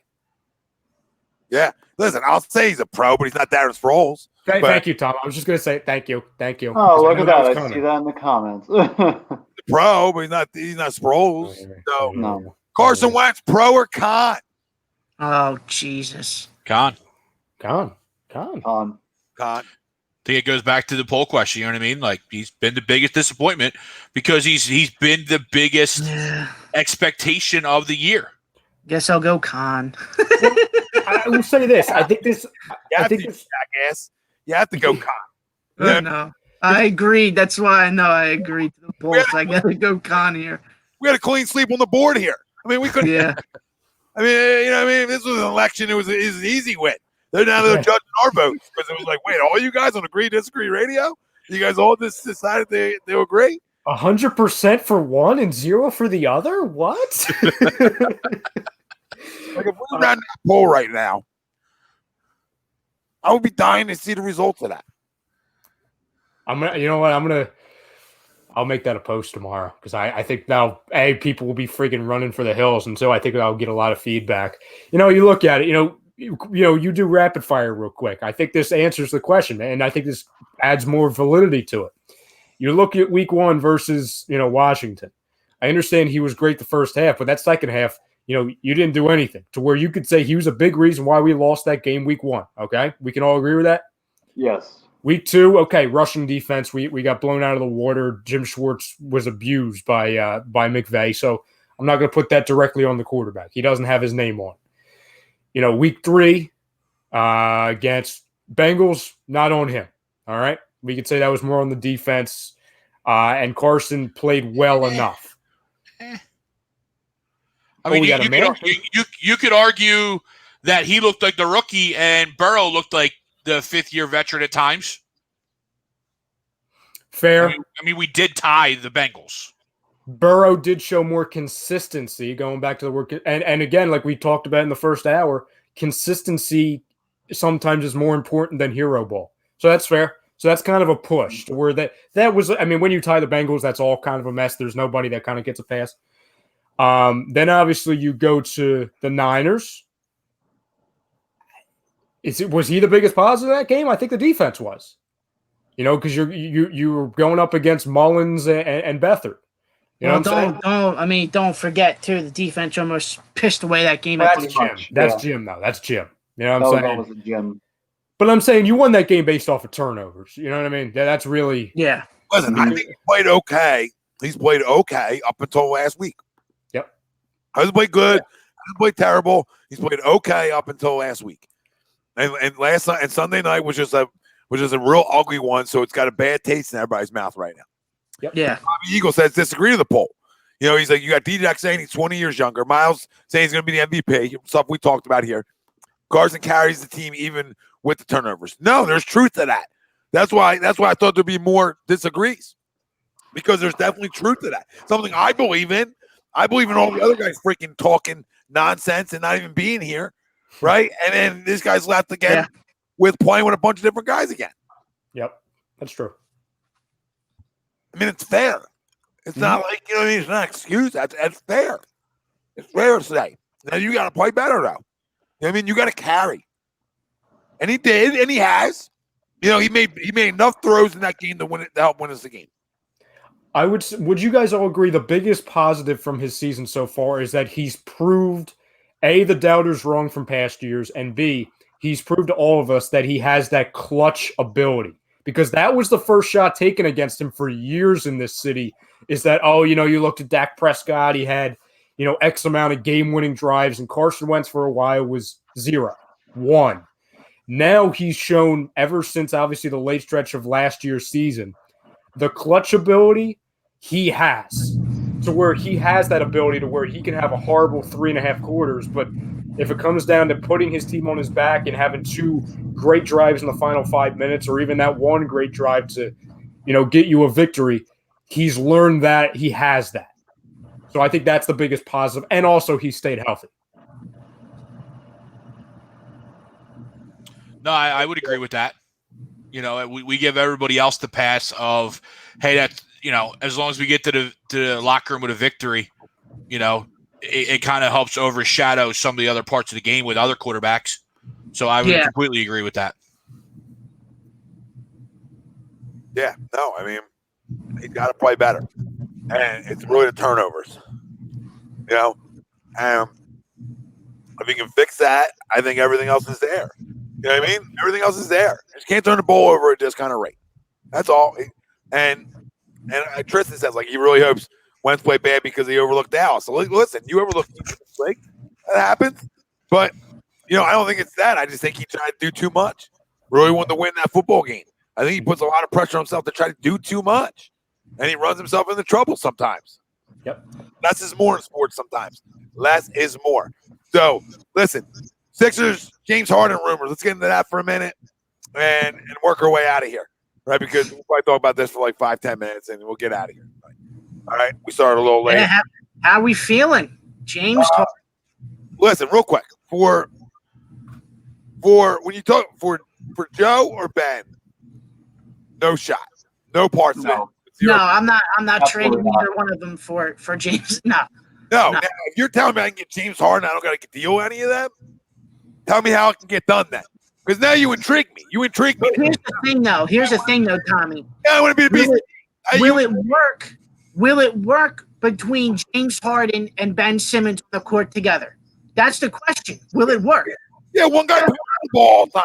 Yeah, listen, I'll say he's a pro, but he's not Darren Sproles. Thank you, Tom. I was just going to say thank you. Oh, look at that! I see that in the comments. Pro, but he's not Sproles. No. Carson Wentz, pro or con? Oh, Jesus. Con. Con. I think it goes back to the poll question. You know what I mean? Like, he's been the biggest disappointment because he's been the biggest expectation of the year. Guess I'll go con. I will say this. I think this. Jackass. You have to go con. No, I agreed. That's why I agreed to the polls. I got to go con here. We had a clean sweep on the board here. I mean, we couldn't. Yeah. I mean, this was an election. It was an easy win. They're judging our votes because it was like, wait, all you guys on agree disagree radio? You guys all just decided they agree? 100% for one and 0 for the other? What? Like, if we ran that poll right now, I would be dying to see the results of that. I'll make that a post tomorrow because I think now people will be freaking running for the hills, and so I think I'll get a lot of feedback. You look at it, you do rapid fire real quick. I think this answers the question, and I think this adds more validity to it. You look at week 1 versus Washington. I understand he was great the first half, but that second half, you didn't do anything to where you could say he was a big reason why we lost that game week 1. Okay, we can all agree with that. Yes. Week 2, okay, rushing defense, we got blown out of the water. Jim Schwartz was abused by McVay, so I'm not going to put that directly on the quarterback. He doesn't have his name on it. Week 3 against Bengals, not on him. All right, we could say that was more on the defense, and Carson played well enough. I mean, you could argue that he looked like the rookie and Burrow looked like the 5th-year veteran at times. Fair. I mean, we did tie the Bengals. Burrow did show more consistency going back to the work. And again, like we talked about in the first hour, consistency sometimes is more important than hero ball. So that's fair. So that's kind of a push to where that was, I mean, when you tie the Bengals, that's all kind of a mess. There's nobody that kind of gets a pass. Then obviously you go to the Niners. Was he the biggest positive of that game? I think the defense was. Because you were going up against Mullins and Beathard. Don't forget too, the defense almost pissed away that game. That's Jim. That's Jim, though. That's Jim. You know what I'm saying? That was Jim. But I'm saying you won that game based off of turnovers. You know what I mean? That's really Listen, I think he played okay. He's played okay up until last week. Yep. He hasn't played good. He hasn't played terrible. He's played okay up until last week. And last night and Sunday night was just a real ugly one. So it's got a bad taste in everybody's mouth right now. Yep. Yeah. Bobby Eagle says disagree to the poll. He's like, you got D-Deck saying he's 20 years younger. Miles saying he's going to be the MVP. Stuff we talked about here. Carson carries the team even with the turnovers. No, there's truth to that. That's why I thought there'd be more disagrees, because there's definitely truth to that. Something I believe in. I believe in all the other guys freaking talking nonsense and not even being here, right? And then this guy's left again with playing with a bunch of different guys again. Yep, that's true. I mean, it's fair. It's not like, it's not an excuse. That's fair. It's fair to say. Now you got to play better, though. I mean, you got to carry. And he did, and he has. He made enough throws in that game to help win us the game. Would you guys all agree the biggest positive from his season so far is that he's proved A, the doubters wrong from past years, and B, he's proved to all of us that he has that clutch ability. Because that was the first shot taken against him for years in this city, is that, you looked at Dak Prescott, he had, X amount of game-winning drives, and Carson Wentz for a while was 0, 1. Now he's shown, ever since obviously the late stretch of last year's season, the clutch ability he has, to where he has that ability to where he can have a horrible 3.5 quarters, but if it comes down to putting his team on his back and having 2 great drives in the final 5 minutes, or even that one great drive to, get you a victory, he's learned that he has that. So I think that's the biggest positive, and also he stayed healthy. No, I would agree with that. We give everybody else the pass of, hey, that's, as long as we get to the locker room with a victory, it kind of helps overshadow some of the other parts of the game with other quarterbacks. So I would completely agree with that. Yeah, no, I mean, he's got to play better. And it's really the turnovers. If he can fix that, I think everything else is there. You know what I mean? Everything else is there. You just can't turn the ball over at this kind of rate. That's all. And Tristan says, he really hopes Wentz played bad because he overlooked Dallas. So, listen, you overlook that happens. But, I don't think it's that. I just think he tried to do too much. Really wanted to win that football game. I think he puts a lot of pressure on himself to try to do too much. And he runs himself into trouble sometimes. Yep. Less is more in sports sometimes. Less is more. So, listen, Sixers, James Harden rumors. Let's get into that for a minute and work our way out of here, right? Because we'll probably talk about this for 5-10 minutes, and we'll get out of here. All right? We started a little late. Yeah, how are we feeling, James? Listen, real quick. For when you talk for Joe or Ben, no shot. No parts of it. No, I'm not trading either one of them for James. No. Now, if you're telling me I can get James Harden, I don't got to deal with any of that. Tell me how it can get done then. Because now you intrigue me. Here's the thing, though, Tommy. Yeah, I want to be the beast. Will it work? Will it work between James Harden and Ben Simmons on the court together? That's the question. Will it work? Yeah, one guy passes the ball all the time.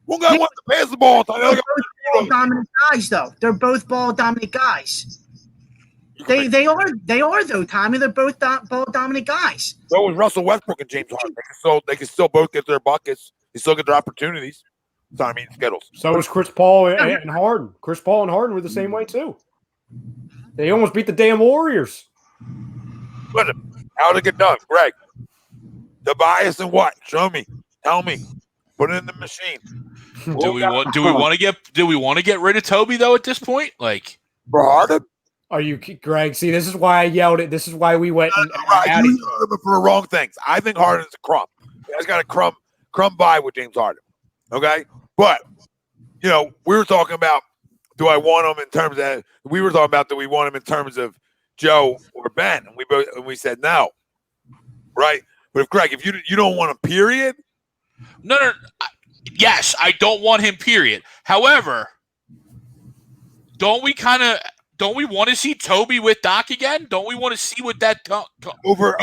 One guy wants to pass the ball all the time. They're both ball-dominant guys, though. They're both ball-dominant guys. They are though, Tommy. They're both ball-dominant guys. So was Russell Westbrook and James Harden. They can still both get their buckets. They still get their opportunities. Skittles. So was Chris Paul and Harden. Chris Paul and Harden were the same way too. They almost beat the damn Warriors. Listen, how did it get done, Greg? The bias and what? Show me. Tell me. Put it in the machine. Do we want to get rid of Toby though at this point? For Harden? Are you, Greg? See, this is why I yelled it. This is why we went for the wrong things. I think Harden's a crumb. You guys got a crumb vibe with James Harden. Okay? But, we were talking about, do I want him in terms of – we were talking about, do we want him in terms of Joe or Ben? And we said no. Right? But if you don't want him, period? No. Yes, I don't want him, period. However, don't we want to see Toby with Doc again? Don't we want to see what that over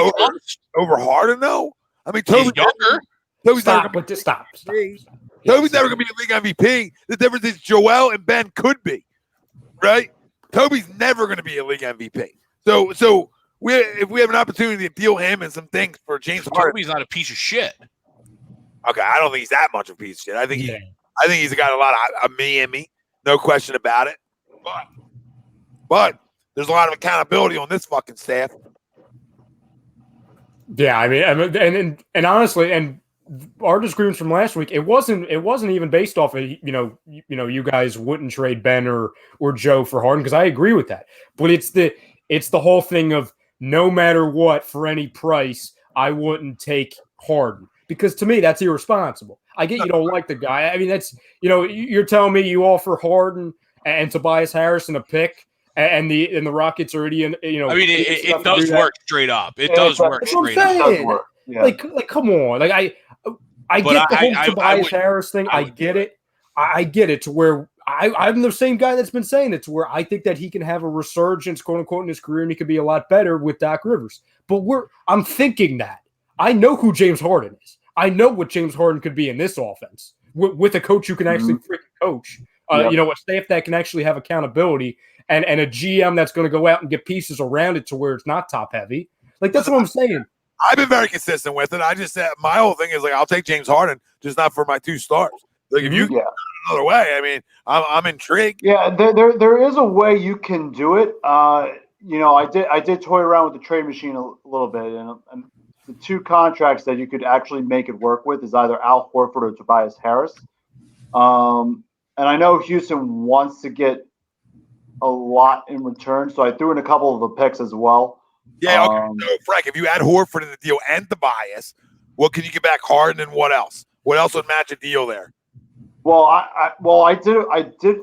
Harden though? I mean, Toby's younger. Toby's stop. Toby's never going to be a league MVP. The difference is Joel and Ben could be, right? Toby's never going to be a league MVP. So if we have an opportunity to deal him and some things for James Harden, Toby's not a piece of shit. Okay, I don't think he's that much of a piece of shit. I think he's got a lot of me in me, no question about it. But there's a lot of accountability on this fucking staff. Yeah, I mean, and honestly, and our disagreements from last week, it wasn't even based off of you guys wouldn't trade Ben or Joe for Harden, because I agree with that. But it's the whole thing of no matter what, for any price, I wouldn't take Harden, because to me that's irresponsible. I get you don't like the guy. I mean, that's you're telling me you offer Harden and Tobias Harris a pick. And the Rockets already I mean, it does work straight up. It does work straight up. Yeah. Like, come on. Like, I get the whole Tobias Harris thing. I get it. I get it to where I'm the same guy that's been saying it, to where I think that he can have a resurgence, quote unquote, in his career, and he could be a lot better with Doc Rivers. But I'm thinking that I know who James Harden is. I know what James Harden could be in this offense with a coach who can actually freaking coach. Yep. A staff that can actually have accountability, and a GM that's going to go out and get pieces around it to where it's not top heavy. Like, that's what I'm saying. I've been very consistent with it. I just said my whole thing is like, I'll take James Harden, just not for my 2 stars. Like, if you go another way, I mean, I'm intrigued. Yeah, there is a way you can do it. I did toy around with the trade machine a little bit, and the 2 contracts that you could actually make it work with is either Al Horford or Tobias Harris. And I know Houston wants to get a lot in return, so I threw in a couple of the picks as well. Yeah, okay. So, Frank, if you add Horford in the deal and Tobias, what can you get back? Harden and what else? What else would match a deal there? Well, I did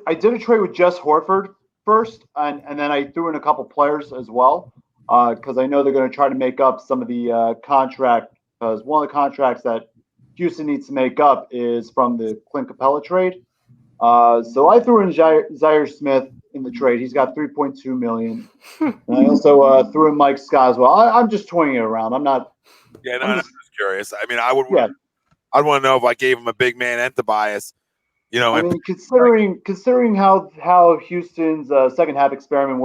a trade with just Horford first, and then I threw in a couple players as well, because I know they're going to try to make up some of the contract. Because one of the contracts that Houston needs to make up is from the Clint Capella trade. So I threw in Zaire Smith in the trade. He's got $3.2 million. And I also threw in Mike Scott as well. I'm just toying it around. I'm not. Yeah, no, I'm just curious. I mean, I'd want to know if I gave him a big man and Tobias. I mean, considering how Houston's second half experiment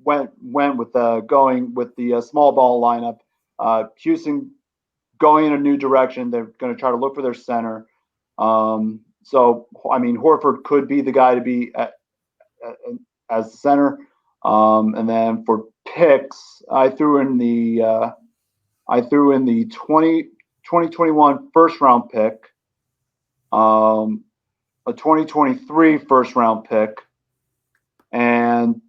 went with going with the small ball lineup, Houston going in a new direction. They're going to try to look for their center. So I mean, Horford could be the guy to be as the center. And then for picks, I threw in the 2021 first round pick. A 2023 first round pick, and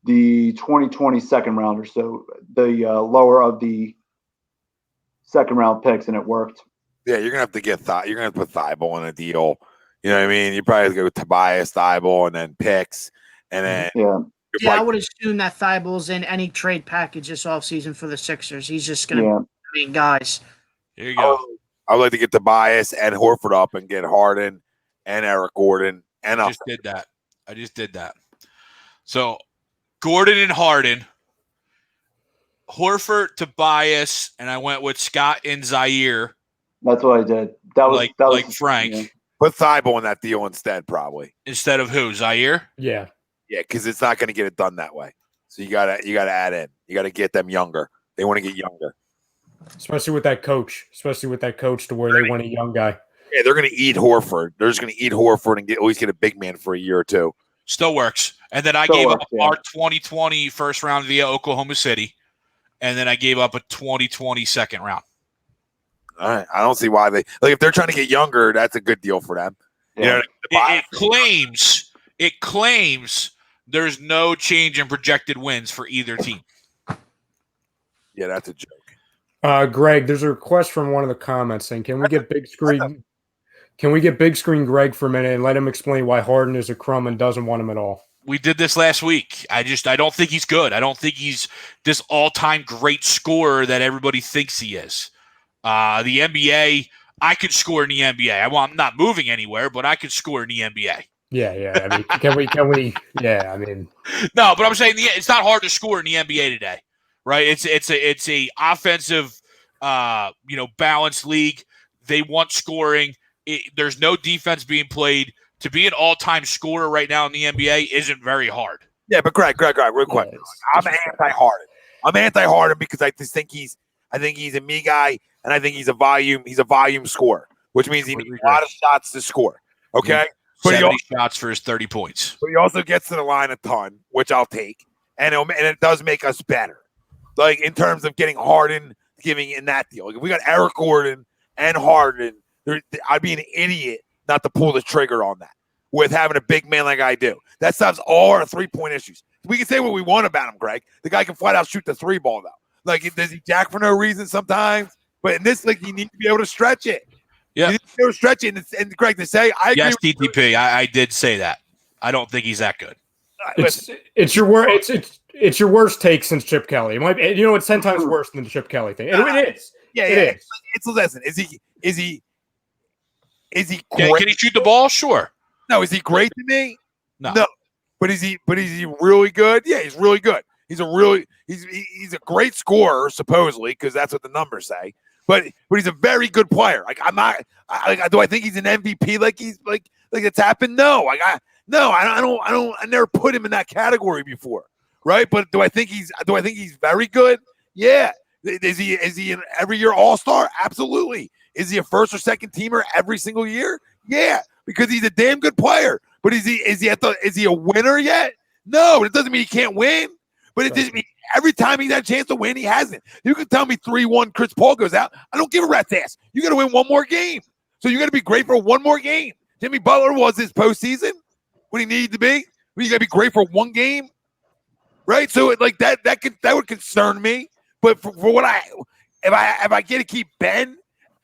the 2020 second rounder. So the lower of the second round picks, and it worked. Yeah, you're gonna have to get you're gonna have to put Thibault in a deal. You know what I mean? You probably have to go with Tobias, Thibault, and then picks, and then I would assume that Thibault's in any trade package this offseason for the Sixers. He's just gonna be guys. Here you go. I would like to get Tobias and Horford up and get Harden and Eric Gordon. And I just did that. So Gordon and Harden, Horford, Tobias, and I went with Scott and Zaire. That's what I did. That was Frank. Yeah. Put Thibault in that deal instead, probably. Instead of who? Zaire? Yeah. Yeah, because it's not going to get it done that way. So you gotta add in. You gotta get them younger. They want to get younger. Especially with that coach. To where they want a young guy. Yeah, they're going to eat Horford. They're just going to eat Horford and always get a big man for a year or 2. Still works. And then I gave up our 2020 first round via Oklahoma City. And then I gave up a 2020 second round. All right. I don't see why if they're trying to get younger, that's a good deal for them. Yeah. It claims there's no change in projected wins for either team. Yeah, that's a joke. Greg, there's a request from one of the comments saying, can we get big screen? Can we get big screen Greg for a minute and let him explain why Harden is a crumb and doesn't want him at all? We did this last week. I don't think he's good. I don't think he's this all-time great scorer that everybody thinks he is. The NBA, I could score in the NBA. I'm not moving anywhere, but I could score in the NBA. Yeah. I mean, can we? Yeah, I mean, no, but I'm saying it's not hard to score in the NBA today, right? It's a offensive, balanced league. They want scoring. There's no defense being played. To be an all-time scorer right now in the NBA isn't very hard. Yeah, but Greg, real quick. I'm anti-Harden. I'm anti-Harden because I just think he's a me guy, and I think he's a volume scorer, which means he needs a lot of shots to score. Okay? But 70 shots for his 30 points. But he also gets to the line a ton, which I'll take. And it does make us better. Like, in terms of getting Harden, giving in that deal. Like, if we got Eric Gordon and Harden, I'd be an idiot not to pull the trigger on that with having a big man like I do. That solves all our three-point issues. We can say what we want about him, Greg. The guy can flat out shoot the three ball, though. Like, does he jack for no reason sometimes? But in this league, you need to be able to stretch it. Yeah. You need to be able to stretch it. And Greg, to say, I agree. Yes, DTP, I did say that. I don't think he's that good. It's your worst take since Chip Kelly. It might, it's 10 times worse than the Chip Kelly thing. It is. Yeah, it is. It's listen. Is he great? Yeah, can he shoot the ball? Sure. No, is he great to me? No. But is he really good? Yeah, he's really good. He's a great scorer, supposedly, because that's what the numbers say. But he's a very good player. Like do I think he's an MVP? Like it's happened? No. I never put him in that category before, right? But do I think he's very good? Yeah. Is he an every year All-Star? Absolutely. Is he a first or second teamer every single year? Yeah, because he's a damn good player. But is he a winner yet? No, it doesn't mean he can't win. But it doesn't mean every time he's had a chance to win, he hasn't. You can tell me 3-1 Chris Paul goes out. I don't give a rat's ass. You got to win one more game. So you got to be great for one more game. Jimmy Butler was his postseason when he needed to be. You got to be great for one game, right? So that would concern me. But for what if I get to keep Ben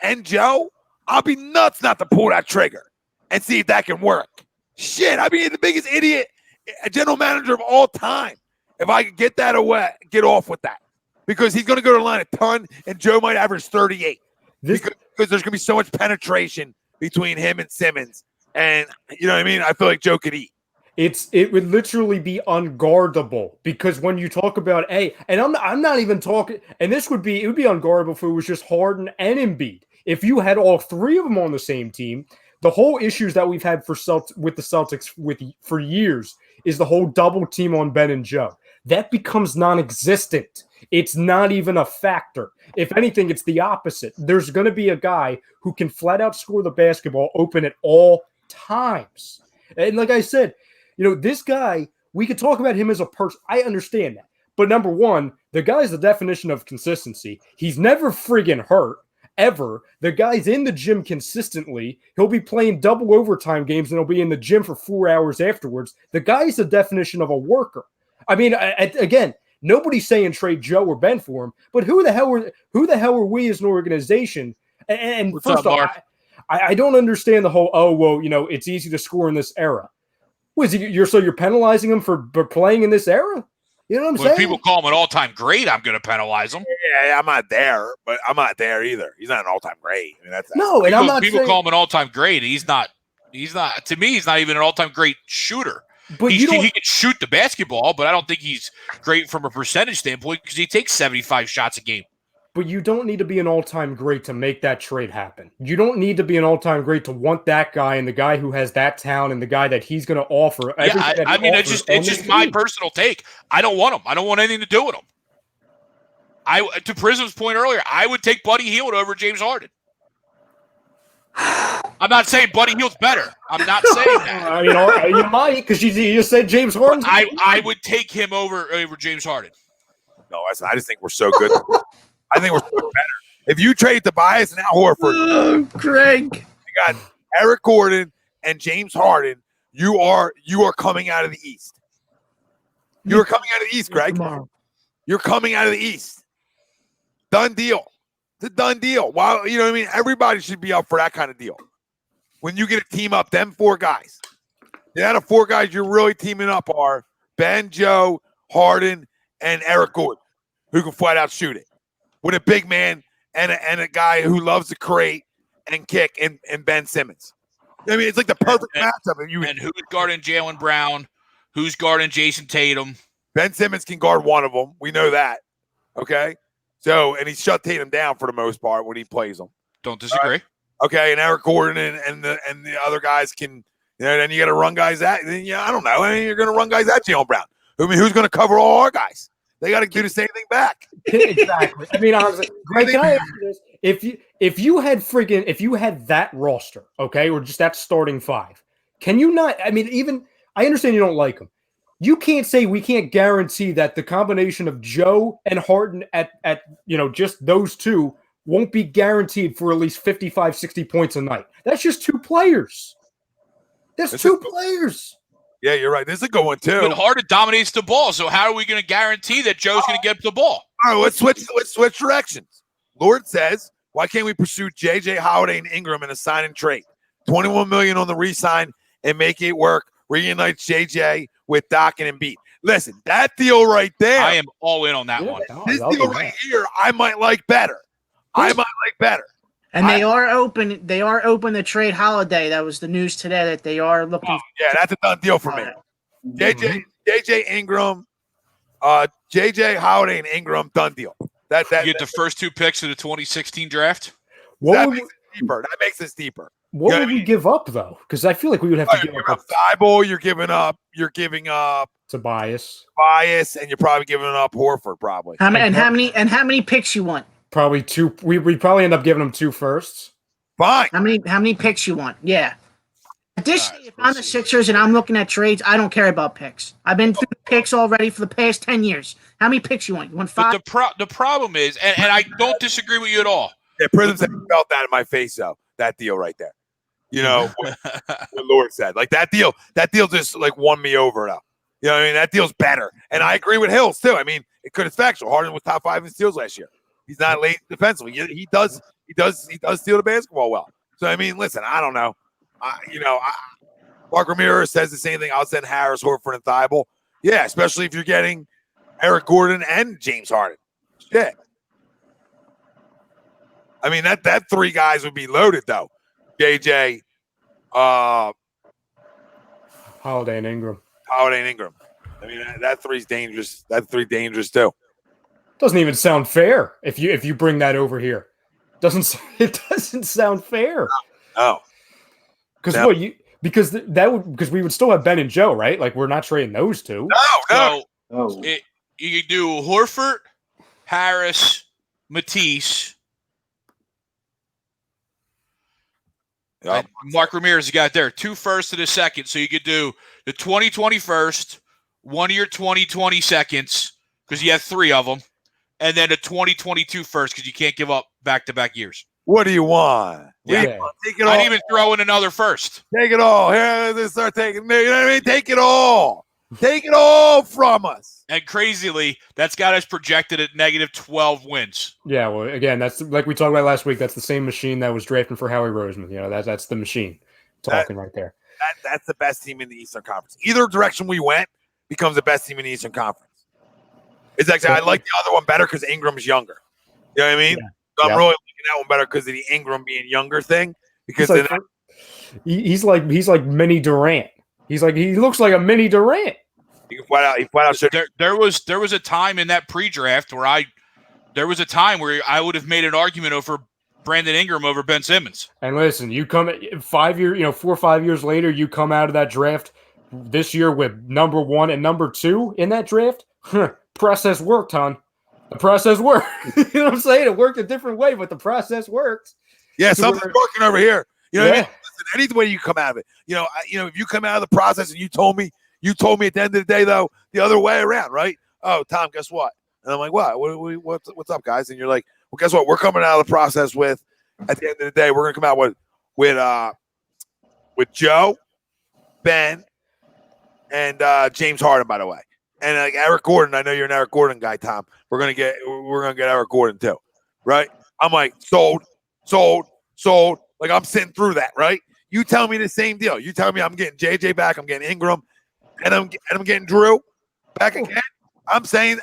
and Joe, I'll be nuts not to pull that trigger and see if that can work. Shit, I'd be the biggest idiot, a general manager of all time, if I could get get off with that. Because he's going to go to the line a ton, and Joe might average 38. Because there's going to be so much penetration between him and Simmons. And, you know what I mean? I feel like Joe could eat. It would literally be unguardable, because when you talk about and I'm not even talking, and it would be unguardable if it was just Harden and Embiid. If you had all three of them on the same team, the whole issues that we've had with the Celtics for years is the whole double team on Ben and Joe. That becomes non-existent. It's not even a factor. If anything, it's the opposite. There's going to be a guy who can flat out score the basketball open at all times. And like I said, this guy, we could talk about him as a person. I understand that. But number one, the guy's the definition of consistency. He's never friggin' hurt, ever. The guy's in the gym consistently. He'll be playing double overtime games, and he'll be in the gym for 4 hours afterwards. The guy's the definition of a worker. I mean, again, nobody's saying trade Joe or Ben for him, but who the hell are we as an organization? And What's first up, off, Mark? I don't understand the whole, it's easy to score in this era. You're penalizing him for playing in this era? You know what I'm saying? When people call him an all-time great, I'm going to penalize him. Yeah, I'm not there, but I'm not there either. He's not an all-time great. I mean, that's no, and I'm not. People call him an all-time great. He's not. To me, he's not even an all-time great shooter. But he can shoot the basketball, but I don't think he's great from a percentage standpoint because he takes 75 shots a game. But you don't need to be an all-time great to make that trade happen. You don't need to be an all-time great to want that guy and the guy who has that talent and the guy that he's going to offer. Yeah, I mean, it's just my personal take. I don't want him. I don't want anything to do with him. To Prism's point earlier, I would take Buddy Hield over James Harden. I'm not saying Buddy Hield's better. I'm not saying that. I mean, you might, because you said James Harden. I would take him over James Harden. No, I just think we're so good. I think we're so better. If you trade Tobias and Al Horford, Greg, you got Eric Gordon and James Harden, you are coming out of the East. You are coming out of the East, Greg. You're coming out of the East. Done deal. It's a done deal. Wow, you know what I mean? Everybody should be up for that kind of deal. When you get a team up, them four guys. The other four guys you're really teaming up are Ben, Joe, Harden, and Eric Gordon, who can flat out shoot it. With a big man and a guy who loves to create and kick and Ben Simmons. I mean, it's like the perfect matchup. And who's guarding Jaylen Brown? Who's guarding Jason Tatum? Ben Simmons can guard one of them. We know that. Okay? So, and he shut Tatum down for the most part when he plays them. Don't disagree. Okay, and Eric Gordon and the other guys can, then you got to run guys at, then, I don't know. I mean, you're going to run guys at Jaylen Brown. I mean, who's going to cover all our guys? They got to do the same thing back. Exactly. I mean, honestly, Greg, can I ask you this? If you had that roster, okay, or just that starting five, can you not? I mean, even I understand you don't like them. You can't say we can't guarantee that the combination of Joe and Harden at just those two won't be guaranteed for at least 55, 60 points a night. That's just two players. That's two players. Yeah, you're right. This is a good one, too. But Harden dominates the ball, so how are we going to guarantee that Joe's going to get the ball? All right, let's switch directions. Lord says, why can't we pursue J.J. Holiday and Ingram in a sign and trade? $21 million on the re-sign and make it work. Reunites J.J. with Doc and Embiid. Listen, that deal right there. I am all in on that one. This deal right here, I might like better. And they are open. They are open to trade Holiday. That was the news today that they are looking. Yeah, that's a done deal for me. JJ Ingram, JJ Holiday and Ingram, done deal. You get the first 2 picks of the 2016 draft. That makes it deeper. What would we give up though? Because I feel like we would have to give up Thibault. You're giving up Tobias, and you're probably giving up Horford. Probably. How many picks you want? Probably 2. We probably end up giving them 2 firsts. Fine. How many picks you want? Yeah. Additionally, if I'm the Sixers and I'm looking at trades, I don't care about picks. I've been through picks already for the past 10 years. How many picks you want? You want 5? But the problem is, and I don't disagree with you at all. Yeah, Prisms felt that in my face though. That deal right there. You know what Lord said. Like that deal just like won me over though. You know what I mean? That deal's better. And I agree with Hills too. I mean, it's factual. Harden was top 5 in steals last year. He's not late defensively. He does steal the basketball well. So I mean, listen, I don't know. Mark Ramirez says the same thing. I'll send Harris, Horford, and Thibault. Yeah, especially if you're getting Eric Gordon and James Harden. Shit. I mean, that 3 guys would be loaded though. JJ, Holiday and Ingram. I mean, that 3's dangerous. That 3 dangerous too. Doesn't even sound fair if you bring that over here. It doesn't sound fair. No. Because we would still have Ben and Joe, right? Like we're not trading those 2. No. You could do Horford, Harris, Matisse. Yep. Mark Ramirez got there 2 firsts and a second. So you could do the 2020 first, 1 of your 2020 seconds because you have 3 of them, and then a 2022 first because you can't give up back-to-back years. What do you want? Yeah. Take it all. I'd even throw in another first. Take it all. Here, they start taking. You know what I mean? Take it all. Take it all from us. And crazily, that's got us projected at -12 wins. Yeah, well, again, that's like we talked about last week. That's the same machine that was drafting for Howie Roseman. You know, that's the machine talking right there. That's the best team in the Eastern Conference. Either direction we went becomes the best team in the Eastern Conference. It's actually I like the other one better because Ingram's younger. You know what I mean? Yeah. So I'm really liking that one better because of the Ingram being younger thing. Because he's like mini Durant. He looks like a mini Durant. He flat out should. There was a time in that pre-draft where I would have made an argument over Brandon Ingram over Ben Simmons. And listen, you come 4 or 5 years later, you come out of that draft this year with number 1 and number 2 in that draft. Process worked, hon. The process worked. You know what I'm saying? It worked a different way, but the process worked. Yeah, something's working over here. You know what I mean? Listen, any way you come out of it. If you come out of the process and you told me at the end of the day, though, the other way around, right? Oh, Tom, guess what? And I'm like, what? What's up, guys? And you're like, well, guess what? We're coming out of the process with, at the end of the day, we're going to come out with Joe, Ben, and James Harden, by the way. And like Eric Gordon, I know you're an Eric Gordon guy, Tom. We're gonna get Eric Gordon too, right? I'm like sold. Like I'm sitting through that, right? You tell me the same deal. You tell me I'm getting JJ back, I'm getting Ingram, and I'm getting Drew back again. I'm saying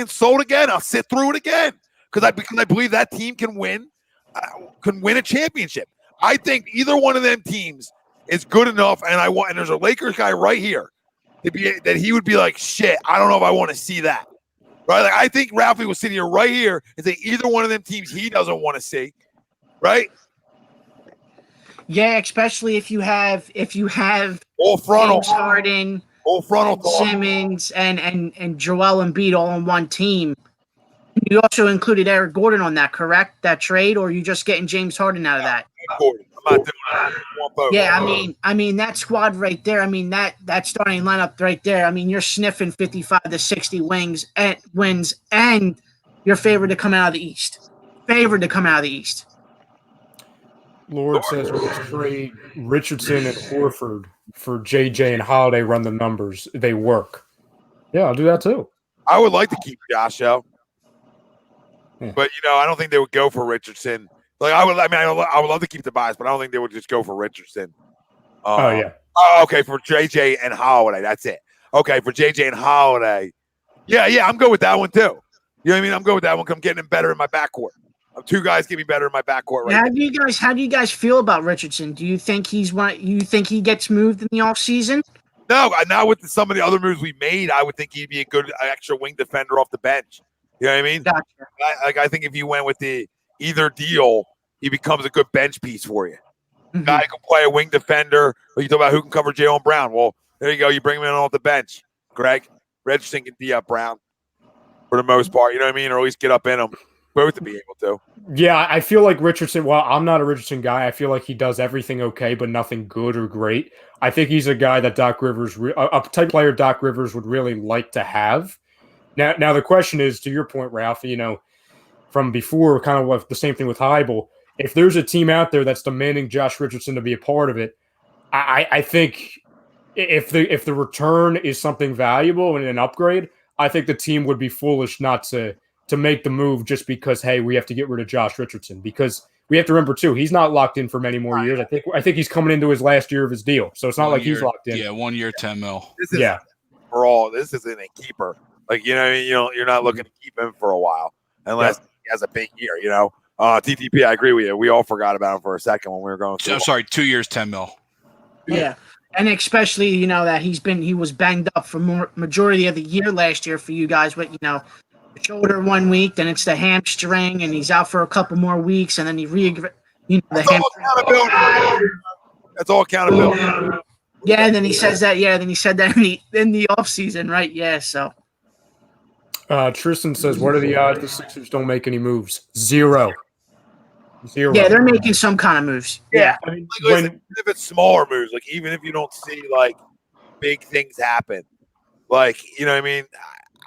sold again. I'll sit through it again because I believe that team can win a championship. I think either one of them teams is good enough, and there's a Lakers guy right here. That he would be like, shit, I don't know if I want to see that. Right? Like, I think Ralphie was sitting here right here and say either one of them teams he doesn't want to see. Right? Yeah, especially if you have all frontal James Harden, Simmons, and Joel Embiid all on one team. You also included Eric Gordon on that, correct? That trade, or are you just getting James Harden out of that? Gordon. I'm not doing that. Yeah, I mean that squad right there. I mean that starting lineup right there. I mean you're sniffing 55 to 60 wins, and you're favored to come out of the East. Lord says we'll trade Richardson and Horford for JJ and Holiday. Run the numbers; they work. Yeah, I'll do that too. I would like to keep Josh out, yeah. But I don't think they would go for Richardson. Like I would love to keep Tobias, but I don't think they would just go for Richardson. Yeah. Oh, okay, for JJ and Holiday, that's it. Okay, for JJ and Holiday, yeah, I'm good with that one too. You know what I mean? I'm good with that one. I'm getting him better in my backcourt. Two guys can be better in my backcourt right now. How do you guys feel about Richardson? Do you think you think he gets moved in the offseason? No, now with some of the other moves we made, I would think he'd be a good extra wing defender off the bench. You know what I mean? Gotcha. I think if you went with the either deal, he becomes a good bench piece for you. Mm-hmm. Guy can play a wing defender. But you talk about who can cover Jaylen Brown. Well, there you go. You bring him in off the bench. Greg, Richardson can D up Brown for the most part. You know what I mean? Or at least get up in him. Both to be able to. Yeah, I feel like Richardson, well, I'm not a Richardson guy. I feel like he does everything okay, but nothing good or great. I think he's a guy that Doc Rivers, a type player Doc Rivers would really like to have. Now the question is, to your point, Ralph, from before, kind of the same thing with Heibel. If there's a team out there that's demanding Josh Richardson to be a part of it, I think if the return is something valuable and an upgrade, I think the team would be foolish not to make the move just because, hey, we have to get rid of Josh Richardson, because we have to remember too, he's not locked in for many more years. I think he's coming into his last year of his deal, so it's not like he's locked in. Yeah, 1 year, $10 million. For all this isn't a keeper. Like you're not looking to keep him for a while unless he has a big year. TTP, I agree with you. We all forgot about him for a second when we were going through. I'm sorry, 2 years, $10 million. Yeah. And especially, that he was banged up for majority of the year last year for you guys with, the shoulder 1 week, then it's the hamstring, and he's out for a couple more weeks, and then the hamstring. That's all accountability. Yeah, and then he says that. Yeah, then he said that in the offseason, right? Yeah, so. Tristan says, what are the odds the Sixers don't make any moves? Zero. Yeah, they're making some kind of moves. Yeah. I mean, even if it's smaller moves, like even if you don't see like big things happen, like, you know what I mean?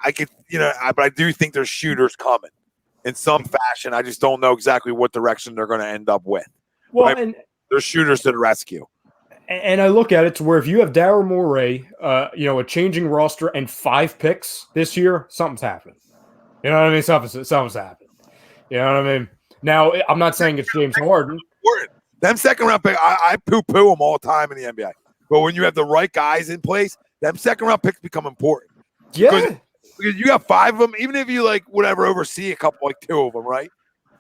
I could, but I do think there's shooters coming in some fashion. I just don't know exactly what direction they're going to end up with. Well, right? and there's shooters to the rescue. And I look at it to where if you have Daryl Morey, a changing roster and 5 picks this year, something's happening. You know what I mean? Something's happening. You know what I mean? Now, I'm not saying it's James Harden. Them second-round picks, I poo-poo them all the time in the NBA. But when you have the right guys in place, them second-round picks become important. Yeah. Because you got 5 of them, even if you, oversee a couple, 2 of them, right?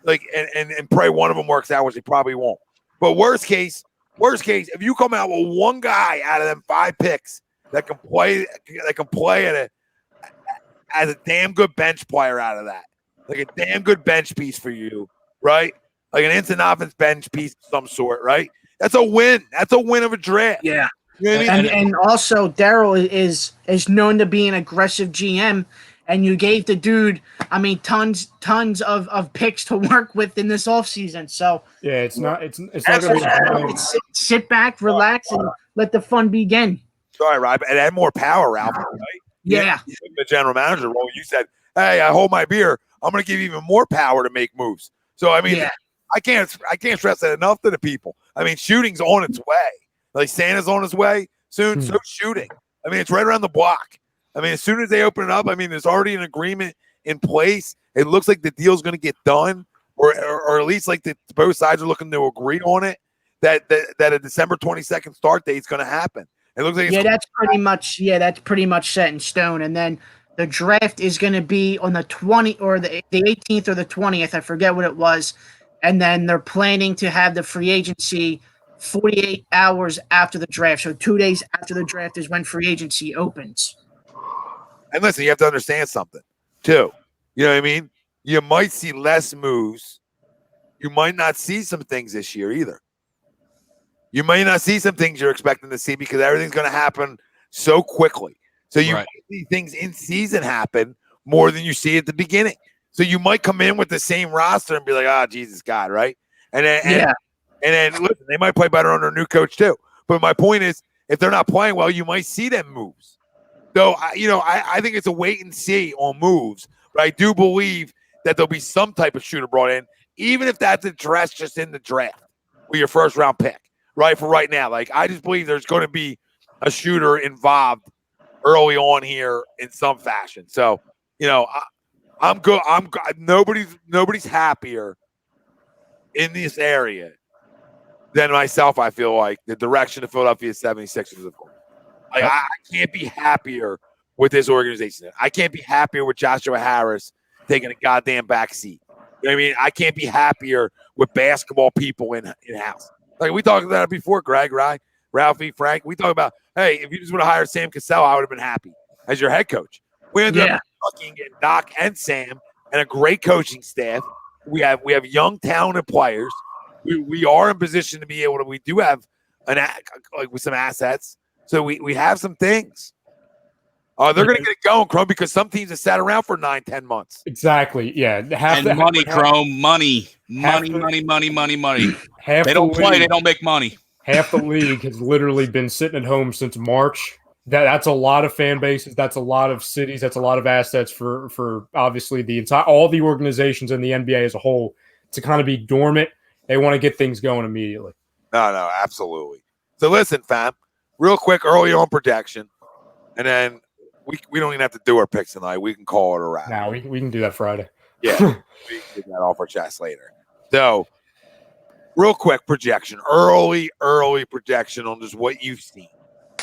And pray one of them works out, which they probably won't. But worst case, if you come out with one guy out of them 5 picks that can play as a damn good bench player out of that, like a damn good bench piece for you, right? Like an instant offense bench piece of some sort, right? That's a win. That's a win of a draft. Yeah. You know what I mean? And also Daryl is known to be an aggressive GM, and you gave the dude, tons of picks to work with in this offseason. So yeah, it's not gonna be sit back, relax, and let the fun begin. Sorry, Rob, and add more power, Ralph, right? Yeah. The general manager role, you said, hey, I hold my beer. I'm going to give you even more power to make moves. So, I can't stress that enough to the people. Shooting's on its way. Like Santa's on his way soon, so shooting. It's right around the block. As soon as they open it up, there's already an agreement in place. It looks like the deal's going to get done, or at least like both sides are looking to agree on it, that a December 22nd start date is going to happen. It looks like that's pretty much set in stone. And then the draft is going to be on the 20th or the 18th or the 20th. I forget what it was. And then they're planning to have the free agency 48 hours after the draft. So 2 days after the draft is when free agency opens. And listen, you have to understand something too. You know what I mean? You might see less moves. You might not see some things this year either. You may not see some things you're expecting to see because everything's going to happen so quickly. So you might see things in season happen more than you see at the beginning. So you might come in with the same roster and be like, Jesus God, right? And then listen, they might play better under a new coach too. But my point is, if they're not playing well, you might see them moves. So, I think it's a wait and see on moves. But I do believe that there'll be some type of shooter brought in, even if that's addressed just in the draft with your first round pick. Right, for right now. I just believe there's going to be a shooter involved early on here in some fashion. So, I'm good. Nobody's happier in this area than myself, I feel like, the direction the Philadelphia 76ers have gone. I can't be happier with this organization. I can't be happier with Joshua Harris taking a goddamn back seat. I mean, I can't be happier with basketball people in house. Like we talked about it before, Greg, right? Ralphie, Frank. We talk about, hey, if you just would have hired Sam Cassell, I would have been happy as your head coach. We ended up fucking getting Doc and Sam and a great coaching staff. We have young, talented players. We are in position to be able to. We do have with some assets, so we have some things. They're going to get it going, Chrome, because some teams have sat around for 9-10 months. Exactly. Yeah. Chrome, money. Half They the don't play, league- they don't make money. Half the league has literally been sitting at home since March. That's a lot of fan bases. That's a lot of cities. That's a lot of assets for obviously all the organizations in the NBA as a whole to kind of be dormant. They want to get things going immediately. No, absolutely. So listen, fam, real quick, early on projection, and then we don't even have to do our picks tonight. We can call it a wrap. Now we can do that Friday. Yeah, we can get that off our chest later. So, real quick projection, early projection on just what you've seen.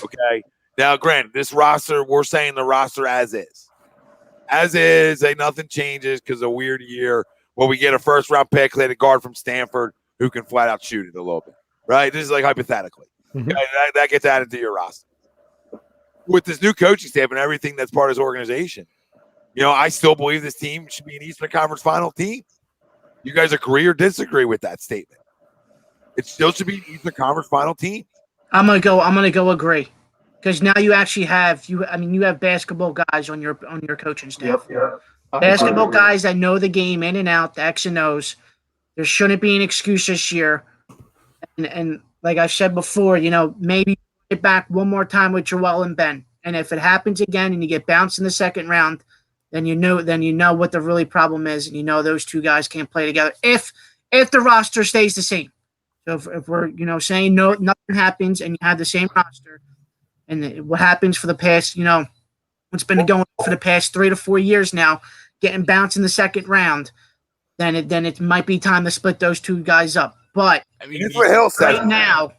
Okay. Now, granted, this roster, we're saying the roster as is. As is, nothing changes because a weird year where we get a first-round pick, let a guard from Stanford who can flat out shoot it a little bit, right? This is like hypothetically. Mm-hmm. Okay, that gets added to your roster. With this new coaching staff and everything that's part of his organization, I still believe this team should be an Eastern Conference Final team. You guys agree or disagree with that statement? It still should be an Eastern Conference Final team. I'm gonna go agree, because now you actually have you have basketball guys on your coaching staff. Yep. Basketball guys that know the game in and out, the X and O's. There shouldn't be an excuse this year. And like I said before, maybe get back one more time with Joel and Ben. And if it happens again and you get bounced in the second round, then you know what the really problem is, and those two guys can't play together if the roster stays the same. So if we're saying no, nothing happens, and you have the same roster, and what happens for the past what's been going on for the past 3 to 4 years now, getting bounced in the second round, then it might be time to split those two guys up. But that's what Hill said. Right now,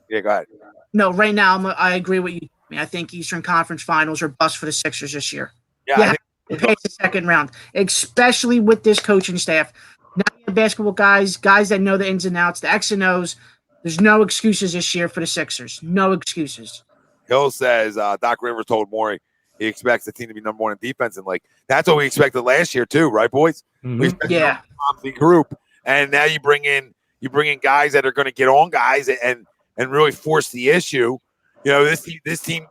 yeah, go ahead. No, right now I agree with you. I think Eastern Conference Finals are bust for the Sixers this year. Yeah, past the second round, especially with this coaching staff. Now you have basketball guys that know the ins and outs, the X and O's. There's no excuses this year for the Sixers. No excuses. Hill says Doc Rivers told Morey he expects the team to be number one in defense, and that's what we expected last year too, right, boys? Mm-hmm. We expected the group, and now you bring in guys that are going to get on guys and really force the issue. This team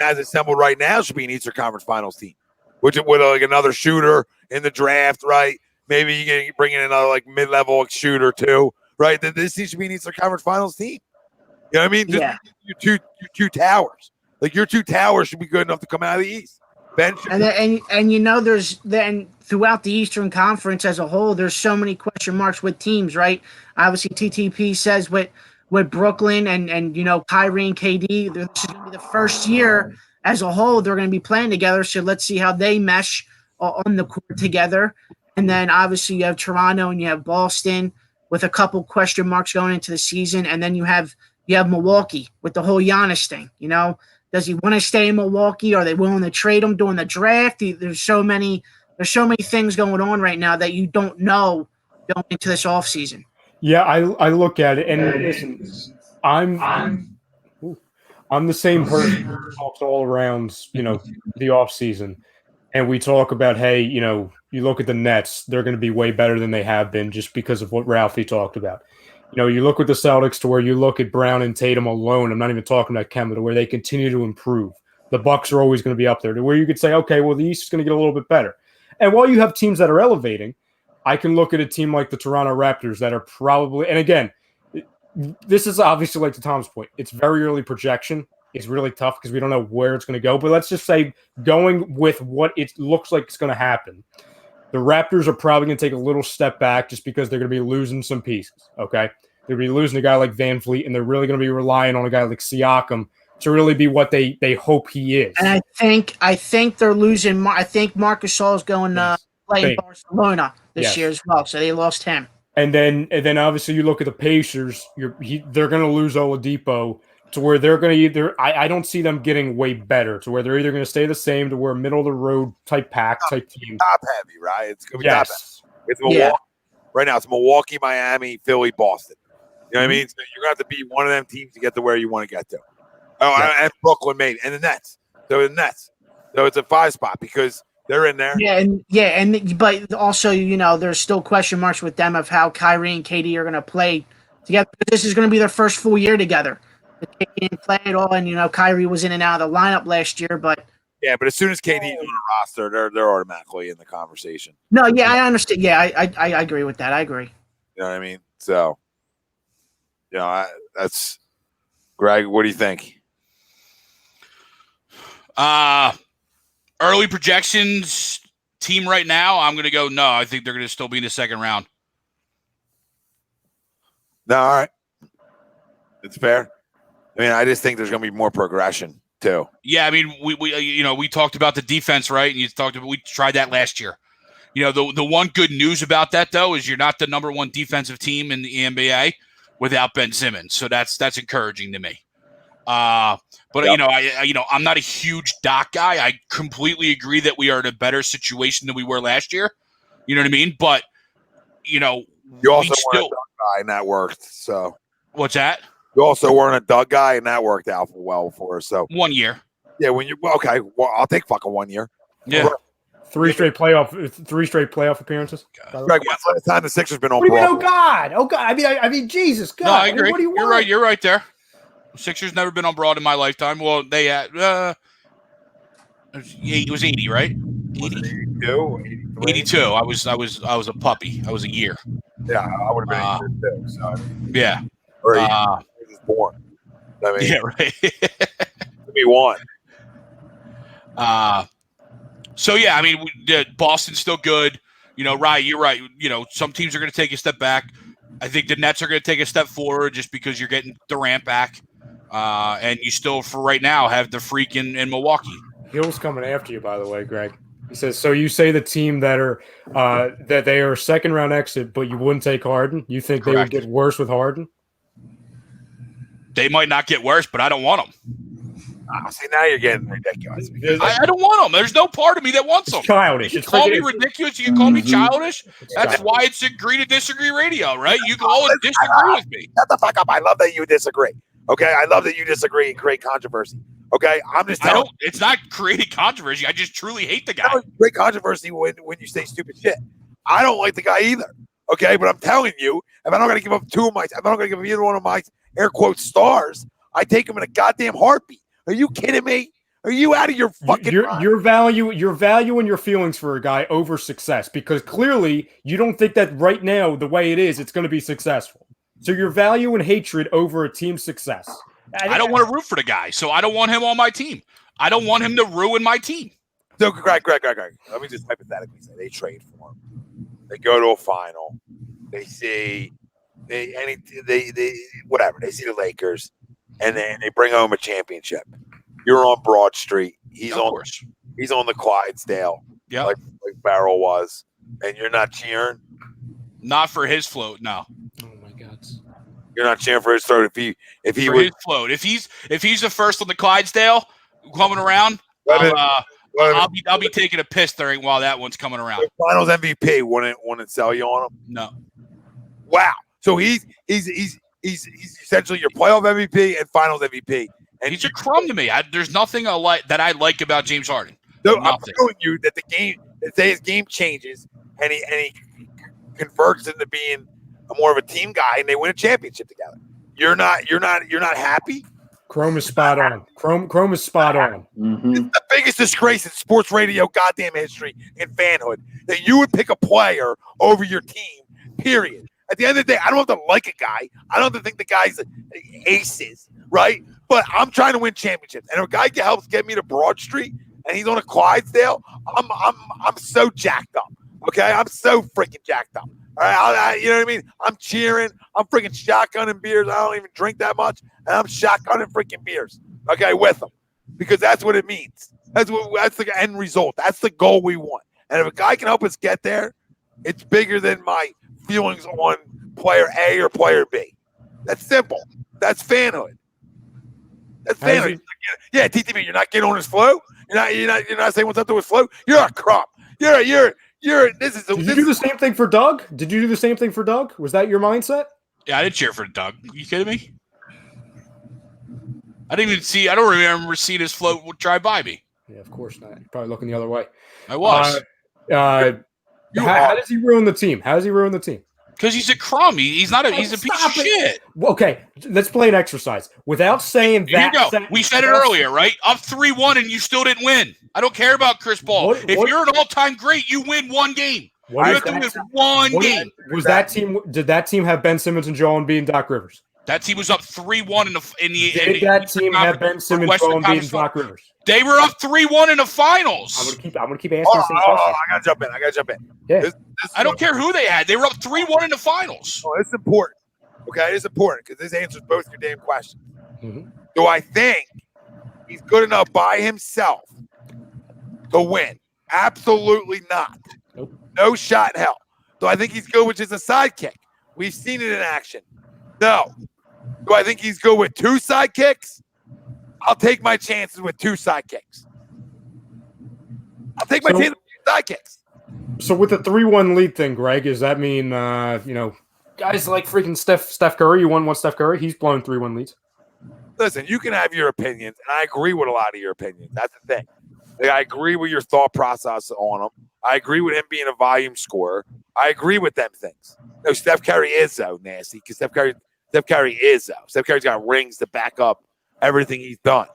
as assembled right now should be an Eastern Conference Finals team, which with another shooter in the draft, right? Maybe you can bring in another mid-level shooter too, right? This team should be an Eastern Conference Finals team. You know what I mean? Yeah. Your two towers, your two towers should be good enough to come out of the East. Ben there's then throughout the Eastern Conference as a whole, there's so many question marks with teams, right? Obviously, TTP says with Brooklyn and Kyrie and KD, this is going to be the first year as a whole they're going to be playing together. So let's see how they mesh on the court together. And then obviously you have Toronto and you have Boston with a couple question marks going into the season, and then you have Milwaukee with the whole Giannis thing. Does he want to stay in Milwaukee? Are they willing to trade him during the draft? There's so many things going on right now that you don't know going into this offseason. Yeah, I look at it, and listen, I'm the same person who talks all around, the offseason. And we talk about, hey, you look at the Nets, they're going to be way better than they have been just because of what Ralphie talked about. You look at the Celtics to where you look at Brown and Tatum alone. I'm not even talking about Kemba, to where they continue to improve. The Bucks are always going to be up there, to where you could say, okay, well, the East is going to get a little bit better. And while you have teams that are elevating, I can look at a team like the Toronto Raptors that are probably – and again, this is obviously like to Tom's point. It's very early projection. It's really tough because we don't know where it's going to go. But let's just say going with what it looks like it's going to happen, the Raptors are probably going to take a little step back just because they're going to be losing some pieces, okay? They're going to be losing a guy like Van Fleet, and they're really going to be relying on a guy like Siakam to really be what they hope he is. And I think they're losing. I think Marcus Gasol is going to play in Barcelona this year as well, so they lost him. And then obviously you look at the Pacers. They're going to lose Oladipo to where they're going to either. I don't see them getting way better to where they're either going to stay the same to where middle of the road type pack type team. Top heavy, right? It's going to be top heavy. It's Milwaukee. Yeah. Right now, it's Milwaukee, Miami, Philly, Boston. You know what I mean? So you're going to have to be one of them teams to get to where you want to get to. Oh, and Brooklyn maybe, and the Nets. So the Nets. So it's a 5 spot because they're in there. But also, there's still question marks with them of how Kyrie and KD are going to play together. This is going to be their first full year together. They didn't play at all, and Kyrie was in and out of the lineup last year, but yeah, but as soon as KD's on the roster, they're automatically in the conversation. No, yeah, I understand. Yeah, I agree with that. I agree. You know what I mean? So, that's Greg. What do you think? Early projections team right now, I'm going to go no. I think they're going to still be in the second round. No, all right. It's fair. I mean, I just think there's going to be more progression too. Yeah, I mean, we talked about the defense, right? And we tried that last year. The one good news about that though is you're not the number one defensive team in the NBA without Ben Simmons, so that's encouraging to me. But yep. I'm not a huge Doc guy. I completely agree that we are in a better situation than we were last year. You know what I mean? But you also weren't a Doug guy, and that worked. So what's that? You also weren't a Doug guy, and that worked out well for us. So 1 year. Yeah, okay. Well, I'll take fucking 1 year. Yeah. Three straight playoff appearances. Greg, when's the last time the Sixers been on? What do you mean? Oh God! I mean, Jesus God! No, I agree. What do you want? You're right. You're right there. Sixers never been on Broad in my lifetime. Well, they had. It was 80, right? 82. 82. I was a puppy. I was a year. Yeah, I would have been a year too. So yeah. Or he was born. I mean, yeah, right. Give me one. So yeah, I mean, Boston's still good. Right? You're right. Some teams are going to take a step back. I think the Nets are going to take a step forward just because you're getting Durant back, and you still, for right now, have the freak in Milwaukee. Hill's coming after you, by the way, Greg. He says, so you say the team that they are second round exit, but you wouldn't take Harden? You think Correct. They would get worse with Harden? They might not get worse, but I don't want them. See, now you're getting ridiculous. I don't want them. There's no part of me that wants them. Childish. You can call me ridiculous. You can call me childish. That's why it's agree to disagree radio, right? You can always disagree with me. Shut the fuck up. I love that you disagree. Okay? I love that you disagree and create controversy. Okay? I'm just telling you. It's not creating controversy. I just truly hate the guy. Great controversy when you say stupid shit. I don't like the guy either. Okay? But I'm telling you, if I'm not going to give up if I'm not going to give up either one of my air quote stars, I take him in a goddamn heartbeat. Are you kidding me? Are you out of your fucking mind? Your value and your feelings for a guy over success, because clearly you don't think that right now, the way it is, it's going to be successful. So your value and hatred over a team's success. I don't want to root for the guy, so I don't want him on my team. I don't want him to ruin my team. So, Greg. Let me just hypothetically say they trade for him. They go to a final. They see whatever. They see the Lakers. And then they bring home a championship. You're on Broad Street. He's on the Clydesdale, like Barrel was, and you're not cheering. Not for his float, no. Oh my God! You're not cheering for his float if he for his float. If he's the first on the Clydesdale coming around, I'll be taking a piss while that one's coming around. The Finals MVP wouldn't sell you on him. No. Wow. So he's essentially your playoff MVP and Finals MVP. And he's a crumb to me. There's nothing that I like about James Harden. No, I'm telling you that his game changes and he converts into being more of a team guy, and they win a championship together. You're not happy. Chrome is spot on. Chrome is spot on. Mm-hmm. It's the biggest disgrace in sports radio goddamn history in fanhood that you would pick a player over your team. Period. At the end of the day, I don't have to like a guy. I don't have to think the guy's aces, right? But I'm trying to win championships. And if a guy helps get me to Broad Street and he's on a Clydesdale, I'm so jacked up. Okay? I'm so freaking jacked up. All right? You know what I mean? I'm cheering. I'm freaking shotgunning beers. I don't even drink that much. And I'm shotgunning freaking beers. Okay? With them. Because that's what it means. That's the end result. That's the goal we want. And if a guy can help us get there, it's bigger than my feelings on player A or player B. That's simple. That's fanhood. That's fanhood. Yeah, TTB, you're not getting on his flow. You're not saying what's up to his flow. You're a crumb. You're This Did you do the same thing for Doug? Did you do the same thing for Doug? Was that your mindset? Yeah, I did cheer for Doug. Are you kidding me? I don't remember seeing his float drive by me. Yeah, of course not. You're probably looking the other way. I was. How does he ruin the team? How does he ruin the team? Because he's a crumb. He's not he's a piece of shit. Okay, let's play an exercise. Without saying that. Here you go. We said it earlier, right? Up 3-1 and you still didn't win. I don't care about Chris Paul. If you're an all-time great, you win one game. You have to win one game. Did that team have Ben Simmons and Joel Embiid and Doc Rivers? That team was up 3-1 Did that team have Ben Simmons, Joel Embiid, and Doc Rivers? They were up 3-1 in the finals. I'm gonna keep asking the same question. I gotta jump in. Yeah. This I don't care who they had. They were up 3-1 in the finals. Oh, it's important. Okay, it's important because this answers both your damn questions. Mm-hmm. Do I think he's good enough by himself to win? Absolutely not. Nope. No shot in hell. Do I think he's good with just a sidekick? We've seen it in action. No. Do I think he's good with two sidekicks? I'll take my chances with two sidekicks. I'll take my chances with two sidekicks. So with the 3-1 lead thing, Greg, does that mean guys like freaking Steph Curry? You want Steph Curry? He's blowing 3-1 leads. Listen, you can have your opinions, and I agree with a lot of your opinions. That's the thing. Like, I agree with your thought process on him. I agree with him being a volume scorer. I agree with them things. No, Steph Curry is so nasty because Steph Curry is though. Steph Curry's got rings to back up everything he's done.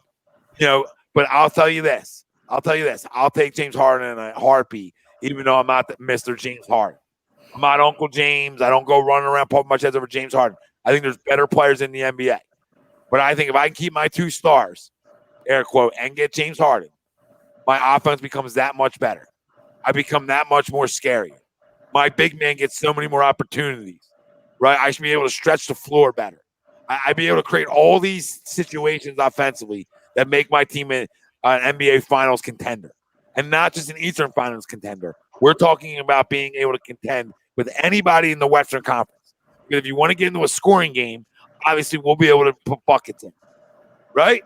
But I'll tell you this. I'll take James Harden in a heartbeat, even though I'm not Mr. James Harden. I'm not Uncle James. I don't go running around pumping my chest over James Harden. I think there's better players in the NBA. But I think if I can keep my two stars, air quote, and get James Harden, my offense becomes that much better. I become that much more scary. My big man gets so many more opportunities, right? I should be able to stretch the floor better. I'd be able to create all these situations offensively that make my team an NBA Finals contender, and not just an Eastern Finals contender. We're talking about being able to contend with anybody in the Western Conference. Because if you want to get into a scoring game, obviously we'll be able to put buckets in, right?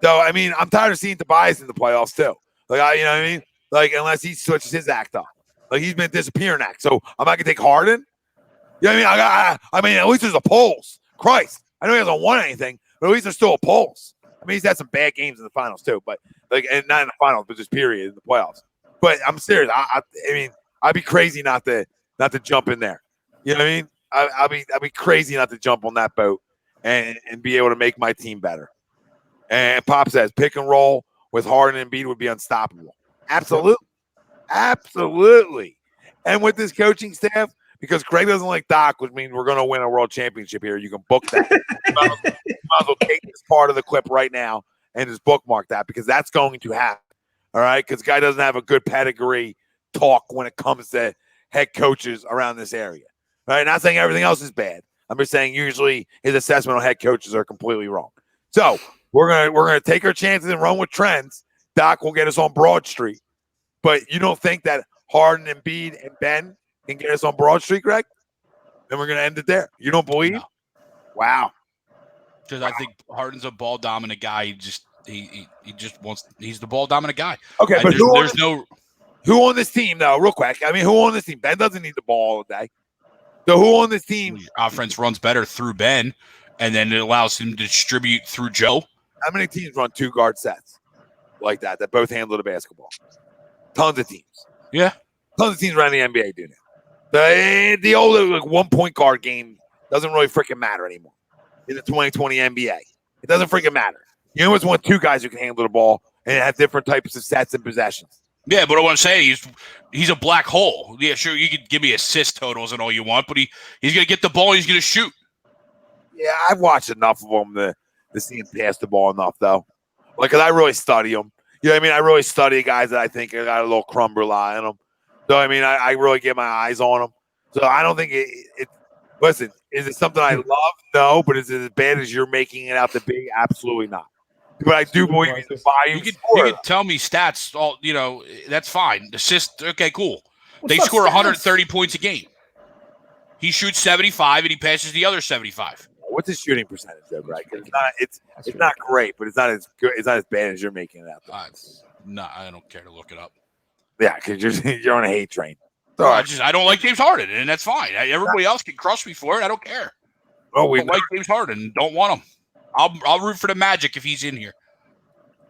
So, I mean, I'm tired of seeing Tobias in the playoffs too. You know what I mean? Like, unless he switches his act up. Like, he's been disappearing act. So, I'm not going to take Harden. You know what I mean? At least there's a pulse. Christ. I know he hasn't won anything, but at least there's still a pulse. I mean, he's had some bad games in the finals too, but and not in the finals, but just period in the playoffs. But I'm serious. I mean, I'd be crazy not to jump in there. You know what I mean? I'd be crazy not to jump on that boat and be able to make my team better. And Pop says pick and roll with Harden and Embiid would be unstoppable. Absolutely. And with this coaching staff, because Craig doesn't like Doc, which means we're going to win a world championship here. You can book that. You might as well take this part of the clip right now and just bookmark that because that's going to happen. All right? Because guy doesn't have a good pedigree talk when it comes to head coaches around this area. All right? Not saying everything else is bad. I'm just saying usually his assessment on head coaches are completely wrong. So we're gonna take our chances and run with trends. Doc will get us on Broad Street. But you don't think that Harden, Embiid, and Ben can get us on Broad Street, Greg? Then we're going to end it there. You don't believe? No. Wow. Because I think Harden's a ball dominant guy. He just wants. He's the ball dominant guy. Okay, but who on this team though? Real quick. I mean, who on this team? Ben doesn't need the ball all day. So who on this team? Offense runs better through Ben, and then it allows him to distribute through Joe. How many teams run two guard sets like that both handle the basketball? Tons of teams. Yeah. Tons of teams around the NBA do now. The old 1 point guard game doesn't really freaking matter anymore in the 2020 NBA. It doesn't freaking matter. You always want two guys who can handle the ball and have different types of sets and possessions. Yeah, but what I'm saying he's a black hole. Yeah, sure, you could give me assist totals and all you want, but he's going to get the ball and he's going to shoot. Yeah, I've watched enough of them to see him pass the ball enough, though. Like, because I really study them. You know what I mean? I really study guys that I think got a little crumb brulee in them. So, I mean, I really get my eyes on them. So, I don't think it – listen, is it something I love? No. But is it as bad as you're making it out to be? Absolutely not. But I do believe he's a volume scorer. You can tell me stats, all that's fine. Assist, okay, cool. They score 130 points a game. He shoots 75 and he passes the other 75. What's his shooting percentage, though, right? It's not great, but it's not as good. It's not as bad as you're making it out. No, I don't care to look it up. Yeah, because you're on a hate train. Well, I don't like James Harden, and that's fine. Everybody else can crush me for it. I don't care. Oh, we don't like James Harden. Don't want him. I'll root for the Magic if he's in here.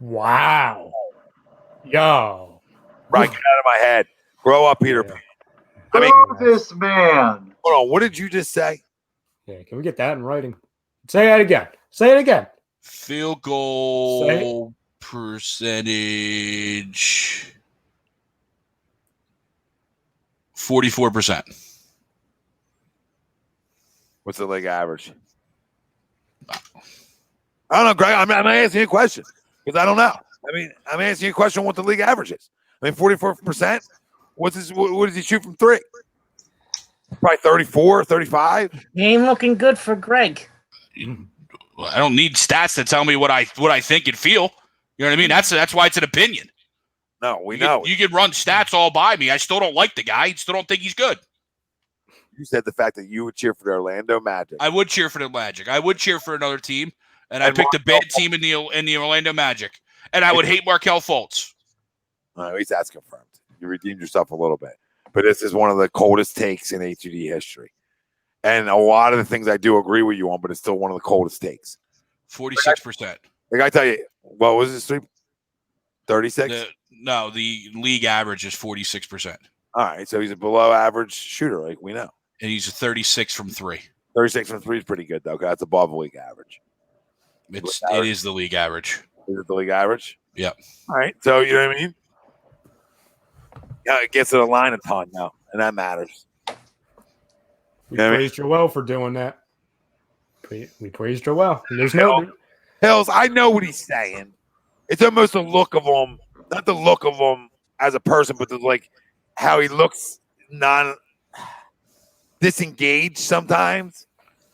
Wow. Yo. Right, get out of my head. Grow up, Peter Pan. I mean, this man. Hold on. What did you just say? Yeah, can we get that in writing? Say that again. Say it again. Field goal percentage 44%. What's the league average? I don't know, Greg. I'm asking you a question because I don't know. I mean, I'm asking you a question on what the league average is. I mean, 44%. What does he shoot from three? Probably 34, 35. He ain't looking good for Greg. I don't need stats to tell me what I think and feel. You know what I mean? That's why it's an opinion. No, we know. You can run stats all by me. I still don't like the guy. Still don't think he's good. You said the fact that you would cheer for the Orlando Magic. I would cheer for the Magic. I would cheer for another team, and I picked a bad team in the Orlando Magic, and I would hate Markelle Fultz. At least that's confirmed. You redeemed yourself a little bit. But this is one of the coldest takes in HUD history. And a lot of the things I do agree with you on, but it's still one of the coldest takes. 46%. Like I tell you, what was this? 36? No, the league average is 46%. All right, so he's a below average shooter, like we know. And he's a 36 from three. 36 from three is pretty good, though, because that's above the league average. It is the league average. Is it the league average? Yep. All right, so you know what I mean? Yeah, it gets to the line a ton now, and that matters. We praised Joel for doing that. We praised Joel. There's no Hills, I know what he's saying. It's almost the look of him, not the look of him as a person, but like how he looks disengaged sometimes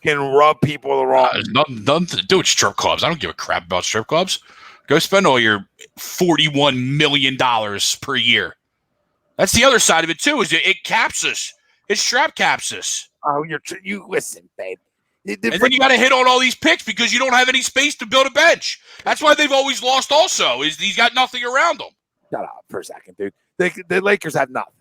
can rub people the wrong. There's nothing to do with strip clubs. I don't give a crap about strip clubs. Go spend all your $41 million per year. That's the other side of it too. Is it caps us? It strap caps us. Oh, you listen, babe. And then you got to hit on all these picks because you don't have any space to build a bench. That's why they've always lost. Also, is he's got nothing around them. Shut up for a second, dude. The Lakers have nothing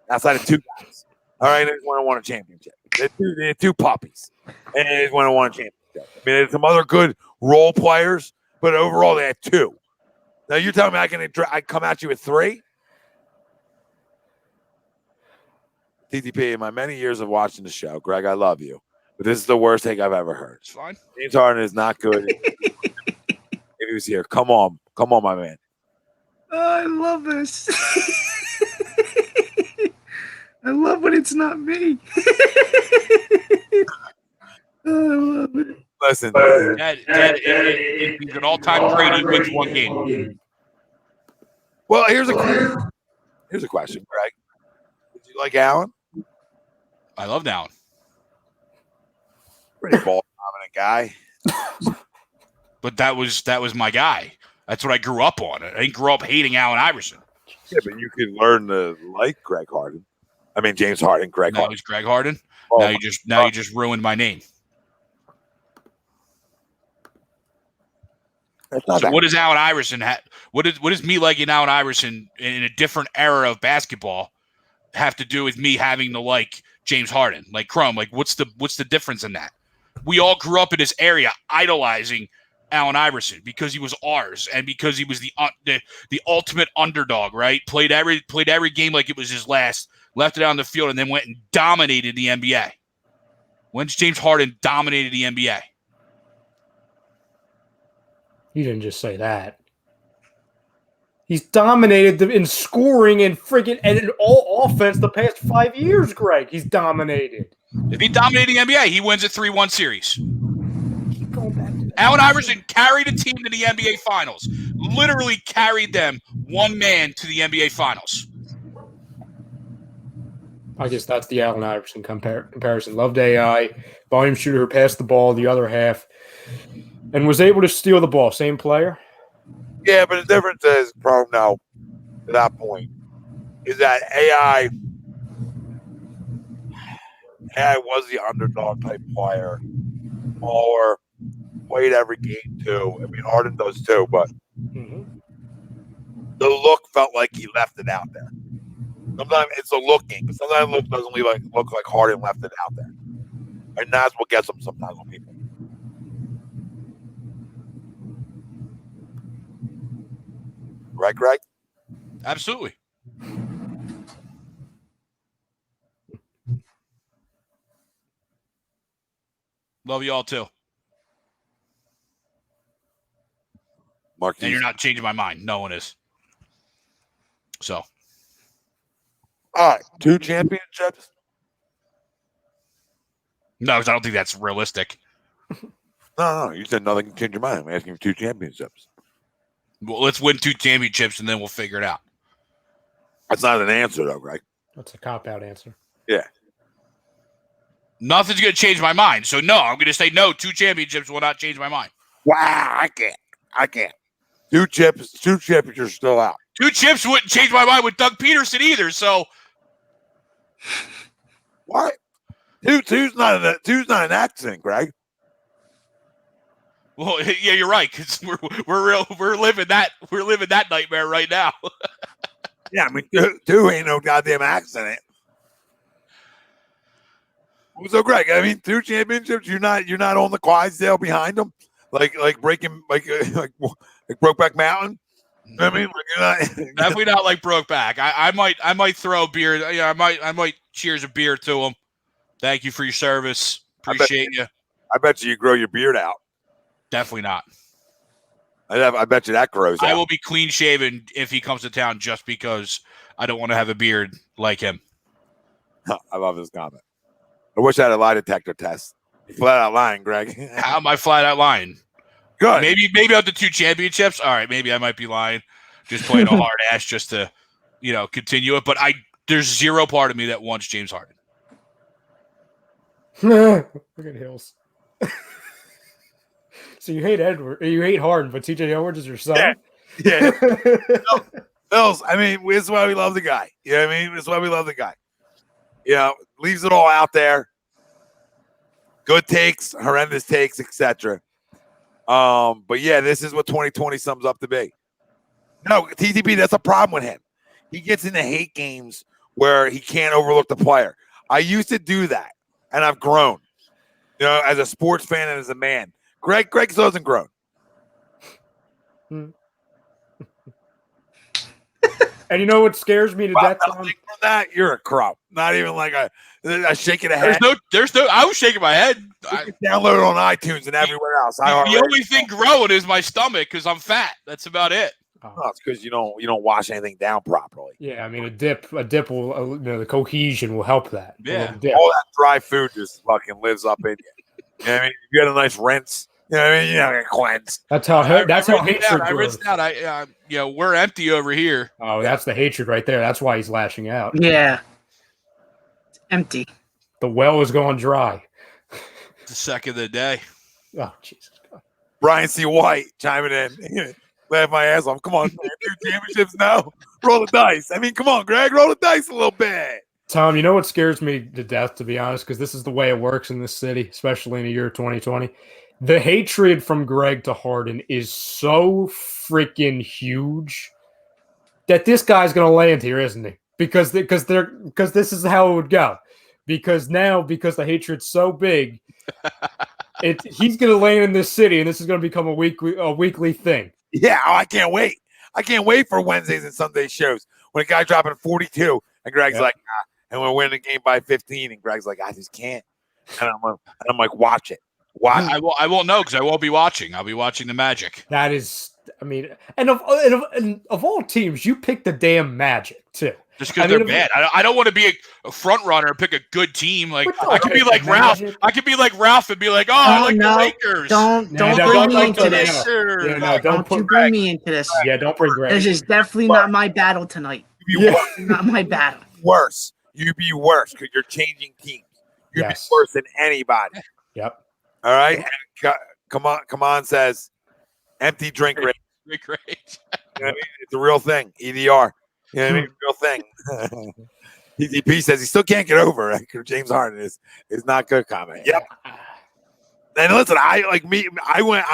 outside of two guys. All right, they want to win a championship. They're two puppies, and they want to win a championship. I mean, there's some other good role players, but overall they have two. Now you're telling me I come at you with three? TTP, in my many years of watching the show, Greg, I love you, but this is the worst take I've ever heard. It's fine. James Harden is not good. If he was here, come on, my man. Oh, I love this. I love when it's not me. Oh, I love it. Listen, Dad, if he's an all-time great, he wins one game. Well, here's a question, Greg. Did you like Allen? I love Allen. Pretty ball dominant guy. But that was my guy. That's what I grew up on. I didn't grow up hating Allen Iverson. Yeah, but you could learn to like Greg Harden. I mean James Harden, Greg Harden. He's Greg Harden. Oh, Now you just ruined my name. So what does Allen Iverson what does me liking Allen Iverson in a different era of basketball have to do with me having to like James Harden? Like Crum, like what's the difference in that? We all grew up in this area idolizing Allen Iverson because he was ours and because he was the ultimate underdog, right? Played every game like it was his last, left it on the field, and then went and dominated the NBA. When's James Harden dominated the NBA? You didn't just say that. He's dominated in scoring and in all offense the past 5 years, Greg. He's dominated. If he dominated the NBA, he wins a 3-1 series. Keep going back to that. Allen Iverson carried a team to the NBA Finals. Literally carried them one man to the NBA Finals. I guess that's the Allen Iverson comparison. Loved AI, volume shooter who passed the ball the other half, and was able to steal the ball. Same player? Yeah, but the difference is, now, to that point, is that AI was the underdog type player, or played every game too. I mean, Harden does too, but the look felt like he left it out there. Sometimes it's a look game, but sometimes it doesn't look like Harden left it out there. And that's what gets them sometimes with people. Right, Greg? Absolutely. Love you all too. Marquise. And you're not changing my mind. No one is. So. All right. 2 championships. No, because I don't think that's realistic. No. You said nothing can change your mind. I'm asking for 2 championships. Well, let's win 2 championships and then we'll figure it out. That's not an answer, though, Greg. That's a cop-out answer. Yeah. Nothing's going to change my mind. So, no, I'm going to say no. 2 championships will not change my mind. Wow, I can't. 2 championships are still out. 2 chips wouldn't change my mind with Doug Pederson either. So, what? Two's not an accident, Greg. well, yeah, you're right. Because we're living that nightmare right now. Yeah, I mean, 2 ain't no goddamn accident. So, Greg, I mean, 2 championships. You're not on the Clydesdale behind them, like breaking like Brokeback Mountain. I mean, Definitely not like Brokeback. I might throw a beer. Yeah, I might cheers a beer to him. Thank you for your service. Appreciate you. I bet you grow your beard out. Definitely not. I bet you that grows out. I will be clean shaven if he comes to town just because I don't want to have a beard like him. I love this comment. I wish I had a lie detector test. You flat out lying, Greg. How am I flat out lying? Good. Maybe up to 2 championships. All right, maybe I might be lying. Just playing a hard ass just to, continue it. But there's zero part of me that wants James Harden. Look at Hills. So you hate Harden, but TJ Edwards is your son? Yeah. Hills, I mean, this is why we love the guy. You know what I mean? This is why we love the guy. Leaves it all out there. Good takes, horrendous takes, etc. But yeah, this is what 2020 sums up to be. No, TTP, that's a problem with him. He gets into hate games where he can't overlook the player. I used to do that, and I've grown. As a sports fan and as a man. Greg still hasn't grown. And you know what scares me to death? That you're a crow. Not even like a shake of the head. There's no. I was shaking my head. Download it on iTunes and everywhere else. The only thing growing is my stomach because I'm fat. That's about it. Oh, it's because you don't wash anything down properly. Yeah, I mean a dip will the cohesion will help that. Yeah, all that dry food just fucking lives up in you. You know what I mean? If you had a nice rinse. You know what I mean? Get cleansed. That's how hatred. I rinsed out. We're empty over here. Oh, that's the hatred right there. That's why he's lashing out. Yeah, it's empty. The well is going dry. The second of the day. Oh Jesus God! Brian C. White chiming in. Laugh my ass off. Come on, man. 2 championships now. Roll the dice. I mean, come on, Greg. Roll the dice a little bit. Tom, you know what scares me to death, to be honest, because this is the way it works in this city, especially in the year 2020. The hatred from Greg to Harden is so freaking huge that this guy's going to land here, isn't he? Because this is how it would go. Because the hatred's so big, he's going to land in this city, and this is going to become a weekly thing. Yeah, I can't wait. I can't wait for Wednesdays and Sunday shows when a guy dropping 42 and Greg's like, and we're winning the game by 15, and Greg's like, I just can't. And I'm like, watch it. Watch. I won't know because I won't be watching. I'll be watching the Magic. That is, I mean, and of all teams, you pick the damn Magic too. Just because they're bad. I don't want to be a front runner and pick a good team. Like I could be like Ralph. I could be like Ralph and be like, I like the Lakers. Don't bring me into this. Don't bring me into this. Yeah, don't bring Greg. This is definitely not my battle tonight. Not my battle. Worse. You be worse because you're changing teams. You'd be worse than anybody. Yep. All right. And come on. Says empty drink rate. Drink rate. You know what I mean? It's a real thing. EDR. You know what I mean? Real thing. TTP says he still can't get over it. James Harden is not good comment. Yep. And listen, I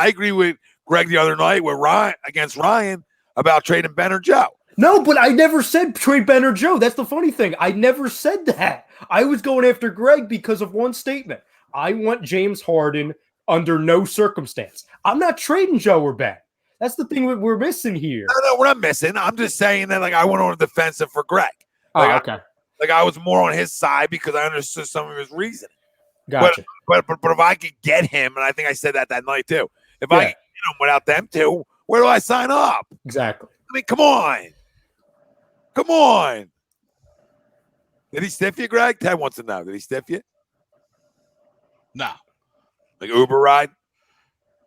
agree with Greg the other night with Ryan about trading Ben or Joe. No, but I never said trade Ben or Joe. That's the funny thing. I never said that. I was going after Greg because of one statement. I want James Harden under no circumstance. I'm not trading Joe or Ben. That's the thing we're missing here. No, we're not missing. I'm just saying that, like, I went on the defensive for Greg. Like, okay. I was more on his side because I understood some of his reasoning. Gotcha. But if I could get him, and I think I said that night too, if I could get him without them two, where do I sign up? Exactly. I mean, come on. Come on. Did he stiff you, Greg? Ted wants to know. Did he stiff you? No. Like Uber ride?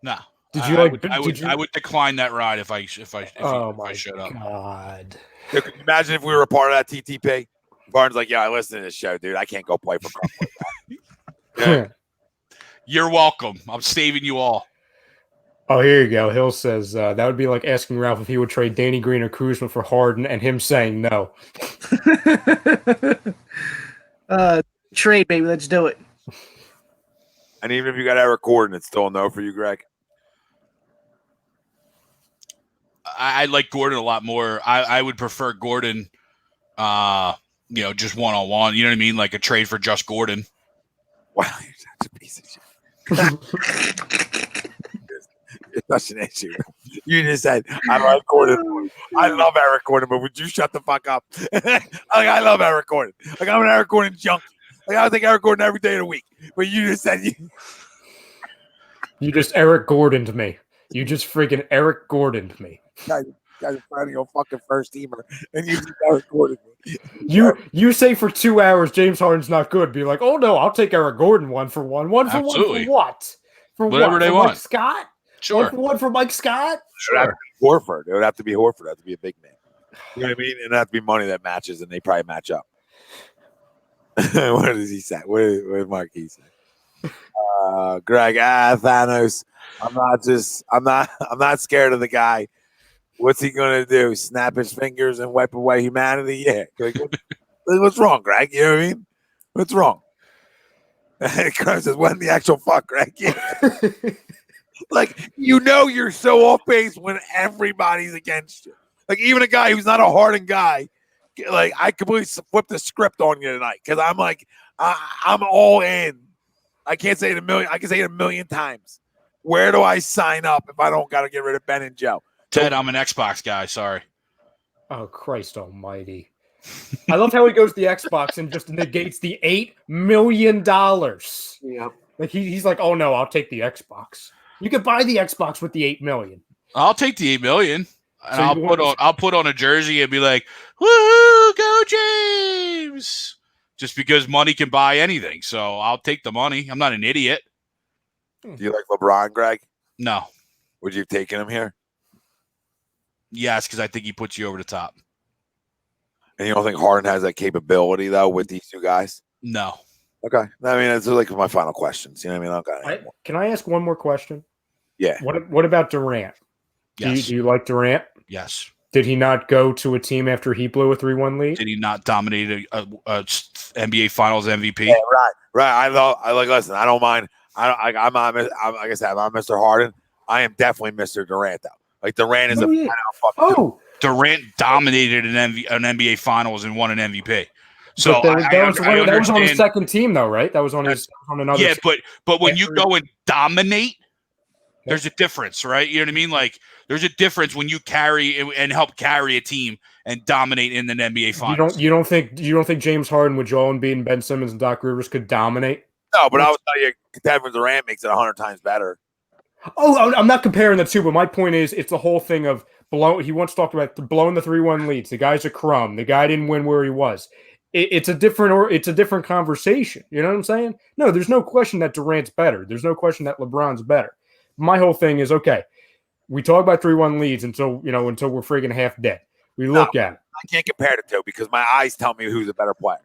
No. Did you I would decline that ride if I showed up. God. Could you imagine if we were a part of that TTP? Barnes like, yeah, I listen to this show, dude. I can't go play for yeah. You're welcome. I'm saving you all. Oh, here you go. Hill says that would be like asking Ralph if he would trade Danny Green or Kuzma for Harden and him saying no. Trade, baby. Let's do it. And even if you got Eric Gordon, it's still a no for you, Greg? I like Gordon a lot more. I would prefer Gordon, just one-on-one. You know what I mean? Like a trade for just Gordon. Wow, you're such a piece of shit. It's such an issue. You just said, I like Gordon. I love Eric Gordon, but would you shut the fuck up? I love Eric Gordon. Like, I'm an Eric Gordon junkie. Like, I think Eric Gordon every day of the week. But you just said You just Eric Gordon to me. You just freaking Eric Gordon to me. Guys are finding your fucking first teamer, and you just Eric Gordon. You say for 2 hours James Harden's not good. Be like, oh no, I'll take Eric Gordon one for one. Absolutely. For what? For whatever what? They for want. Mike Scott? Sure. One for Mike Scott? Sure. Horford. It would have to be Horford. It would have to be a big man. You know what I mean? And it have to be money that matches, and they probably match up. What does he say? What did Marquis say? Greg, Thanos. I'm not scared of the guy. What's he gonna do? Snap his fingers and wipe away humanity? Yeah. Like, what's wrong, Greg? You know what I mean? What's wrong? Greg says, when the actual fuck, Greg? Yeah. Like, you're so off base when everybody's against you. Like, even a guy who's not a Harden guy, like, I completely flipped the script on you tonight because I'm like, I'm all in. I can't say it a million. I can say it a million times. Where do I sign up if I don't got to get rid of Ben and Joe? Ted, I'm an Xbox guy. Sorry. Oh, Christ almighty. I love how he goes to the Xbox and just negates the $8 million. Yeah. Like he's like, oh no, I'll take the Xbox. You could buy the Xbox with the $8 million. I'll take the $8 million. And So I'll put on a jersey and be like, woo, go James. Just because money can buy anything. So I'll take the money. I'm not an idiot. Do you like LeBron, Greg? No. Would you have taken him here? Yes, because I think he puts you over the top. And you don't think Harden has that capability, though, with these two guys? No. Okay. I mean, it's like my final questions. You know what I mean? Can I ask one more question? Yeah. What about Durant? Yes. Do you like Durant? Yes. Did he not go to a team after he blew a 3-1 lead? Did he not dominate a NBA Finals MVP? Yeah, right. Listen, I don't mind. Like I said, I'm Mr. Harden. I am definitely Mr. Durant, though. Like, Durant is Durant dominated an NBA Finals and won an MVP. So that was on his second team, though, right? That was on another. Yeah, but when you go and dominate, there's a difference, right? You know what I mean? Like, there's a difference when you carry and help carry a team and dominate in the NBA Finals. You don't think James Harden with Joel Embiid and Ben Simmons and Doc Rivers could dominate? No, but I would tell you, Kevin Durant makes it 100 times better. Oh, I'm not comparing the two, but my point is, it's the whole thing of he once talked about blowing the 3-1 leads. The guy's a crumb. The guy didn't win where he was. It's a different conversation. You know what I'm saying? No, there's no question that Durant's better. There's no question that LeBron's better. My whole thing is, okay, we talk about 3-1 leads until we're freaking half dead. We look at it. I can't compare the two because my eyes tell me who's a better player.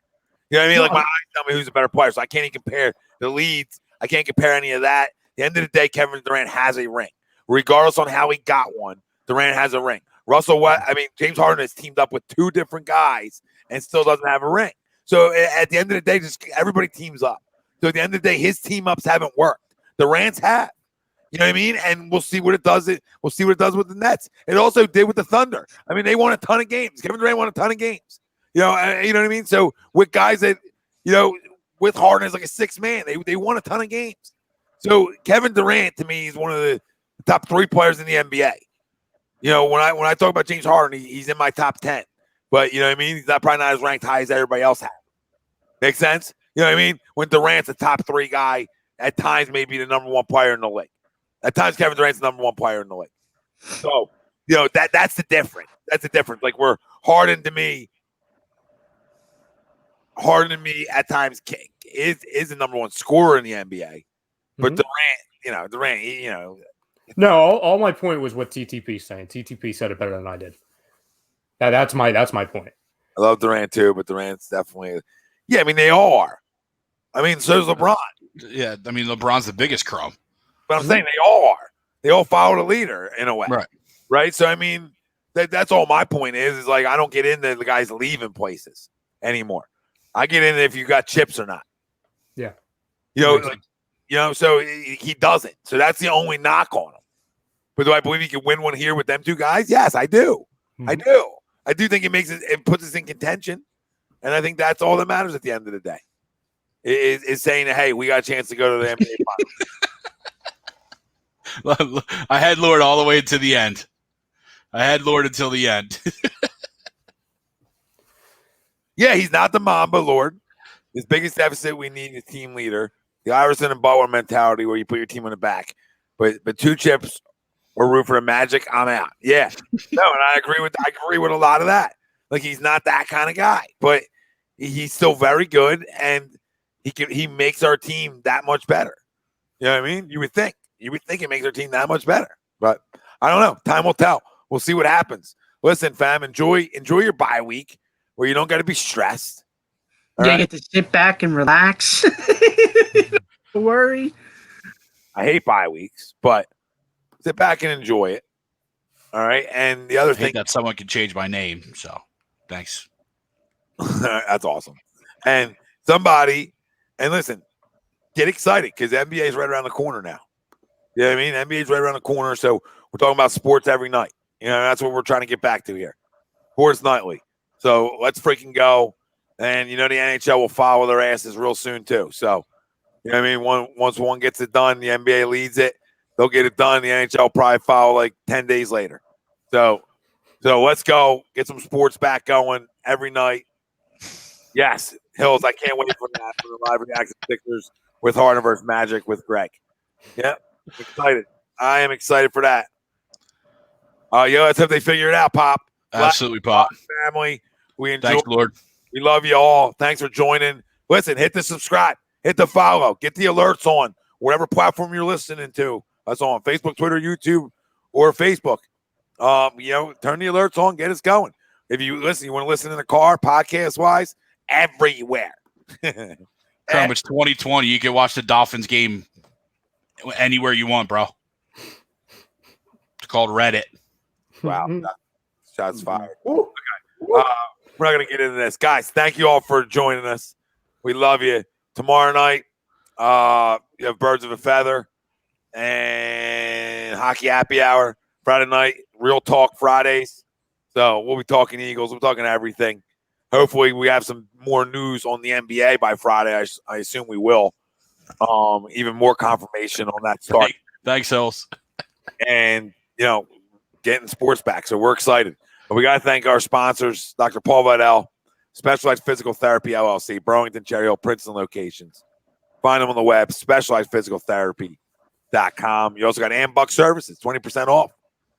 You know what I mean? Like, my eyes tell me who's a better player, so I can't even compare the leads. I can't compare any of that. At the end of the day, Kevin Durant has a ring. Regardless on how he got one, Durant has a ring. James Harden has teamed up with two different guys and still doesn't have a ring. So at the end of the day, just everybody teams up. So at the end of the day, his team ups haven't worked. Durant's have. You know what I mean? And we'll see what it does. We'll see what it does with the Nets. It also did with the Thunder. I mean, they won a ton of games. Kevin Durant won a ton of games. You know what I mean? So with guys that, with Harden as like a sixth man, they won a ton of games. So Kevin Durant to me is one of the top 3 players in the NBA. When I talk about James Harden, he's in my top 10. But you know what I mean? He's probably not as ranked high as everybody else has. Make sense? You know what I mean? When Durant's a top 3 guy, at times maybe the number 1 player in the league. At times Kevin Durant's the number 1 player in the league. So, that's the difference. That's the difference. Like we're Harden to me at times is the number 1 scorer in the NBA. But Durant, No, all my point was what TTP saying. TTP said it better than I did. That's my point. I love Durant too, but Durant's definitely I mean, they all are. I mean, so's LeBron. Yeah, I mean, LeBron's the biggest crumb. But I'm saying they all are. They all follow the leader in a way. Right? So, I mean, that's all my point is like I don't get into the guys leaving places anymore. I get into if you got chips or not. Yeah. So he doesn't. So that's the only knock on him. But do I believe he can win one here with them 2 guys? Yes, I do. Mm-hmm. I do. I do think it puts us in contention. And I think that's all that matters at the end of the day. Is saying, hey, we got a chance to go to the NBA Finals. I had Lord all the way to the end. I had Lord until the end. Yeah, he's not the Mamba, Lord. His biggest deficit, we need a team leader. The Iverson and Butler mentality where you put your team on the back. But 2 chips or root for the Magic, I'm out. Yeah. No, and I agree with a lot of that. Like he's not that kind of guy, but he's still very good and he makes our team that much better. You know what I mean? You would think it makes our team that much better. But I don't know. Time will tell. We'll see what happens. Listen, fam, enjoy your bye week where you don't got to be stressed. You get to sit back and relax. Worry. I hate bye weeks, but sit back and enjoy it. All right. And the other thing that someone can change my name. So thanks. That's awesome. And listen, get excited because NBA is right around the corner now. You know what I mean? NBA is right around the corner. So we're talking about sports every night. That's what we're trying to get back to here. Sports nightly. So let's freaking go. And, the NHL will follow their asses real soon too. So, you know what I mean? Once one gets it done, the NBA leads it. They'll get it done. The NHL will probably follow like 10 days later. So let's go. Get some sports back going every night. Yes, Hills, I can't wait for that for the live reaction Sixers with Harden versus Magic with Greg. Yeah, excited. I am excited for that. Let's hope they figure it out, Pop. Absolutely, Pop. Family, we enjoy. Thanks, Lord. We love you all. Thanks for joining. Listen, hit the subscribe, hit the follow, get the alerts on whatever platform you're listening to. That's on Facebook, Twitter, YouTube, or Facebook. Turn the alerts on, get us going. If you want to listen in the car, podcast wise, everywhere. Come, it's 2020. You can watch the Dolphins game anywhere you want, bro. It's called Reddit. Wow. Shots fired. Okay. We're not going to get into this. Guys, thank you all for joining us. We love you. Tomorrow night, you have Birds of a Feather and Hockey Happy Hour. Friday night, Real Talk Fridays. So we'll be talking Eagles. We're talking everything. Hopefully we have some more news on the NBA by Friday. I assume we will. Even more confirmation on that start. Thanks, Hills. And, getting sports back. So we're excited. But we got to thank our sponsors, Dr. Paul Vidal, Specialized Physical Therapy, LLC, Burlington, Cherry Hill, Princeton locations. Find them on the web, specializedphysicaltherapy.com. You also got Ambuck Services, 20% off.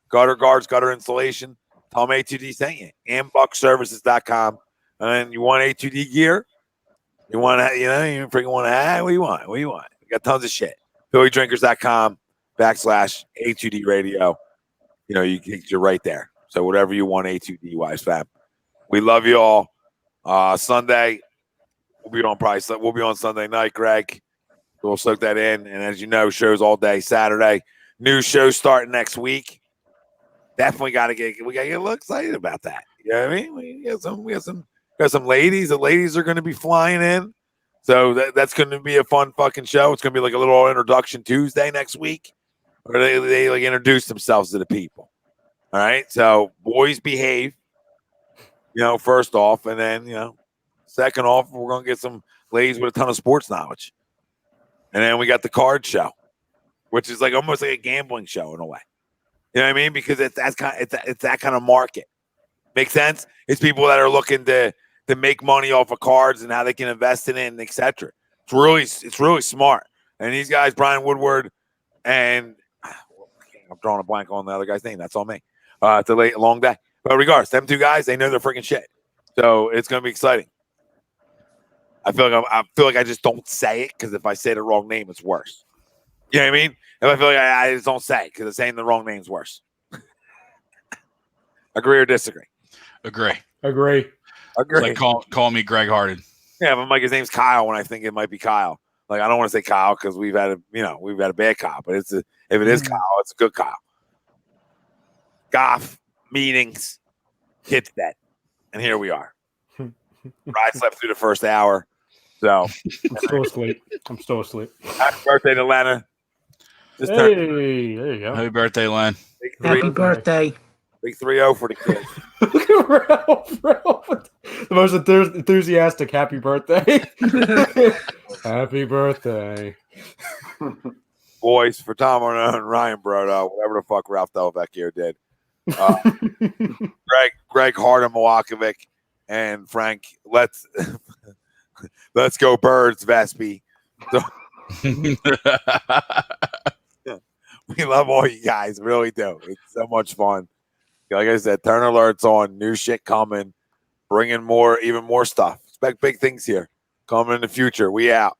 Gutter guards, gutter installation. Tell them A2D sent you. Ambuckservices.com. And you want A2D gear? You want to, you freaking want to, what do you want? What do you want? We got tons of shit. PhillyDrinkers.com/A2D radio. You're right there. So whatever you want A2D wise, fam. We love you all. Sunday, we'll be on Sunday night, Greg. We'll soak that in. And as you know, shows all day Saturday. New shows starting next week. Definitely got to get a little excited about that. You know what I mean? We got some ladies. The ladies are going to be flying in. So that's going to be a fun fucking show. It's going to be like a little introduction Tuesday next week. or they like introduce themselves to the people. All right, so boys behave, first off, and then second off, we're gonna get some ladies with a ton of sports knowledge, and then we got the card show, which is like almost like a gambling show in a way. You know what I mean? Because it's that kind of market. Make sense? It's people that are looking to make money off of cards and how they can invest in it and etc. It's really smart. And these guys, Brian Woodward, and I'm drawing a blank on the other guy's name. That's on me. It's a long day. But regardless, them two guys, they know their freaking shit. So it's gonna be exciting. I feel like I just don't say it because if I say the wrong name, it's worse. You know what I mean? If I feel like I just don't say it because saying the wrong name is worse. Agree or disagree? Agree. Agree. It's like call me Greg Harden. Yeah, but like his name's Kyle when I think it might be Kyle. Like I don't want to say Kyle because we've had a bad Kyle, but if it is Kyle, it's a good Kyle. Goff, meetings, hits that. And here we are. Ride slept through the first hour. So I'm still asleep. Happy birthday to Lana. Hey, there you go. Happy birthday, Len. Happy birthday. Big 3-0 for the kids. Look at Ralph. The most enthusiastic happy birthday. Happy birthday. Boys, for Tom Arno and Ryan Brodo, whatever the fuck Ralph Delvecchio did. Greg Harden, Milwaukee, and Frank, let's go Birds, Vespi. So, we love all you guys, really do. It's so much fun. Like I said, turn alerts on, new shit coming, bringing even more stuff. Expect big things here coming in the future. We out.